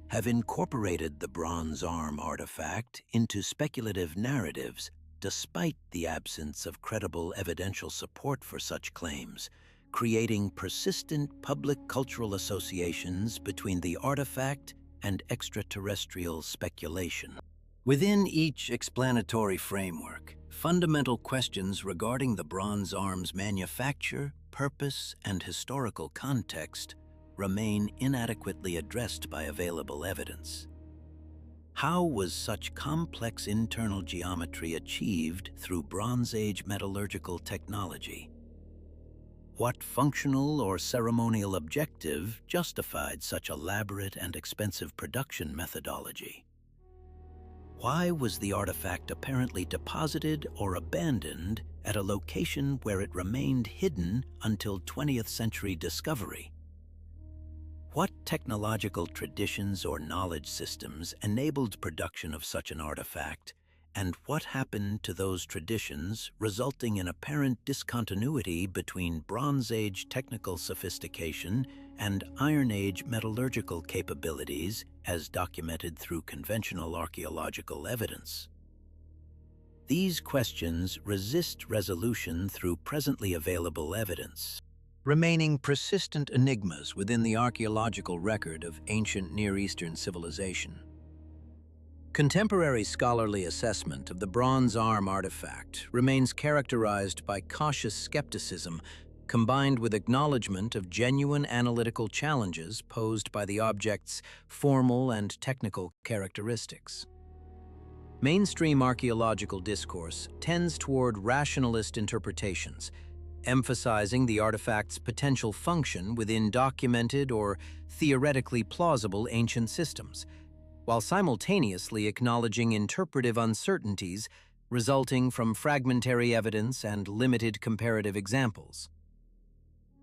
have incorporated the bronze arm artifact into speculative narratives despite the absence of credible evidential support for such claims, creating persistent public cultural associations between the artifact and extraterrestrial speculation. Within each explanatory framework, fundamental questions regarding the bronze arm's manufacture, purpose, and historical context remain inadequately addressed by available evidence. How was such complex internal geometry achieved through Bronze Age metallurgical technology? What functional or ceremonial objective justified such elaborate and expensive production methodology? Why was the artifact apparently deposited or abandoned at a location where it remained hidden until 20th century discovery? What technological traditions or knowledge systems enabled production of such an artifact, and what happened to those traditions, resulting in apparent discontinuity between Bronze Age technical sophistication and Iron Age metallurgical capabilities as documented through conventional archaeological evidence? These questions resist resolution through presently available evidence, remaining persistent enigmas within the archaeological record of ancient Near Eastern civilization. Contemporary scholarly assessment of the bronze arm artifact remains characterized by cautious skepticism combined with acknowledgement of genuine analytical challenges posed by the object's formal and technical characteristics. Mainstream archaeological discourse tends toward rationalist interpretations, emphasizing the artifact's potential function within documented or theoretically plausible ancient systems, while simultaneously acknowledging interpretive uncertainties resulting from fragmentary evidence and limited comparative examples.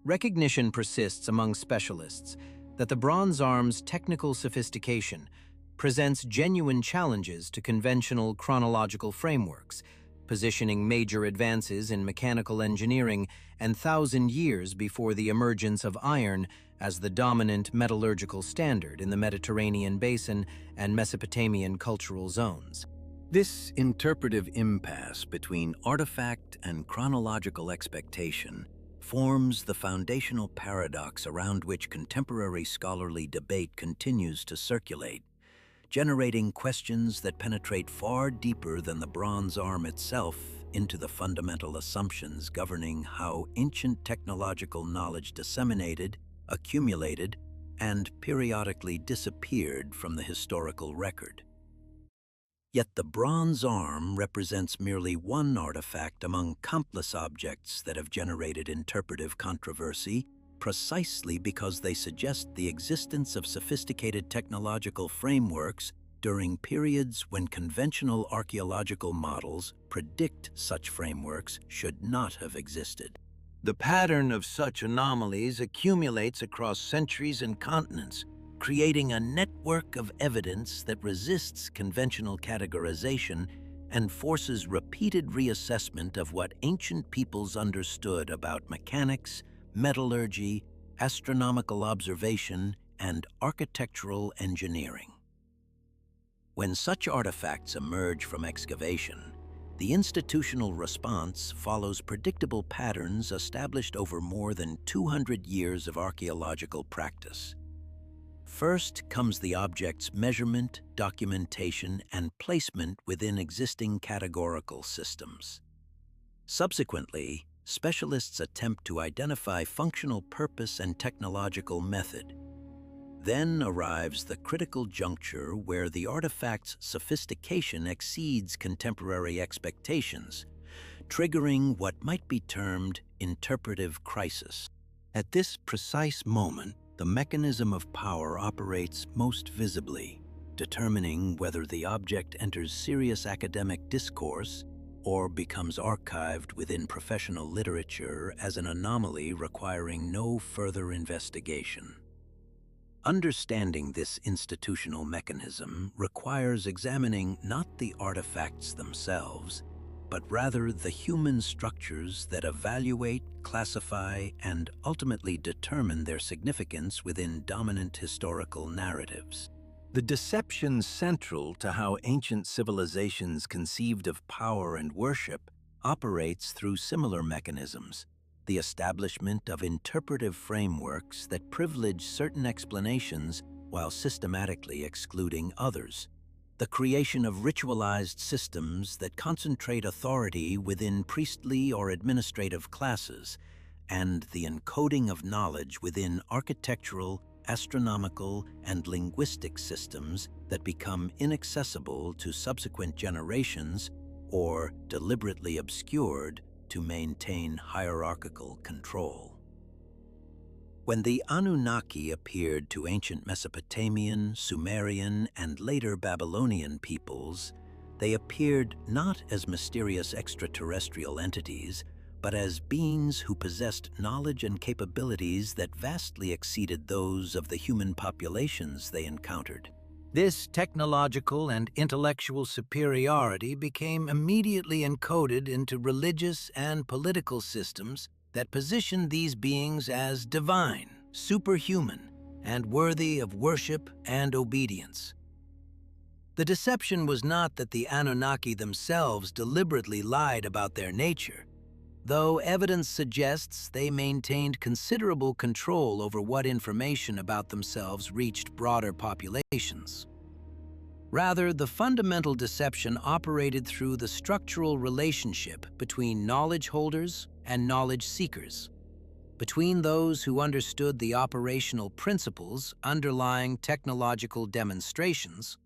Recognition persists among specialists that the bronze arm's technical sophistication presents genuine challenges to conventional chronological frameworks, positioning major advances in mechanical engineering and 1,000 years before the emergence of iron as the dominant metallurgical standard in the Mediterranean basin and Mesopotamian cultural zones. This interpretive impasse between artifact and chronological expectation forms the foundational paradox around which contemporary scholarly debate continues to circulate, generating questions that penetrate far deeper than the bronze arm itself into the fundamental assumptions governing how ancient technological knowledge disseminated, accumulated, and periodically disappeared from the historical record. Yet the bronze arm represents merely one artifact among countless objects that have generated interpretive controversy precisely because they suggest the existence of sophisticated technological frameworks during periods when conventional archaeological models predict such frameworks should not have existed. The pattern of such anomalies accumulates across centuries and continents, creating a network of evidence that resists conventional categorization and forces repeated reassessment of what ancient peoples understood about mechanics, metallurgy, astronomical observation, and architectural engineering. When such artifacts emerge from excavation, the institutional response follows predictable patterns established over more than 200 years of archaeological practice. First comes the object's measurement, documentation, and placement within existing categorical systems. Subsequently, specialists attempt to identify functional purpose and technological method. Then arrives the critical juncture where the artifact's sophistication exceeds contemporary expectations, triggering what might be termed interpretive crisis. At this precise moment, the mechanism of power operates most visibly, determining whether the object enters serious academic discourse or becomes archived within professional literature as an anomaly requiring no further investigation. Understanding this institutional mechanism requires examining not the artifacts themselves, but rather the human structures that evaluate, classify, and ultimately determine their significance within dominant historical narratives. The deception central to how ancient civilizations conceived of power and worship operates through similar mechanisms, the establishment of interpretive frameworks that privilege certain explanations while systematically excluding others, the creation of ritualized systems that concentrate authority within priestly or administrative classes, and the encoding of knowledge within architectural astronomical, and linguistic systems that become inaccessible to subsequent generations or deliberately obscured to maintain hierarchical control. When the Anunnaki appeared to ancient Mesopotamian, Sumerian, and later Babylonian peoples, they appeared not as mysterious extraterrestrial entities, but as beings who possessed knowledge and capabilities that vastly exceeded those of the human populations they encountered. This technological and intellectual superiority became immediately encoded into religious and political systems that positioned these beings as divine, superhuman, and worthy of worship and obedience. The deception was not that the Anunnaki themselves deliberately lied about their nature, though evidence suggests they maintained considerable control over what information about themselves reached broader populations. Rather, the fundamental deception operated through the structural relationship between knowledge holders and knowledge seekers, between those who understood the operational principles underlying technological demonstrations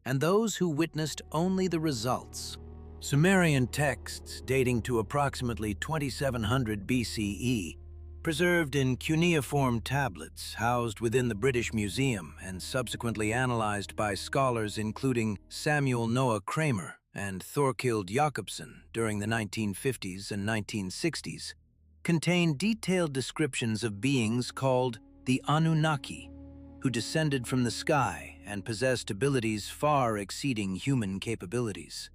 and those who witnessed only the results. Sumerian texts dating to approximately 2700 BCE, preserved in cuneiform tablets housed within the British Museum and subsequently analyzed by scholars including Samuel Noah Kramer and Thorkild Jakobsen during the 1950s and 1960s, contain detailed descriptions of beings called the Anunnaki, who descended from the sky and possessed abilities far exceeding human capabilities.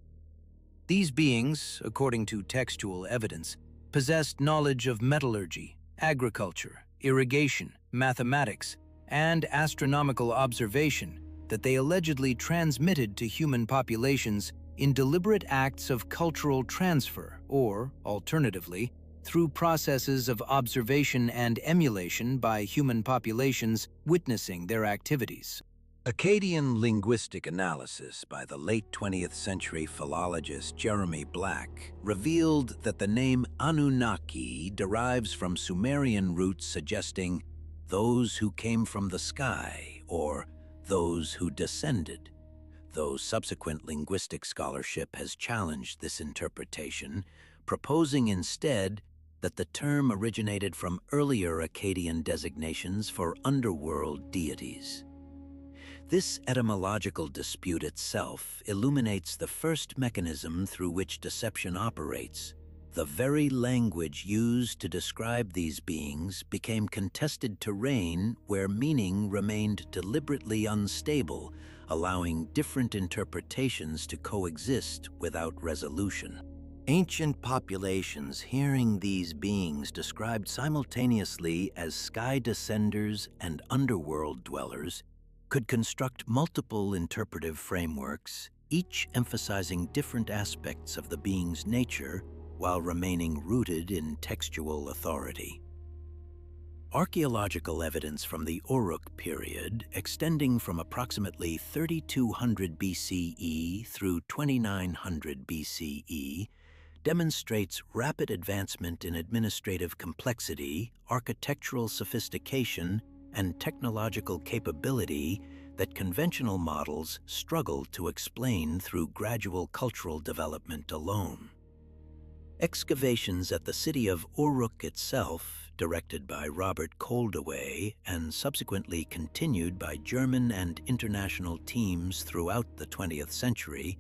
These beings, according to textual evidence, possessed knowledge of metallurgy, agriculture, irrigation, mathematics, and astronomical observation that they allegedly transmitted to human populations in deliberate acts of cultural transfer or, alternatively, through processes of observation and emulation by human populations witnessing their activities. Akkadian linguistic analysis by the late 20th century philologist Jeremy Black revealed that the name Anunnaki derives from Sumerian roots suggesting those who came from the sky or those who descended, though subsequent linguistic scholarship has challenged this interpretation, proposing instead that the term originated from earlier Akkadian designations for underworld deities. This etymological dispute itself illuminates the first mechanism through which deception operates. The very language used to describe these beings became contested terrain where meaning remained deliberately unstable, allowing different interpretations to coexist without resolution. Ancient populations hearing these beings described simultaneously as sky descenders and underworld dwellers could construct multiple interpretive frameworks, each emphasizing different aspects of the being's nature while remaining rooted in textual authority. Archaeological evidence from the Uruk period, extending from approximately 3200 BCE through 2900 BCE, demonstrates rapid advancement in administrative complexity, architectural sophistication, and technological capability that conventional models struggle to explain through gradual cultural development alone. Excavations at the city of Uruk itself, directed by Robert Koldewey and subsequently continued by German and international teams throughout the 20th century,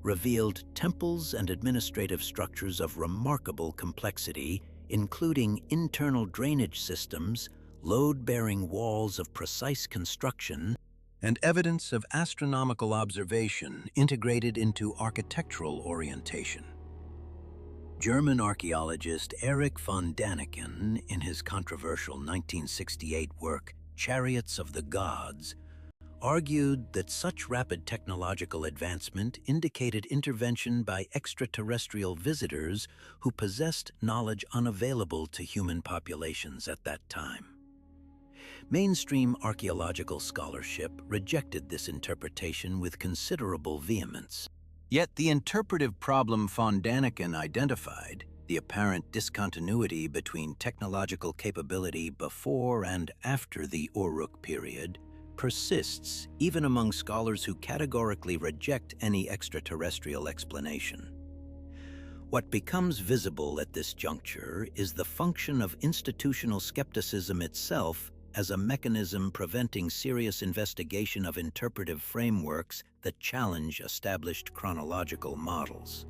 revealed temples and administrative structures of remarkable complexity, including internal drainage systems, load-bearing walls of precise construction, and evidence of astronomical observation integrated into architectural orientation. German archaeologist Erich von Däniken, in his controversial 1968 work, Chariots of the Gods, argued that such rapid technological advancement indicated intervention by extraterrestrial visitors who possessed knowledge unavailable to human populations at that time. Mainstream archaeological scholarship rejected this interpretation with considerable vehemence. Yet the interpretive problem von Däniken identified The apparent discontinuity between technological capability before and after the Uruk period persists even among scholars who categorically reject any extraterrestrial explanation. What becomes visible at this juncture is the function of institutional skepticism itself as a mechanism preventing serious investigation of interpretive frameworks that challenge established chronological models.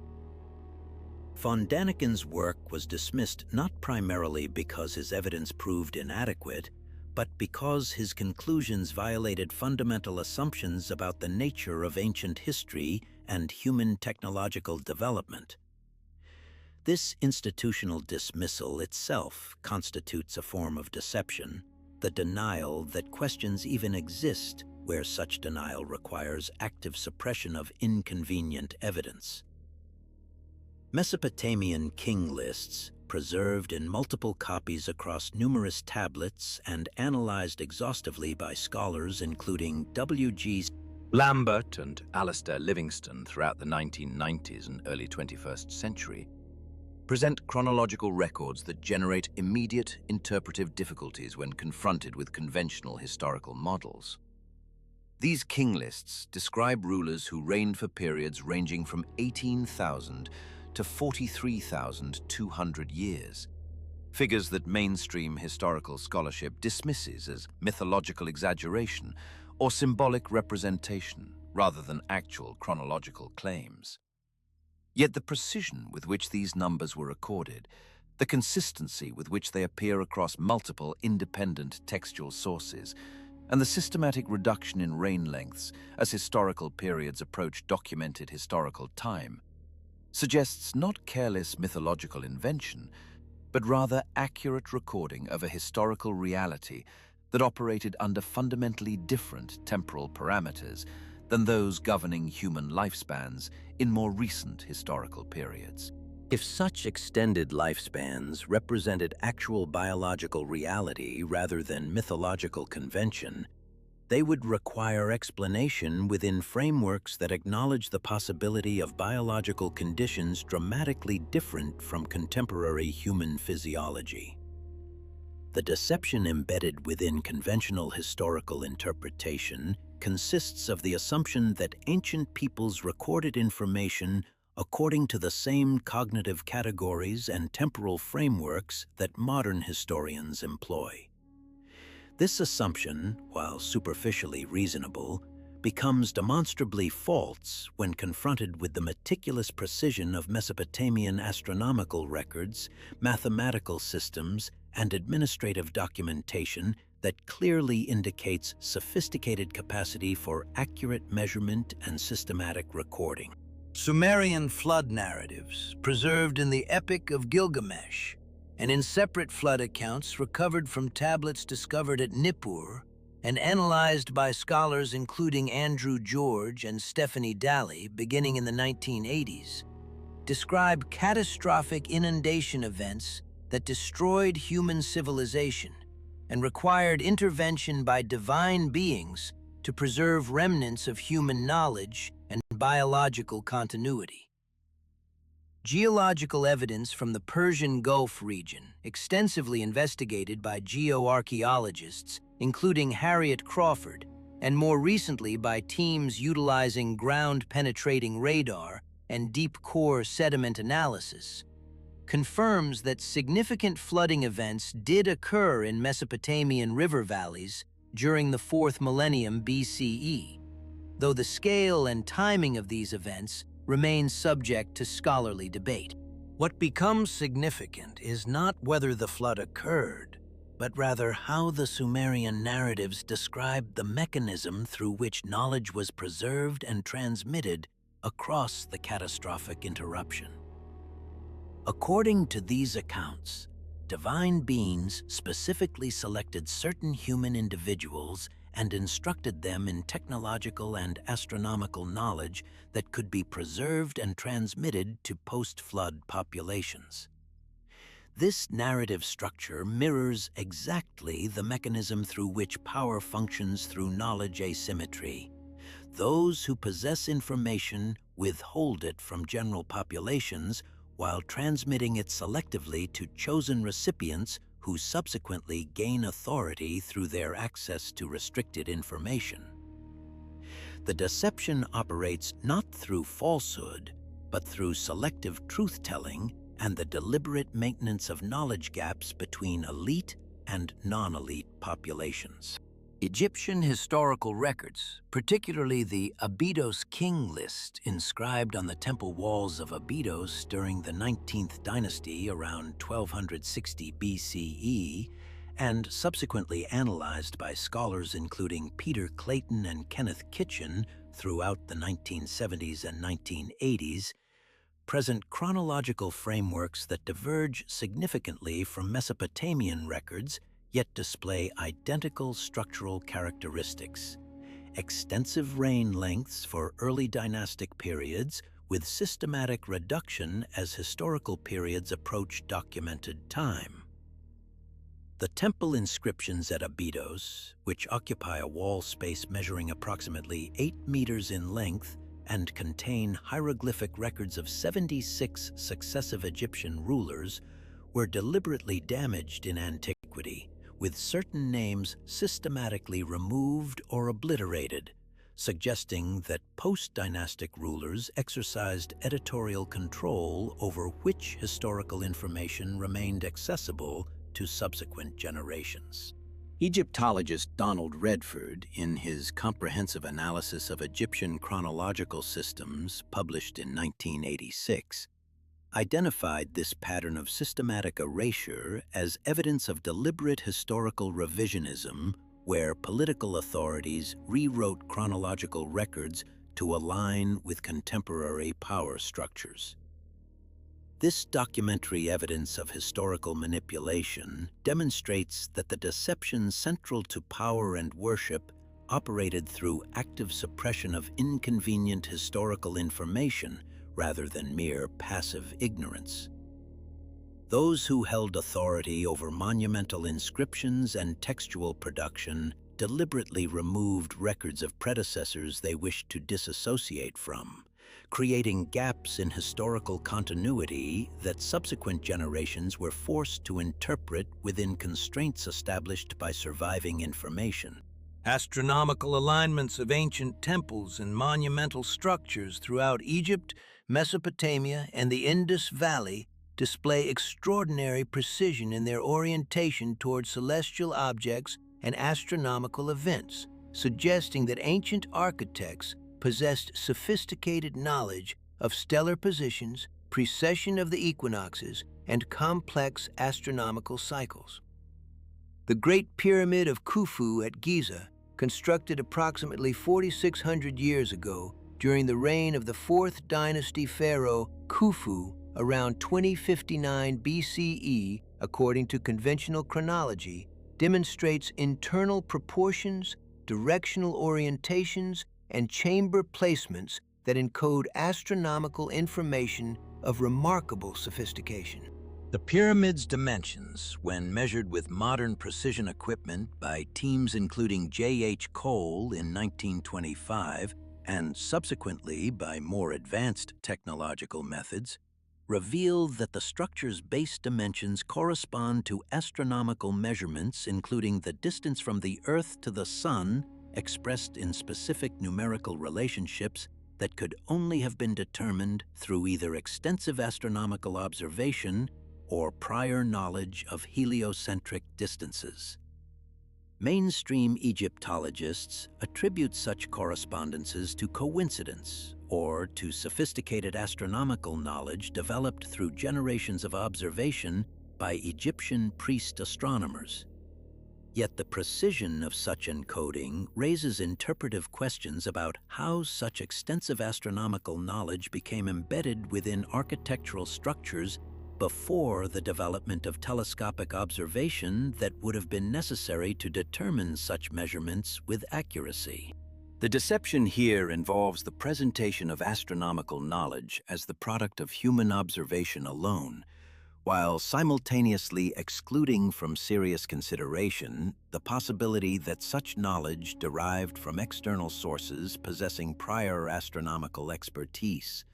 Von Daniken's work was dismissed not primarily because his evidence proved inadequate, but because his conclusions violated fundamental assumptions about the nature of ancient history and human technological development. This institutional dismissal itself constitutes a form of deception, the denial that questions even exist where such denial requires active suppression of inconvenient evidence. Mesopotamian king lists, preserved in multiple copies across numerous tablets and analyzed exhaustively by scholars including W.G. Lambert and Alistair Livingston throughout the 1990s and early 21st century, present chronological records that generate immediate interpretive difficulties when confronted with conventional historical models. These king lists describe rulers who reigned for periods ranging from 18,000 to 43,200 years, figures that mainstream historical scholarship dismisses as mythological exaggeration or symbolic representation rather than actual chronological claims. Yet the precision with which these numbers were recorded, the consistency with which they appear across multiple independent textual sources, and the systematic reduction in reign lengths as historical periods approach documented historical time suggests not careless mythological invention, but rather accurate recording of a historical reality that operated under fundamentally different temporal parameters than those governing human lifespans in more recent historical periods. If such extended lifespans represented actual biological reality rather than mythological convention, they would require explanation within frameworks that acknowledge the possibility of biological conditions dramatically different from contemporary human physiology. The deception embedded within conventional historical interpretation consists of the assumption that ancient peoples recorded information according to the same cognitive categories and temporal frameworks that modern historians employ. This assumption, while superficially reasonable, becomes demonstrably false when confronted with the meticulous precision of Mesopotamian astronomical records, mathematical systems, and administrative documentation that clearly indicates sophisticated capacity for accurate measurement and systematic recording. Sumerian flood narratives, preserved in the Epic of Gilgamesh, and in separate flood accounts recovered from tablets discovered at Nippur and analyzed by scholars including Andrew George and Stephanie Daly beginning in the 1980s, describe catastrophic inundation events that destroyed human civilization and required intervention by divine beings to preserve remnants of human knowledge and biological continuity. Geological evidence from the Persian Gulf region, extensively investigated by geoarchaeologists, including Harriet Crawford, and more recently by teams utilizing ground-penetrating radar and deep-core sediment analysis, confirms that significant flooding events did occur in Mesopotamian river valleys during the 4th millennium BCE, though the scale and timing of these events remains subject to scholarly debate. What becomes significant is not whether the flood occurred, but rather how the Sumerian narratives described the mechanism through which knowledge was preserved and transmitted across the catastrophic interruption. According to these accounts, divine beings specifically selected certain human individuals and instructed them in technological and astronomical knowledge that could be preserved and transmitted to post-flood populations. This narrative structure mirrors exactly the mechanism through which power functions through knowledge asymmetry. Those who possess information withhold it from general populations, while transmitting it selectively to chosen recipients who subsequently gain authority through their access to restricted information. The deception operates not through falsehood, but through selective truth-telling and the deliberate maintenance of knowledge gaps between elite and non-elite populations. Egyptian historical records, particularly the Abydos king list inscribed on the temple walls of Abydos during the 19th dynasty around 1260 BCE, and subsequently analyzed by scholars including Peter Clayton and Kenneth Kitchen throughout the 1970s and 1980s, present chronological frameworks that diverge significantly from Mesopotamian records yet display identical structural characteristics. Extensive reign lengths for early dynastic periods with systematic reduction as historical periods approach documented time. The temple inscriptions at Abydos, which occupy a wall space measuring approximately 8 meters in length and contain hieroglyphic records of 76 successive Egyptian rulers, were deliberately damaged in antiquity, with certain names systematically removed or obliterated, suggesting that post-dynastic rulers exercised editorial control over which historical information remained accessible to subsequent generations. Egyptologist Donald Redford, in his comprehensive analysis of Egyptian chronological systems published in 1986, identified this pattern of systematic erasure as evidence of deliberate historical revisionism, where political authorities rewrote chronological records to align with contemporary power structures. This documentary evidence of historical manipulation demonstrates that the deceptions central to power and worship operated through active suppression of inconvenient historical information rather than mere passive ignorance. Those who held authority over monumental inscriptions and textual production deliberately removed records of predecessors they wished to disassociate from, creating gaps in historical continuity that subsequent generations were forced to interpret within constraints established by surviving information. Astronomical alignments of ancient temples and monumental structures throughout Egypt, Mesopotamia, and the Indus Valley display extraordinary precision in their orientation toward celestial objects and astronomical events, suggesting that ancient architects possessed sophisticated knowledge of stellar positions, precession of the equinoxes, and complex astronomical cycles. The Great Pyramid of Khufu at Giza, constructed approximately 4,600 years ago during the reign of the 4th dynasty pharaoh Khufu around 2059 BCE, according to conventional chronology, demonstrates internal proportions, directional orientations, and chamber placements that encode astronomical information of remarkable sophistication. The pyramid's dimensions, when measured with modern precision equipment by teams including J.H. Cole in 1925 and subsequently by more advanced technological methods, reveal that the structure's base dimensions correspond to astronomical measurements including the distance from the Earth to the Sun expressed in specific numerical relationships that could only have been determined through either extensive astronomical observation or prior knowledge of heliocentric distances. Mainstream Egyptologists attribute such correspondences to coincidence or to sophisticated astronomical knowledge developed through generations of observation by Egyptian priest astronomers. Yet the precision of such encoding raises interpretive questions about how such extensive astronomical knowledge became embedded within architectural structures before the development of telescopic observation that would have been necessary to determine such measurements with accuracy. The deception here involves the presentation of astronomical knowledge as the product of human observation alone, while simultaneously excluding from serious consideration the possibility that such knowledge derived from external sources possessing prior astronomical expertise.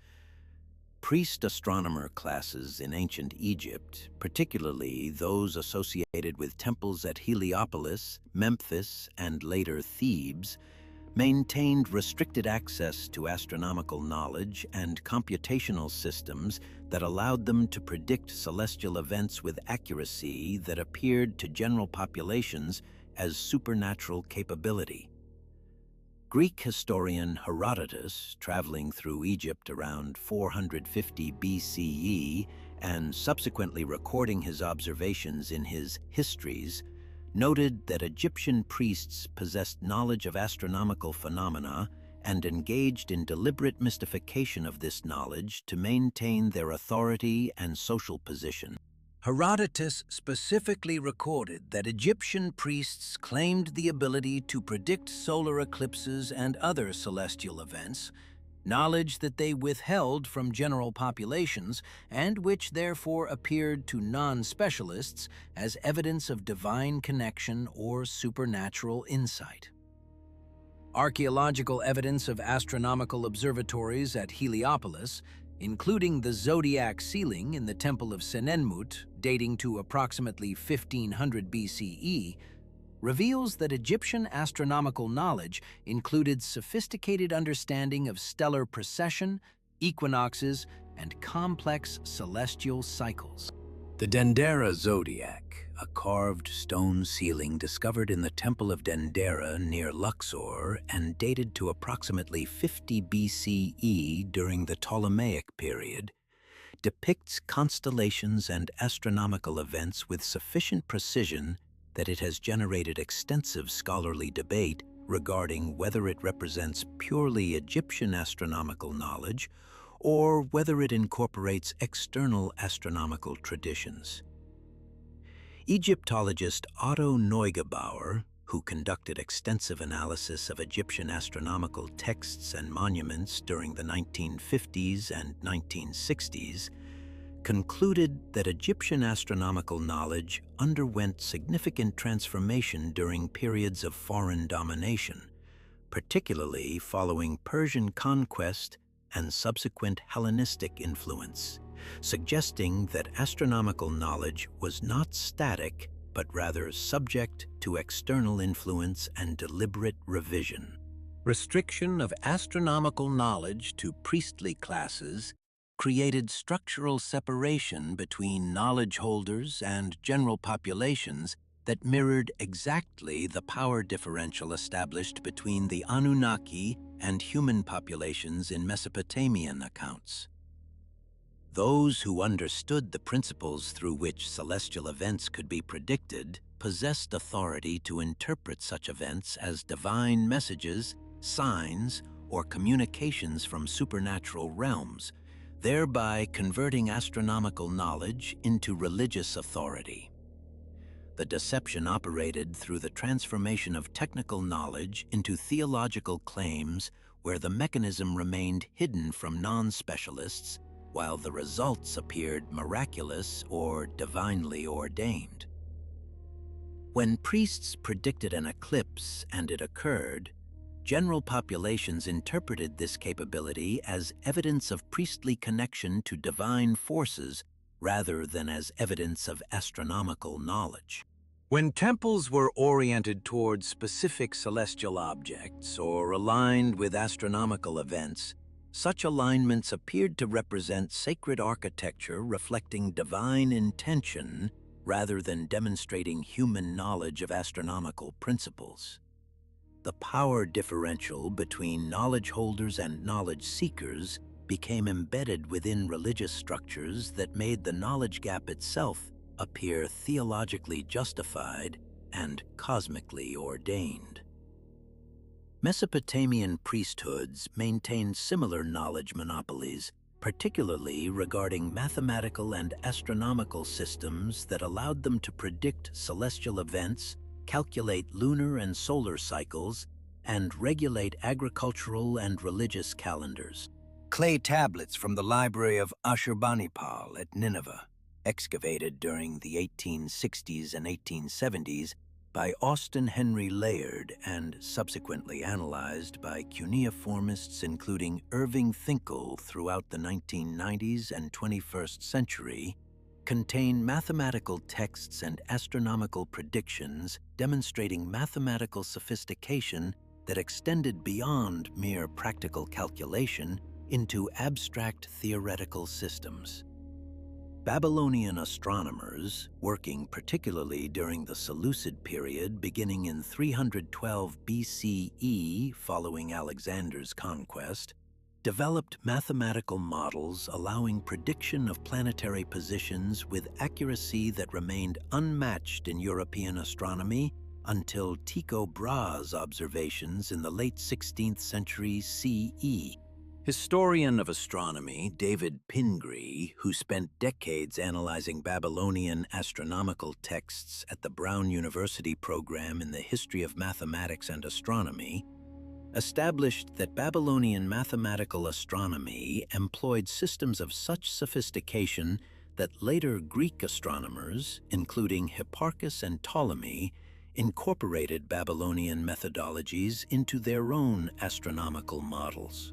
Priest astronomer classes in ancient Egypt, particularly those associated with temples at Heliopolis, Memphis, and later Thebes, maintained restricted access to astronomical knowledge and computational systems that allowed them to predict celestial events with accuracy that appeared to general populations as supernatural capability. Greek historian Herodotus, traveling through Egypt around 450 BCE and subsequently recording his observations in his histories, noted that Egyptian priests possessed knowledge of astronomical phenomena and engaged in deliberate mystification of this knowledge to maintain their authority and social position. Herodotus specifically recorded that Egyptian priests claimed the ability to predict solar eclipses and other celestial events, knowledge that they withheld from general populations and which therefore appeared to non-specialists as evidence of divine connection or supernatural insight. Archaeological evidence of astronomical observatories at Heliopolis, including the zodiac ceiling in the Temple of Senenmut, dating to approximately 1500 BCE, reveals that Egyptian astronomical knowledge included sophisticated understanding of stellar precession, equinoxes, and complex celestial cycles. The Dendera zodiac, a carved stone ceiling discovered in the Temple of Dendera near Luxor and dated to approximately 50 BCE during the Ptolemaic period, depicts constellations and astronomical events with sufficient precision that it has generated extensive scholarly debate regarding whether it represents purely Egyptian astronomical knowledge or whether it incorporates external astronomical traditions. Egyptologist Otto Neugebauer, who conducted extensive analysis of Egyptian astronomical texts and monuments during the 1950s and 1960s, concluded that Egyptian astronomical knowledge underwent significant transformation during periods of foreign domination, particularly following Persian conquest and subsequent Hellenistic influence, suggesting that astronomical knowledge was not static but rather subject to external influence and deliberate revision. Restriction of astronomical knowledge to priestly classes created structural separation between knowledge holders and general populations that mirrored exactly the power differential established between the Anunnaki and human populations in Mesopotamian accounts. Those who understood the principles through which celestial events could be predicted possessed authority to interpret such events as divine messages, signs, or communications from supernatural realms, thereby converting astronomical knowledge into religious authority. The deception operated through the transformation of technical knowledge into theological claims where the mechanism remained hidden from non-specialists, while the results appeared miraculous or divinely ordained. When priests predicted an eclipse and it occurred, general populations interpreted this capability as evidence of priestly connection to divine forces rather than as evidence of astronomical knowledge. When temples were oriented towards specific celestial objects or aligned with astronomical events, such alignments appeared to represent sacred architecture reflecting divine intention rather than demonstrating human knowledge of astronomical principles. The power differential between knowledge holders and knowledge seekers became embedded within religious structures that made the knowledge gap itself appear theologically justified and cosmically ordained. Mesopotamian priesthoods maintained similar knowledge monopolies, particularly regarding mathematical and astronomical systems that allowed them to predict celestial events, calculate lunar and solar cycles, and regulate agricultural and religious calendars. Clay tablets from the library of Ashurbanipal at Nineveh, excavated during the 1860s and 1870s, by Austin Henry Layard and subsequently analyzed by cuneiformists including Irving Finkel throughout the 1990s and 21st century, contain mathematical texts and astronomical predictions demonstrating mathematical sophistication that extended beyond mere practical calculation into abstract theoretical systems. Babylonian astronomers, working particularly during the Seleucid period beginning in 312 BCE following Alexander's conquest, developed mathematical models allowing prediction of planetary positions with accuracy that remained unmatched in European astronomy until Tycho Brahe's observations in the late 16th century CE. Historian of astronomy David Pingree, who spent decades analyzing Babylonian astronomical texts at the Brown University program in the History of Mathematics and Astronomy, established that Babylonian mathematical astronomy employed systems of such sophistication that later Greek astronomers, including Hipparchus and Ptolemy, incorporated Babylonian methodologies into their own astronomical models.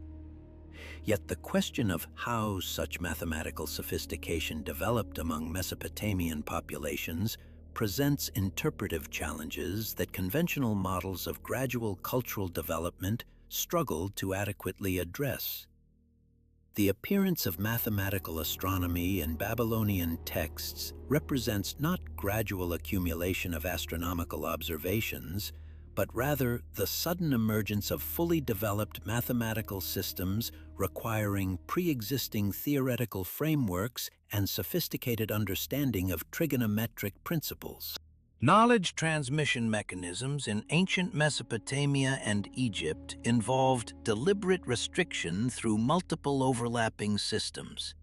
Yet the question of how such mathematical sophistication developed among Mesopotamian populations presents interpretive challenges that conventional models of gradual cultural development struggle to adequately address. The appearance of mathematical astronomy in Babylonian texts represents not gradual accumulation of astronomical observations, but rather the sudden emergence of fully developed mathematical systems requiring pre-existing theoretical frameworks and sophisticated understanding of trigonometric principles. Knowledge transmission mechanisms in ancient Mesopotamia and Egypt involved deliberate restriction through multiple overlapping systems.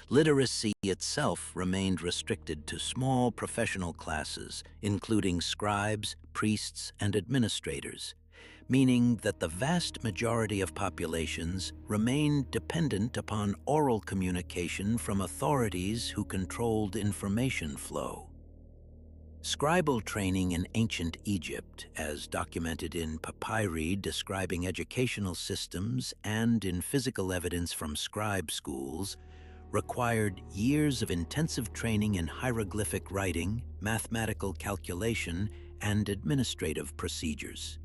Literacy itself remained restricted to small professional classes, including scribes, priests, and administrators, meaning that the vast majority of populations remained dependent upon oral communication from authorities who controlled information flow. Scribal training in ancient Egypt, as documented in papyri describing educational systems and in physical evidence from scribe schools, required years of intensive training in hieroglyphic writing, mathematical calculation, and administrative procedures.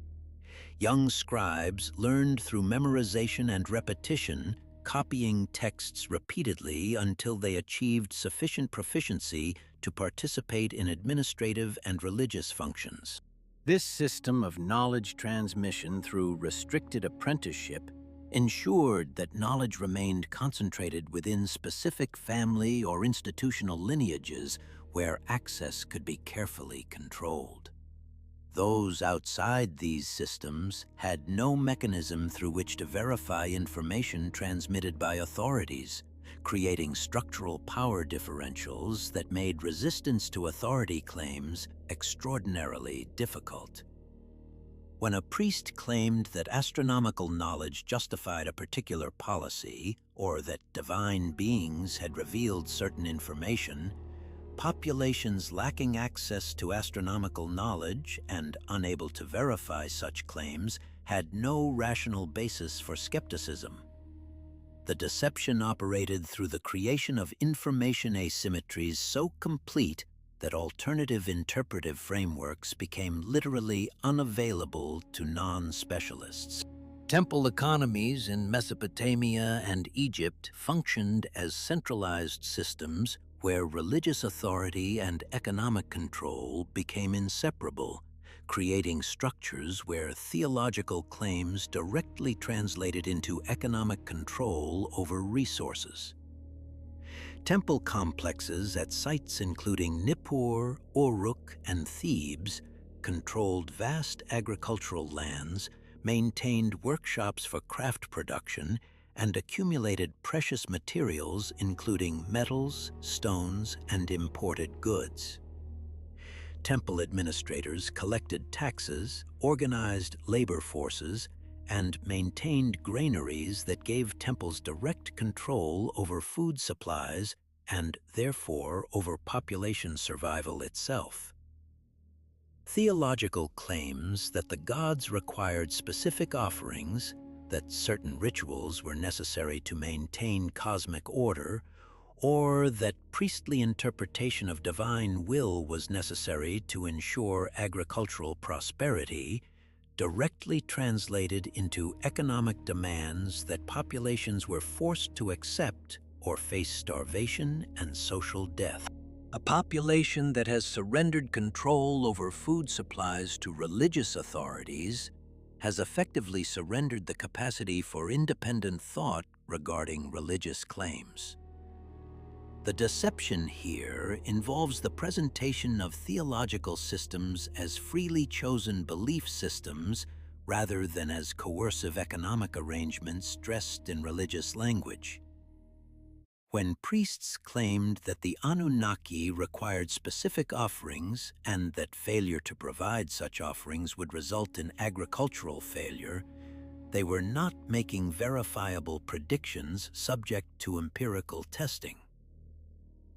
Young scribes learned through memorization and repetition, copying texts repeatedly until they achieved sufficient proficiency to participate in administrative and religious functions. This system of knowledge transmission through restricted apprenticeship ensured that knowledge remained concentrated within specific family or institutional lineages where access could be carefully controlled. Those outside these systems had no mechanism through which to verify information transmitted by authorities, creating structural power differentials that made resistance to authority claims extraordinarily difficult. When a priest claimed that astronomical knowledge justified a particular policy, or that divine beings had revealed certain information, populations lacking access to astronomical knowledge and unable to verify such claims had no rational basis for skepticism. The deception operated through the creation of information asymmetries so complete that alternative interpretive frameworks became literally unavailable to non-specialists. Temple economies in Mesopotamia and Egypt functioned as centralized systems where religious authority and economic control became inseparable, creating structures where theological claims directly translated into economic control over resources. Temple complexes at sites including Nippur, Uruk, and Thebes controlled vast agricultural lands, maintained workshops for craft production, and accumulated precious materials including metals, stones, and imported goods. Temple administrators collected taxes, organized labor forces, and maintained granaries that gave temples direct control over food supplies and therefore over population survival itself. Theological claims that the gods required specific offerings, that certain rituals were necessary to maintain cosmic order, or that priestly interpretation of divine will was necessary to ensure agricultural prosperity, directly translated into economic demands that populations were forced to accept or face starvation and social death. A population that has surrendered control over food supplies to religious authorities has effectively surrendered the capacity for independent thought regarding religious claims. The deception here involves the presentation of theological systems as freely chosen belief systems rather than as coercive economic arrangements dressed in religious language. When priests claimed that the Anunnaki required specific offerings and that failure to provide such offerings would result in agricultural failure, they were not making verifiable predictions subject to empirical testing.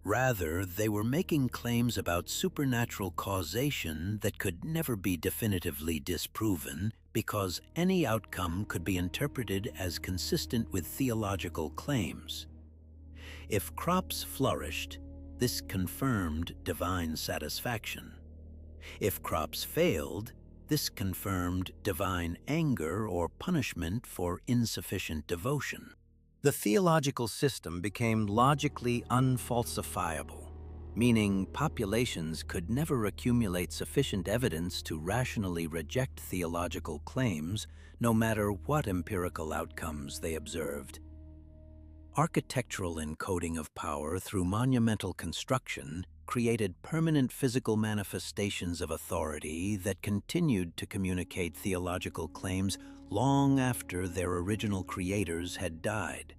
Rather, they were making claims about supernatural causation that could never be definitively disproven because any outcome could be interpreted as consistent with theological claims. If crops flourished, this confirmed divine satisfaction. If crops failed, this confirmed divine anger or punishment for insufficient devotion. The theological system became logically unfalsifiable, meaning populations could never accumulate sufficient evidence to rationally reject theological claims, no matter what empirical outcomes they observed. Architectural encoding of power through monumental construction created permanent physical manifestations of authority that continued to communicate theological claims long after their original creators had died.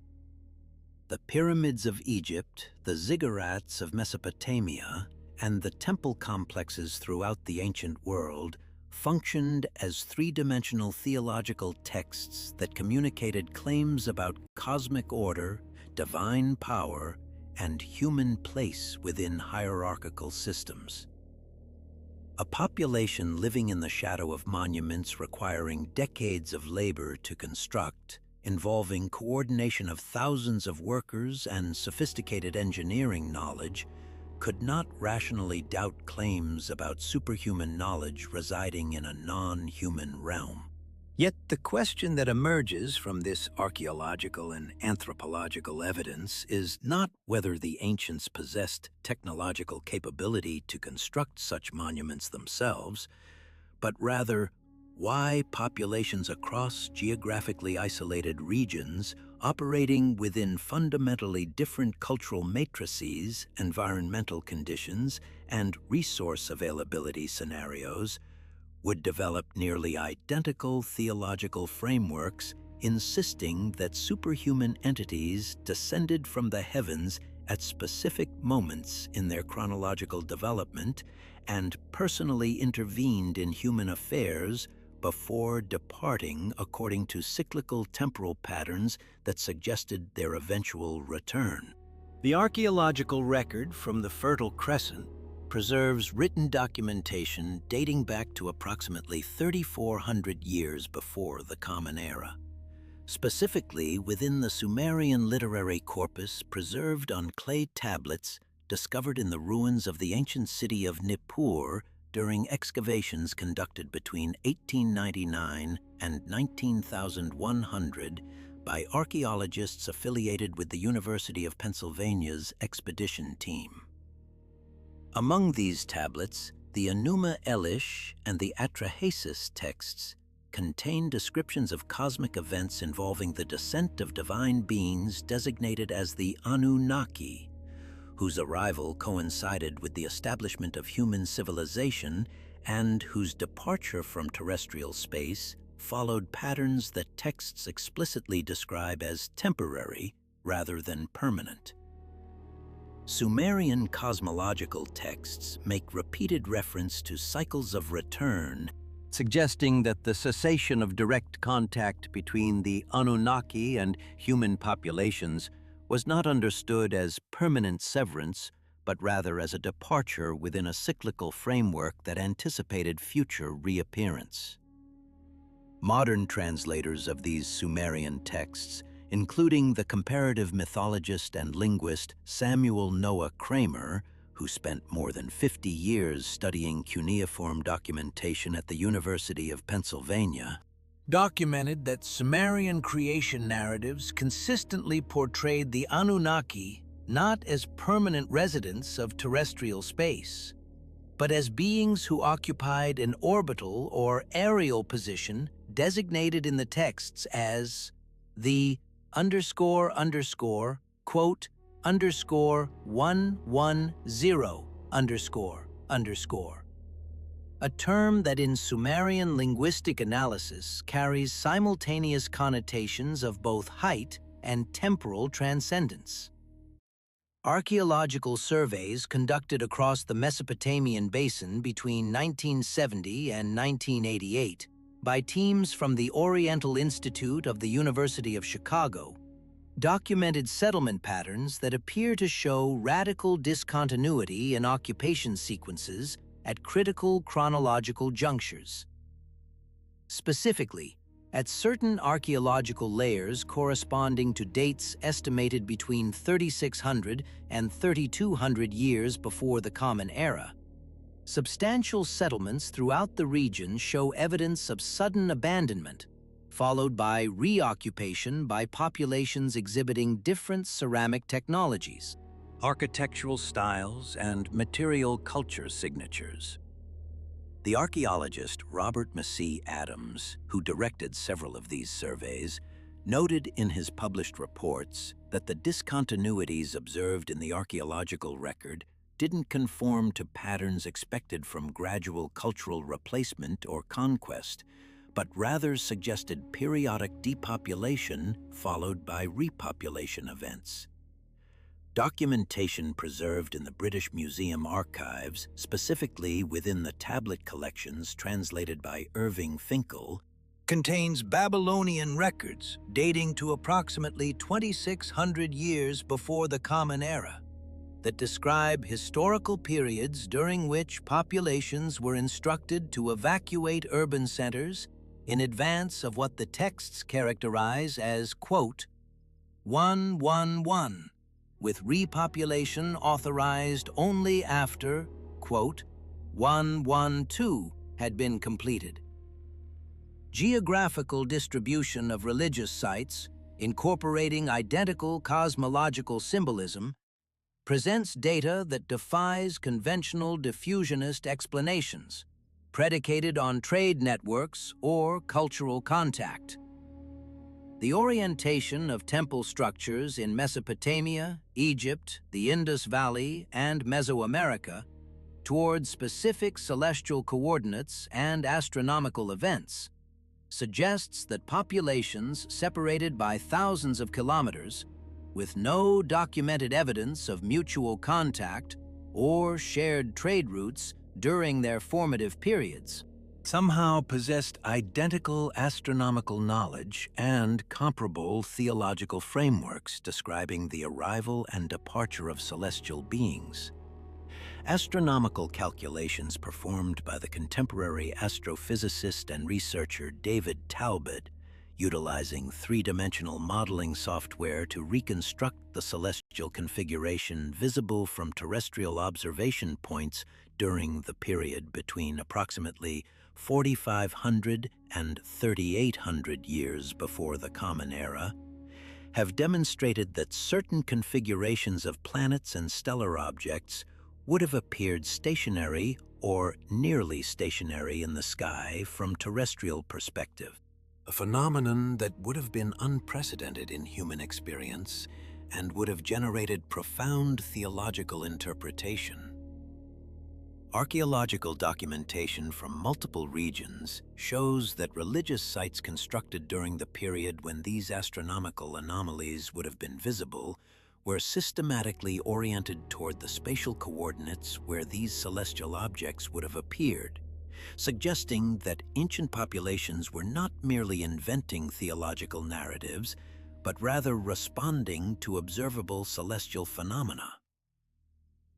The pyramids of Egypt, the ziggurats of Mesopotamia, and the temple complexes throughout the ancient world functioned as three-dimensional theological texts that communicated claims about cosmic order, divine power, and human place within hierarchical systems. A population living in the shadow of monuments requiring decades of labor to construct, involving coordination of thousands of workers and sophisticated engineering knowledge, could not rationally doubt claims about superhuman knowledge residing in a non-human realm. Yet the question that emerges from this archaeological and anthropological evidence is not whether the ancients possessed technological capability to construct such monuments themselves, but rather why populations across geographically isolated regions operating within fundamentally different cultural matrices, environmental conditions, and resource availability scenarios would develop nearly identical theological frameworks insisting that superhuman entities descended from the heavens at specific moments in their chronological development and personally intervened in human affairs before departing according to cyclical temporal patterns that suggested their eventual return. The archaeological record from the Fertile Crescent preserves written documentation dating back to approximately 3,400 years before the Common Era. Specifically, within the Sumerian literary corpus preserved on clay tablets discovered in the ruins of the ancient city of Nippur during excavations conducted between 1899 and 19,100 by archaeologists affiliated with the University of Pennsylvania's expedition team. Among these tablets, the Enuma Elish and the Atrahasis texts contain descriptions of cosmic events involving the descent of divine beings designated as the Anunnaki, whose arrival coincided with the establishment of human civilization and whose departure from terrestrial space followed patterns that texts explicitly describe as temporary rather than permanent. Sumerian cosmological texts make repeated reference to cycles of return, suggesting that the cessation of direct contact between the Anunnaki and human populations was not understood as permanent severance, but rather as a departure within a cyclical framework that anticipated future reappearance. Modern translators of these Sumerian texts, including the comparative mythologist and linguist Samuel Noah Kramer, who spent more than 50 years studying cuneiform documentation at the University of Pennsylvania, documented that Sumerian creation narratives consistently portrayed the Anunnaki not as permanent residents of terrestrial space, but as beings who occupied an orbital or aerial position designated in the texts as the quote, _110 ___, a term that in Sumerian linguistic analysis carries simultaneous connotations of both height and temporal transcendence. Archaeological surveys conducted across the Mesopotamian basin between 1970 and 1988 by teams from the Oriental Institute of the University of Chicago documented settlement patterns that appear to show radical discontinuity in occupation sequences at critical chronological junctures. Specifically, at certain archaeological layers corresponding to dates estimated between 3,600 and 3,200 years before the Common Era, substantial settlements throughout the region show evidence of sudden abandonment, followed by reoccupation by populations exhibiting different ceramic technologies, architectural styles, and material culture signatures. The archaeologist Robert Massey Adams, who directed several of these surveys, noted in his published reports that the discontinuities observed in the archaeological record didn't conform to patterns expected from gradual cultural replacement or conquest, but rather suggested periodic depopulation followed by repopulation events. Documentation preserved in the British Museum archives, specifically within the tablet collections translated by Irving Finkel, contains Babylonian records dating to approximately 2,600 years before the Common Era that describe historical periods during which populations were instructed to evacuate urban centers in advance of what the texts characterize as, quote, 111, with repopulation authorized only after, quote, 112 had been completed. Geographical distribution of religious sites, incorporating identical cosmological symbolism, presents data that defies conventional diffusionist explanations, predicated on trade networks or cultural contact. The orientation of temple structures in Mesopotamia, Egypt, the Indus Valley, and Mesoamerica toward specific celestial coordinates and astronomical events suggests that populations separated by thousands of kilometers, with no documented evidence of mutual contact or shared trade routes during their formative periods, somehow possessed identical astronomical knowledge and comparable theological frameworks describing the arrival and departure of celestial beings. Astronomical calculations performed by the contemporary astrophysicist and researcher David Talbot, utilizing three-dimensional modeling software to reconstruct the celestial configuration visible from terrestrial observation points during the period between approximately 4,500 and 3,800 years before the Common Era, have demonstrated that certain configurations of planets and stellar objects would have appeared stationary or nearly stationary in the sky from terrestrial perspective, a phenomenon that would have been unprecedented in human experience and would have generated profound theological interpretation. Archaeological documentation from multiple regions shows that religious sites constructed during the period when these astronomical anomalies would have been visible were systematically oriented toward the spatial coordinates where these celestial objects would have appeared, suggesting that ancient populations were not merely inventing theological narratives, but rather responding to observable celestial phenomena.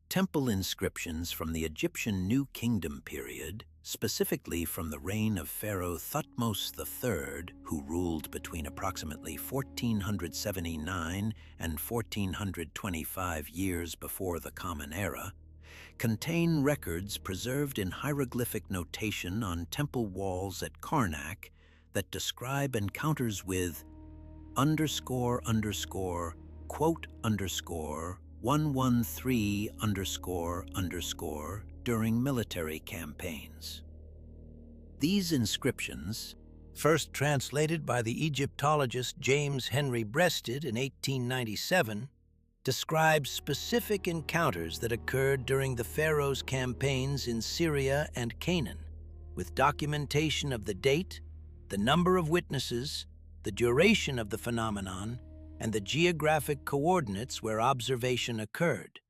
Temple inscriptions from the Egyptian New Kingdom period, specifically from the reign of Pharaoh Thutmose III, who ruled between approximately 1479 and 1425 years before the Common Era, contain records preserved in hieroglyphic notation on temple walls at Karnak that describe encounters with underscore underscore quote underscore 113 underscore underscore during military campaigns. These inscriptions, First translated by the Egyptologist James Henry Breasted in 1897, describe specific encounters that occurred during the pharaoh's campaigns in Syria and Canaan, with documentation of the date, the number of witnesses, the duration of the phenomenon, and the geographic coordinates where observation occurred.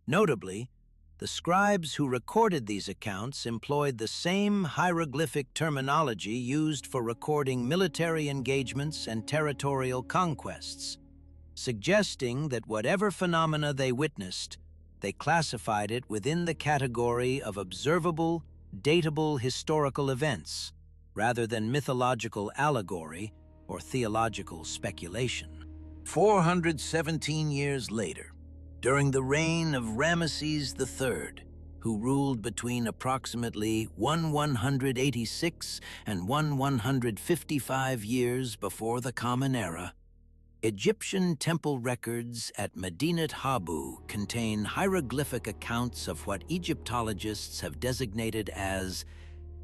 Notably, the scribes who recorded these accounts employed the same hieroglyphic terminology used for recording military engagements and territorial conquests, suggesting that whatever phenomena they witnessed, they classified it within the category of observable, datable historical events, rather than mythological allegory or theological speculation. 417 years later, during the reign of Ramesses III, who ruled between approximately 1186 and 1155 years before the Common Era, Egyptian temple records at Medinet Habu contain hieroglyphic accounts of what Egyptologists have designated as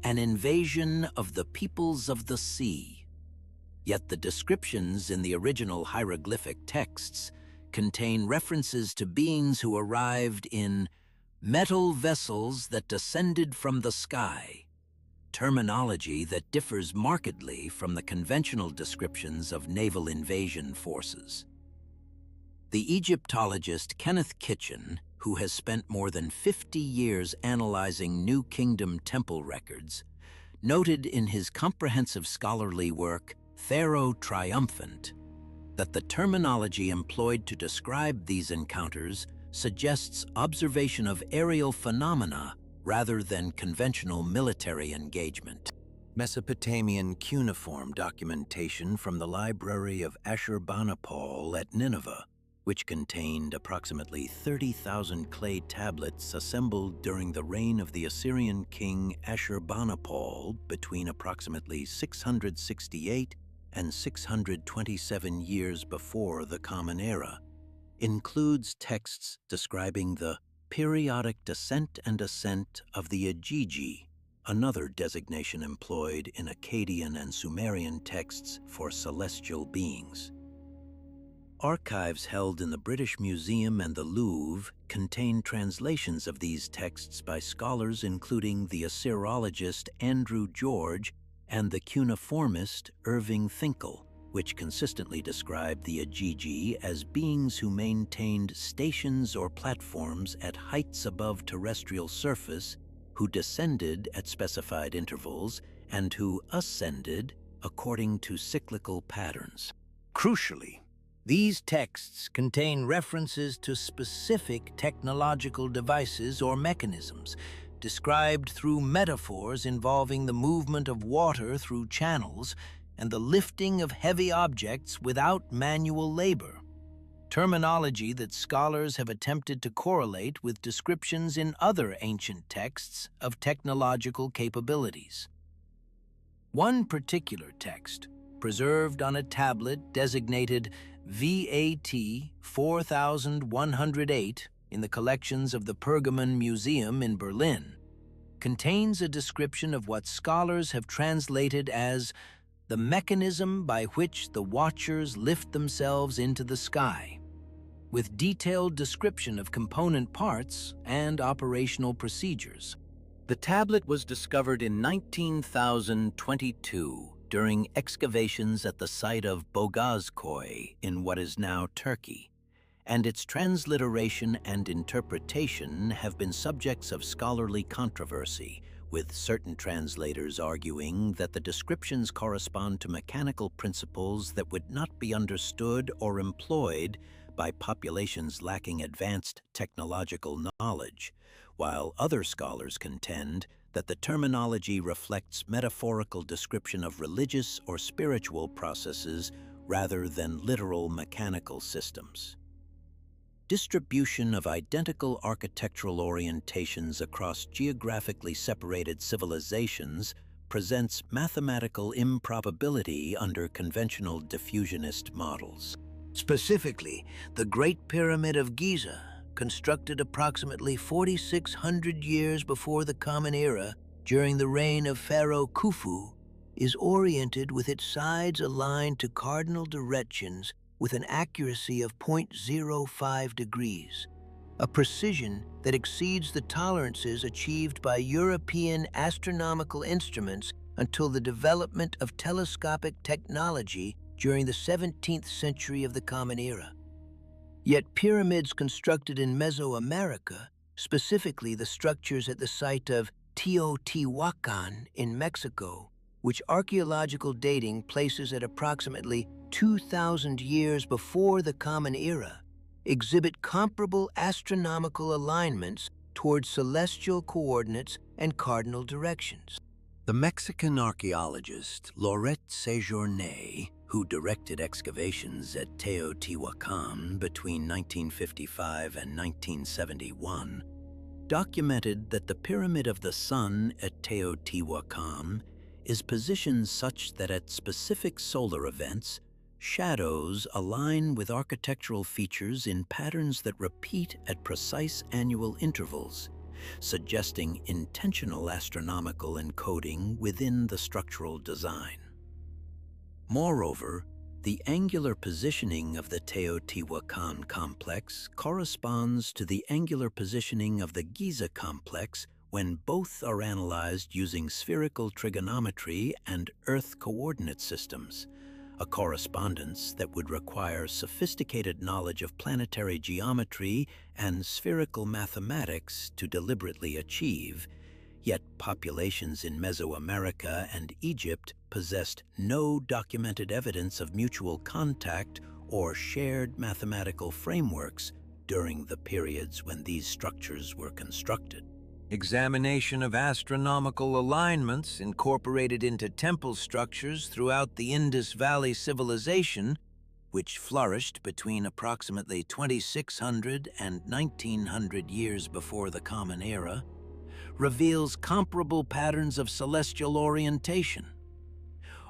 an invasion of the peoples of the sea. Yet the descriptions in the original hieroglyphic texts contain references to beings who arrived in metal vessels that descended from the sky, terminology that differs markedly from the conventional descriptions of naval invasion forces. The Egyptologist Kenneth Kitchen, who has spent more than 50 years analyzing New Kingdom temple records, noted in his comprehensive scholarly work, Pharaoh Triumphant, that the terminology employed to describe these encounters suggests observation of aerial phenomena rather than conventional military engagement. Mesopotamian cuneiform documentation from the library of Ashurbanipal at Nineveh, which contained approximately 30,000 clay tablets assembled during the reign of the Assyrian king Ashurbanipal between approximately 668 and 627 years before the Common Era, includes texts describing the periodic descent and ascent of the Ajiji, another designation employed in Akkadian and Sumerian texts for celestial beings. Archives held in the British Museum and the Louvre contain translations of these texts by scholars including the Assyrologist Andrew George and the cuneiformist Irving Finkel, which consistently described the Ajiji as beings who maintained stations or platforms at heights above terrestrial surface, who descended at specified intervals, and who ascended according to cyclical patterns. Crucially, these texts contain references to specific technological devices or mechanisms, described through metaphors involving the movement of water through channels and the lifting of heavy objects without manual labor, terminology that scholars have attempted to correlate with descriptions in other ancient texts of technological capabilities. One particular text, preserved on a tablet designated VAT 4108 in the collections of the Pergamon Museum in Berlin, contains a description of what scholars have translated as the mechanism by which the watchers lift themselves into the sky, with detailed description of component parts and operational procedures. The tablet was discovered in 19,022 during excavations at the site of Bogazkoy in what is now Turkey, and its transliteration and interpretation have been subjects of scholarly controversy, with certain translators arguing that the descriptions correspond to mechanical principles that would not be understood or employed by populations lacking advanced technological knowledge, while other scholars contend that the terminology reflects metaphorical description of religious or spiritual processes rather than literal mechanical systems. Distribution of identical architectural orientations across geographically separated civilizations presents mathematical improbability under conventional diffusionist models. Specifically, the Great Pyramid of Giza, constructed approximately 4,600 years before the Common Era during the reign of Pharaoh Khufu, is oriented with its sides aligned to cardinal directions with an accuracy of 0.05 degrees, a precision that exceeds the tolerances achieved by European astronomical instruments until the development of telescopic technology during the 17th century of the Common Era. Yet pyramids constructed in Mesoamerica, specifically the structures at the site of Teotihuacan in Mexico, which archaeological dating places at approximately 2,000 years before the Common Era, exhibit comparable astronomical alignments towards celestial coordinates and cardinal directions. The Mexican archaeologist Loret Sejourné, who directed excavations at Teotihuacan between 1955 and 1971, documented that the Pyramid of the Sun at Teotihuacan is positioned such that at specific solar events, shadows align with architectural features in patterns that repeat at precise annual intervals, suggesting intentional astronomical encoding within the structural design. Moreover, the angular positioning of the Teotihuacan complex corresponds to the angular positioning of the Giza complex when both are analyzed using spherical trigonometry and Earth coordinate systems, a correspondence that would require sophisticated knowledge of planetary geometry and spherical mathematics to deliberately achieve, yet populations in Mesoamerica and Egypt possessed no documented evidence of mutual contact or shared mathematical frameworks during the periods when these structures were constructed. Examination of astronomical alignments incorporated into temple structures throughout the Indus Valley Civilization, which flourished between approximately 2,600 and 1,900 years before the Common Era, reveals comparable patterns of celestial orientation.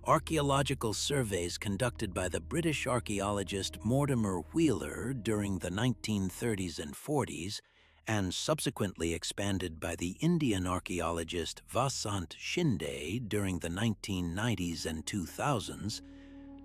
Archaeological surveys conducted by the British archaeologist Mortimer Wheeler during the 1930s and 40s, and subsequently expanded by the Indian archaeologist Vasant Shinde during the 1990s and 2000s,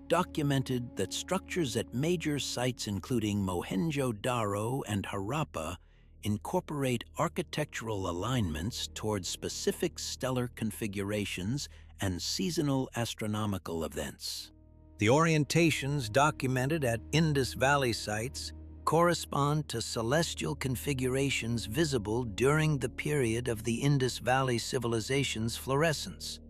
documented that structures at major sites including Mohenjo-Daro and Harappa incorporate architectural alignments towards specific stellar configurations and seasonal astronomical events. The orientations documented at Indus Valley sites correspond to celestial configurations visible during the period of the Indus Valley civilization's fluorescence.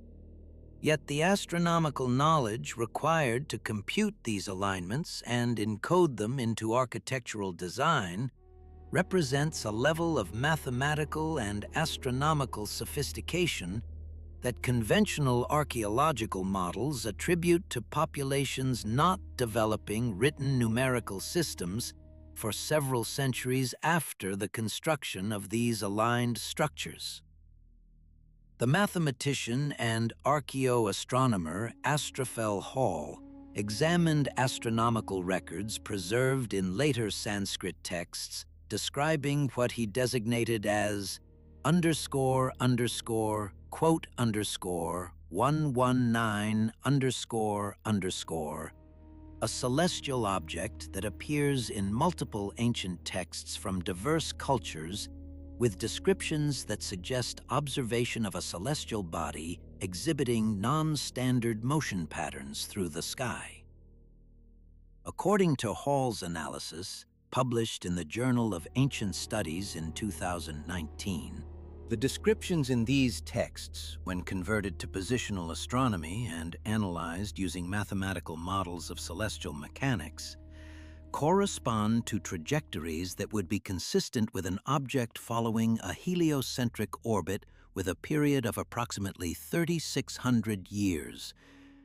Yet the astronomical knowledge required to compute these alignments and encode them into architectural design represents a level of mathematical and astronomical sophistication that conventional archaeological models attribute to populations not developing written numerical systems for several centuries after the construction of these aligned structures. The mathematician and archaeoastronomer Astrophel Hall examined astronomical records preserved in later Sanskrit texts describing what he designated as __quote _ 119 __, a celestial object that appears in multiple ancient texts from diverse cultures with descriptions that suggest observation of a celestial body exhibiting non-standard motion patterns through the sky. According to Hall's analysis, published in the Journal of Ancient Studies in 2019, the descriptions in these texts, when converted to positional astronomy and analyzed using mathematical models of celestial mechanics, correspond to trajectories that would be consistent with an object following a heliocentric orbit with a period of approximately 3,600 years,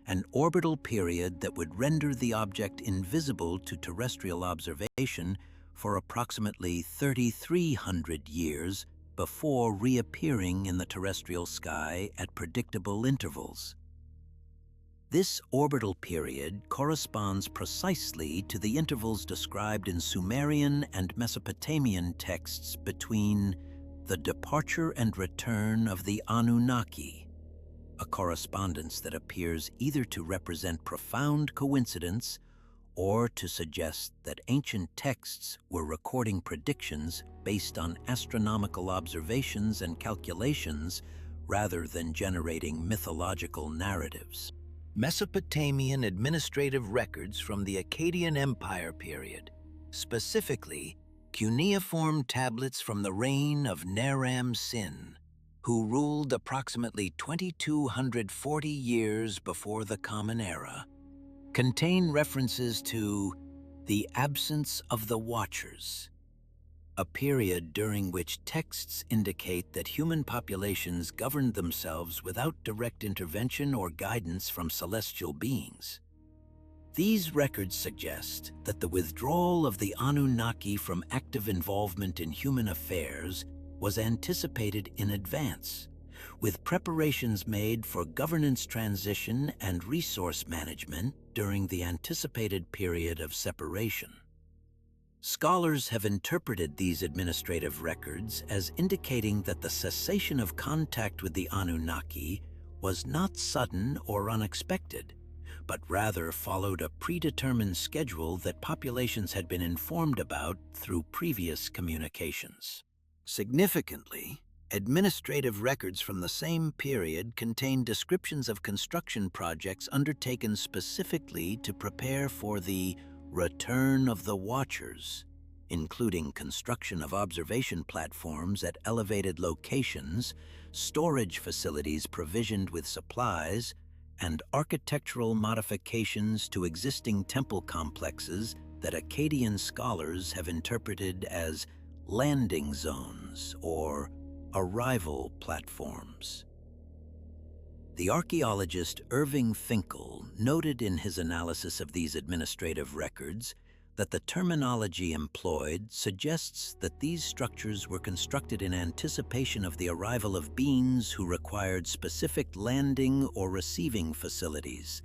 an orbital period that would render the object invisible to terrestrial observation for approximately 3,300 years before reappearing in the terrestrial sky at predictable intervals. This orbital period corresponds precisely to the intervals described in Sumerian and Mesopotamian texts between the departure and return of the Anunnaki, a correspondence that appears either to represent profound coincidence or to suggest that ancient texts were recording predictions based on astronomical observations and calculations rather than generating mythological narratives. Mesopotamian administrative records from the Akkadian Empire period, specifically cuneiform tablets from the reign of Naram-Sin, who ruled approximately 2,240 years before the Common Era, contain references to the absence of the Watchers, a period during which texts indicate that human populations governed themselves without direct intervention or guidance from celestial beings. These records suggest that the withdrawal of the Anunnaki from active involvement in human affairs was anticipated in advance, with preparations made for governance transition and resource management during the anticipated period of separation. Scholars have interpreted these administrative records as indicating that the cessation of contact with the Anunnaki was not sudden or unexpected, but rather followed a predetermined schedule that populations had been informed about through previous communications. Significantly, administrative records from the same period contain descriptions of construction projects undertaken specifically to prepare for the return of the Watchers, including construction of observation platforms at elevated locations, storage facilities provisioned with supplies, and architectural modifications to existing temple complexes that Akkadian scholars have interpreted as landing zones or arrival platforms. The archaeologist Irving Finkel noted in his analysis of these administrative records that the terminology employed suggests that these structures were constructed in anticipation of the arrival of beings who required specific landing or receiving facilities,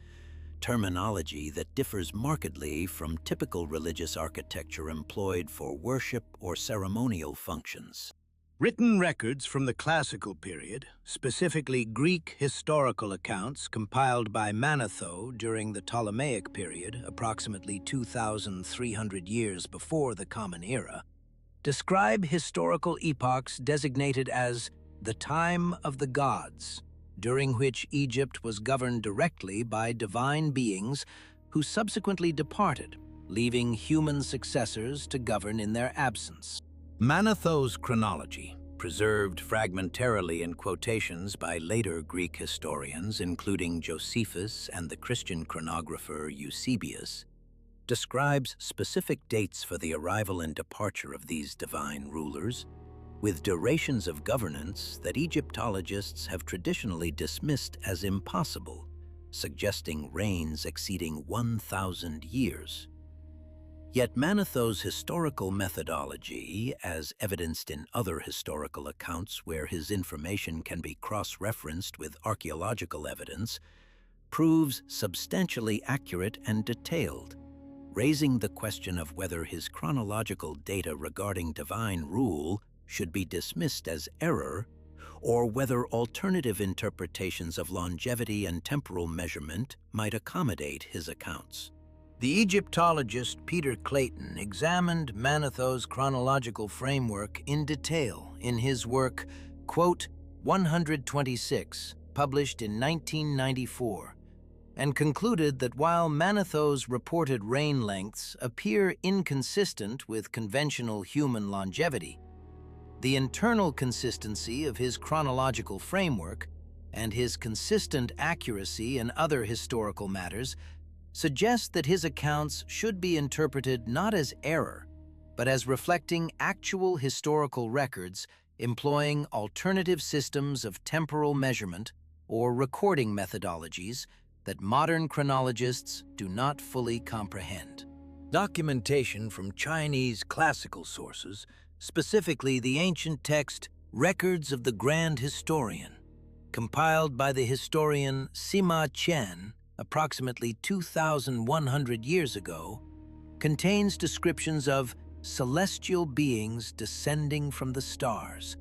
terminology that differs markedly from typical religious architecture employed for worship or ceremonial functions. Written records from the classical period, specifically Greek historical accounts compiled by Manetho during the Ptolemaic period, approximately 2,300 years before the Common Era, describe historical epochs designated as the time of the gods, during which Egypt was governed directly by divine beings who subsequently departed, leaving human successors to govern in their absence. Manetho's chronology, preserved fragmentarily in quotations by later Greek historians, including Josephus and the Christian chronographer Eusebius, describes specific dates for the arrival and departure of these divine rulers, with durations of governance that Egyptologists have traditionally dismissed as impossible, suggesting reigns exceeding 1,000 years. Yet Manetho's historical methodology, as evidenced in other historical accounts where his information can be cross-referenced with archaeological evidence, proves substantially accurate and detailed, raising the question of whether his chronological data regarding divine rule should be dismissed as error, or whether alternative interpretations of longevity and temporal measurement might accommodate his accounts. The Egyptologist Peter Clayton examined Manetho's chronological framework in detail in his work, quote, 126, published in 1994, and concluded that while Manetho's reported reign lengths appear inconsistent with conventional human longevity, the internal consistency of his chronological framework and his consistent accuracy in other historical matters suggest that his accounts should be interpreted not as error, but as reflecting actual historical records employing alternative systems of temporal measurement or recording methodologies that modern chronologists do not fully comprehend. Documentation from Chinese classical sources, specifically the ancient text Records of the Grand Historian, compiled by the historian Sima Qian approximately 2,100 years ago, contains descriptions of celestial beings descending from the stars,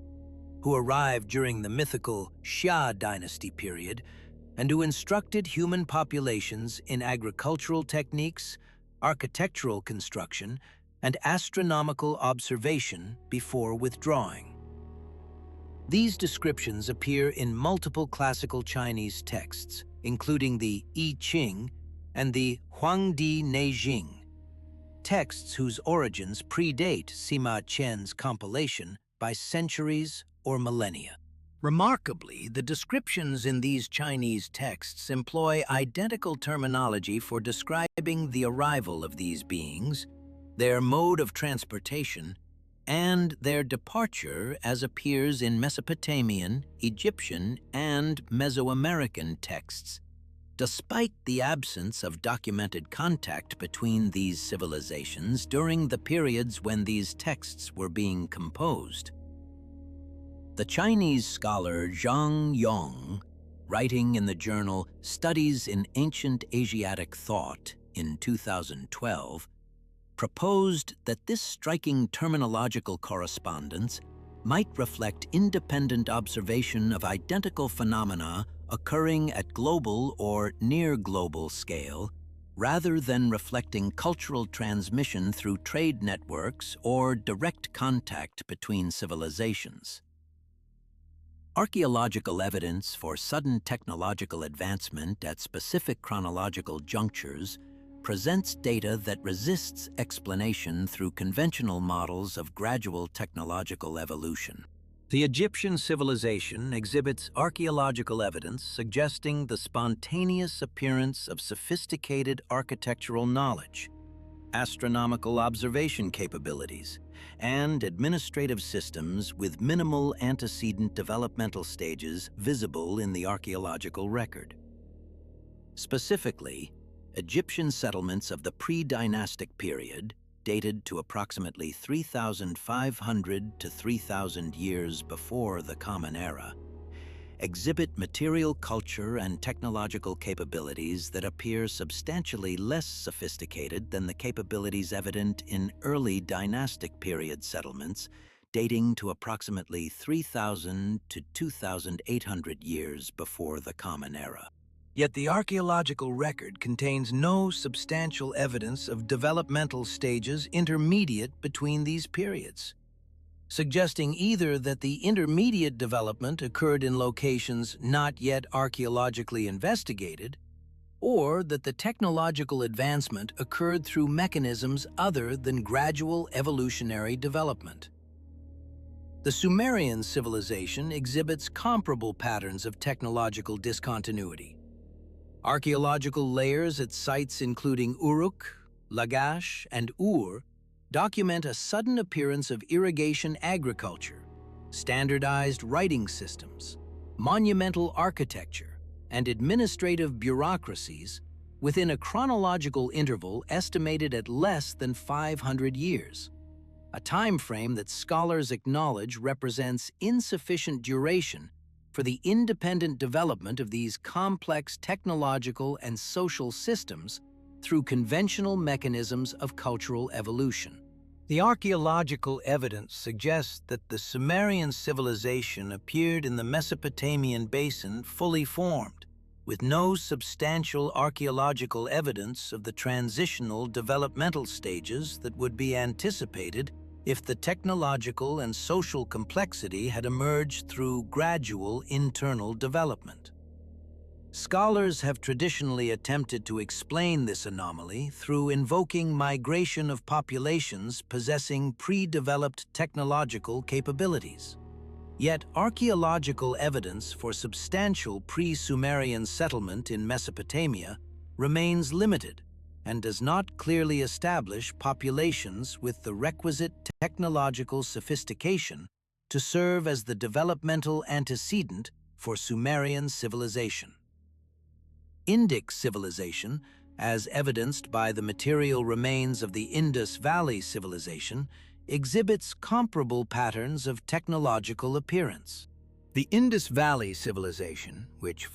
who arrived during the mythical Xia dynasty period and who instructed human populations in agricultural techniques, architectural construction, and astronomical observation before withdrawing. These descriptions appear in multiple classical Chinese texts, including the I Ching and the Huangdi Neijing, texts whose origins predate Sima Qian's compilation by centuries or millennia. Remarkably, the descriptions in these Chinese texts employ identical terminology for describing the arrival of these beings, their mode of transportation, and their departure as appears in Mesopotamian, Egyptian, and Mesoamerican texts, despite the absence of documented contact between these civilizations during the periods when these texts were being composed. The Chinese scholar Zhang Yong, writing in the journal Studies in Ancient Asiatic Thought in 2012, proposed that this striking terminological correspondence might reflect independent observation of identical phenomena occurring at global or near-global scale, rather than reflecting cultural transmission through trade networks or direct contact between civilizations. Archaeological evidence for sudden technological advancement at specific chronological junctures presents data that resists explanation through conventional models of gradual technological evolution. The Egyptian civilization exhibits archaeological evidence suggesting the spontaneous appearance of sophisticated architectural knowledge, astronomical observation capabilities, and administrative systems with minimal antecedent developmental stages visible in the archaeological record. Specifically, Egyptian settlements of the pre-dynastic period, dated to approximately 3,500 to 3,000 years before the Common Era, exhibit material culture and technological capabilities that appear substantially less sophisticated than the capabilities evident in early dynastic period settlements dating to approximately 3,000 to 2,800 years before the Common Era. Yet the archaeological record contains no substantial evidence of developmental stages intermediate between these periods, suggesting either that the intermediate development occurred in locations not yet archaeologically investigated, or that the technological advancement occurred through mechanisms other than gradual evolutionary development. The Sumerian civilization exhibits comparable patterns of technological discontinuity. Archaeological layers at sites including Uruk, Lagash, and Ur document a sudden appearance of irrigation agriculture, standardized writing systems, monumental architecture, and administrative bureaucracies within a chronological interval estimated at less than 500 years, a time frame that scholars acknowledge represents insufficient duration for the independent development of these complex technological and social systems through conventional mechanisms of cultural evolution. The archaeological evidence suggests that the Sumerian civilization appeared in the Mesopotamian basin fully formed, with no substantial archaeological evidence of the transitional developmental stages that would be anticipated if the technological and social complexity had emerged through gradual internal development. Scholars have traditionally attempted to explain this anomaly through invoking migration of populations possessing pre-developed technological capabilities. Yet archaeological evidence for substantial pre-Sumerian settlement in Mesopotamia remains limited and does not clearly establish populations with the requisite technological sophistication to serve as the developmental antecedent for Sumerian civilization. Indic civilization, as evidenced by the material remains of the Indus Valley civilization, exhibits comparable patterns of technological appearance. The Indus Valley civilization, which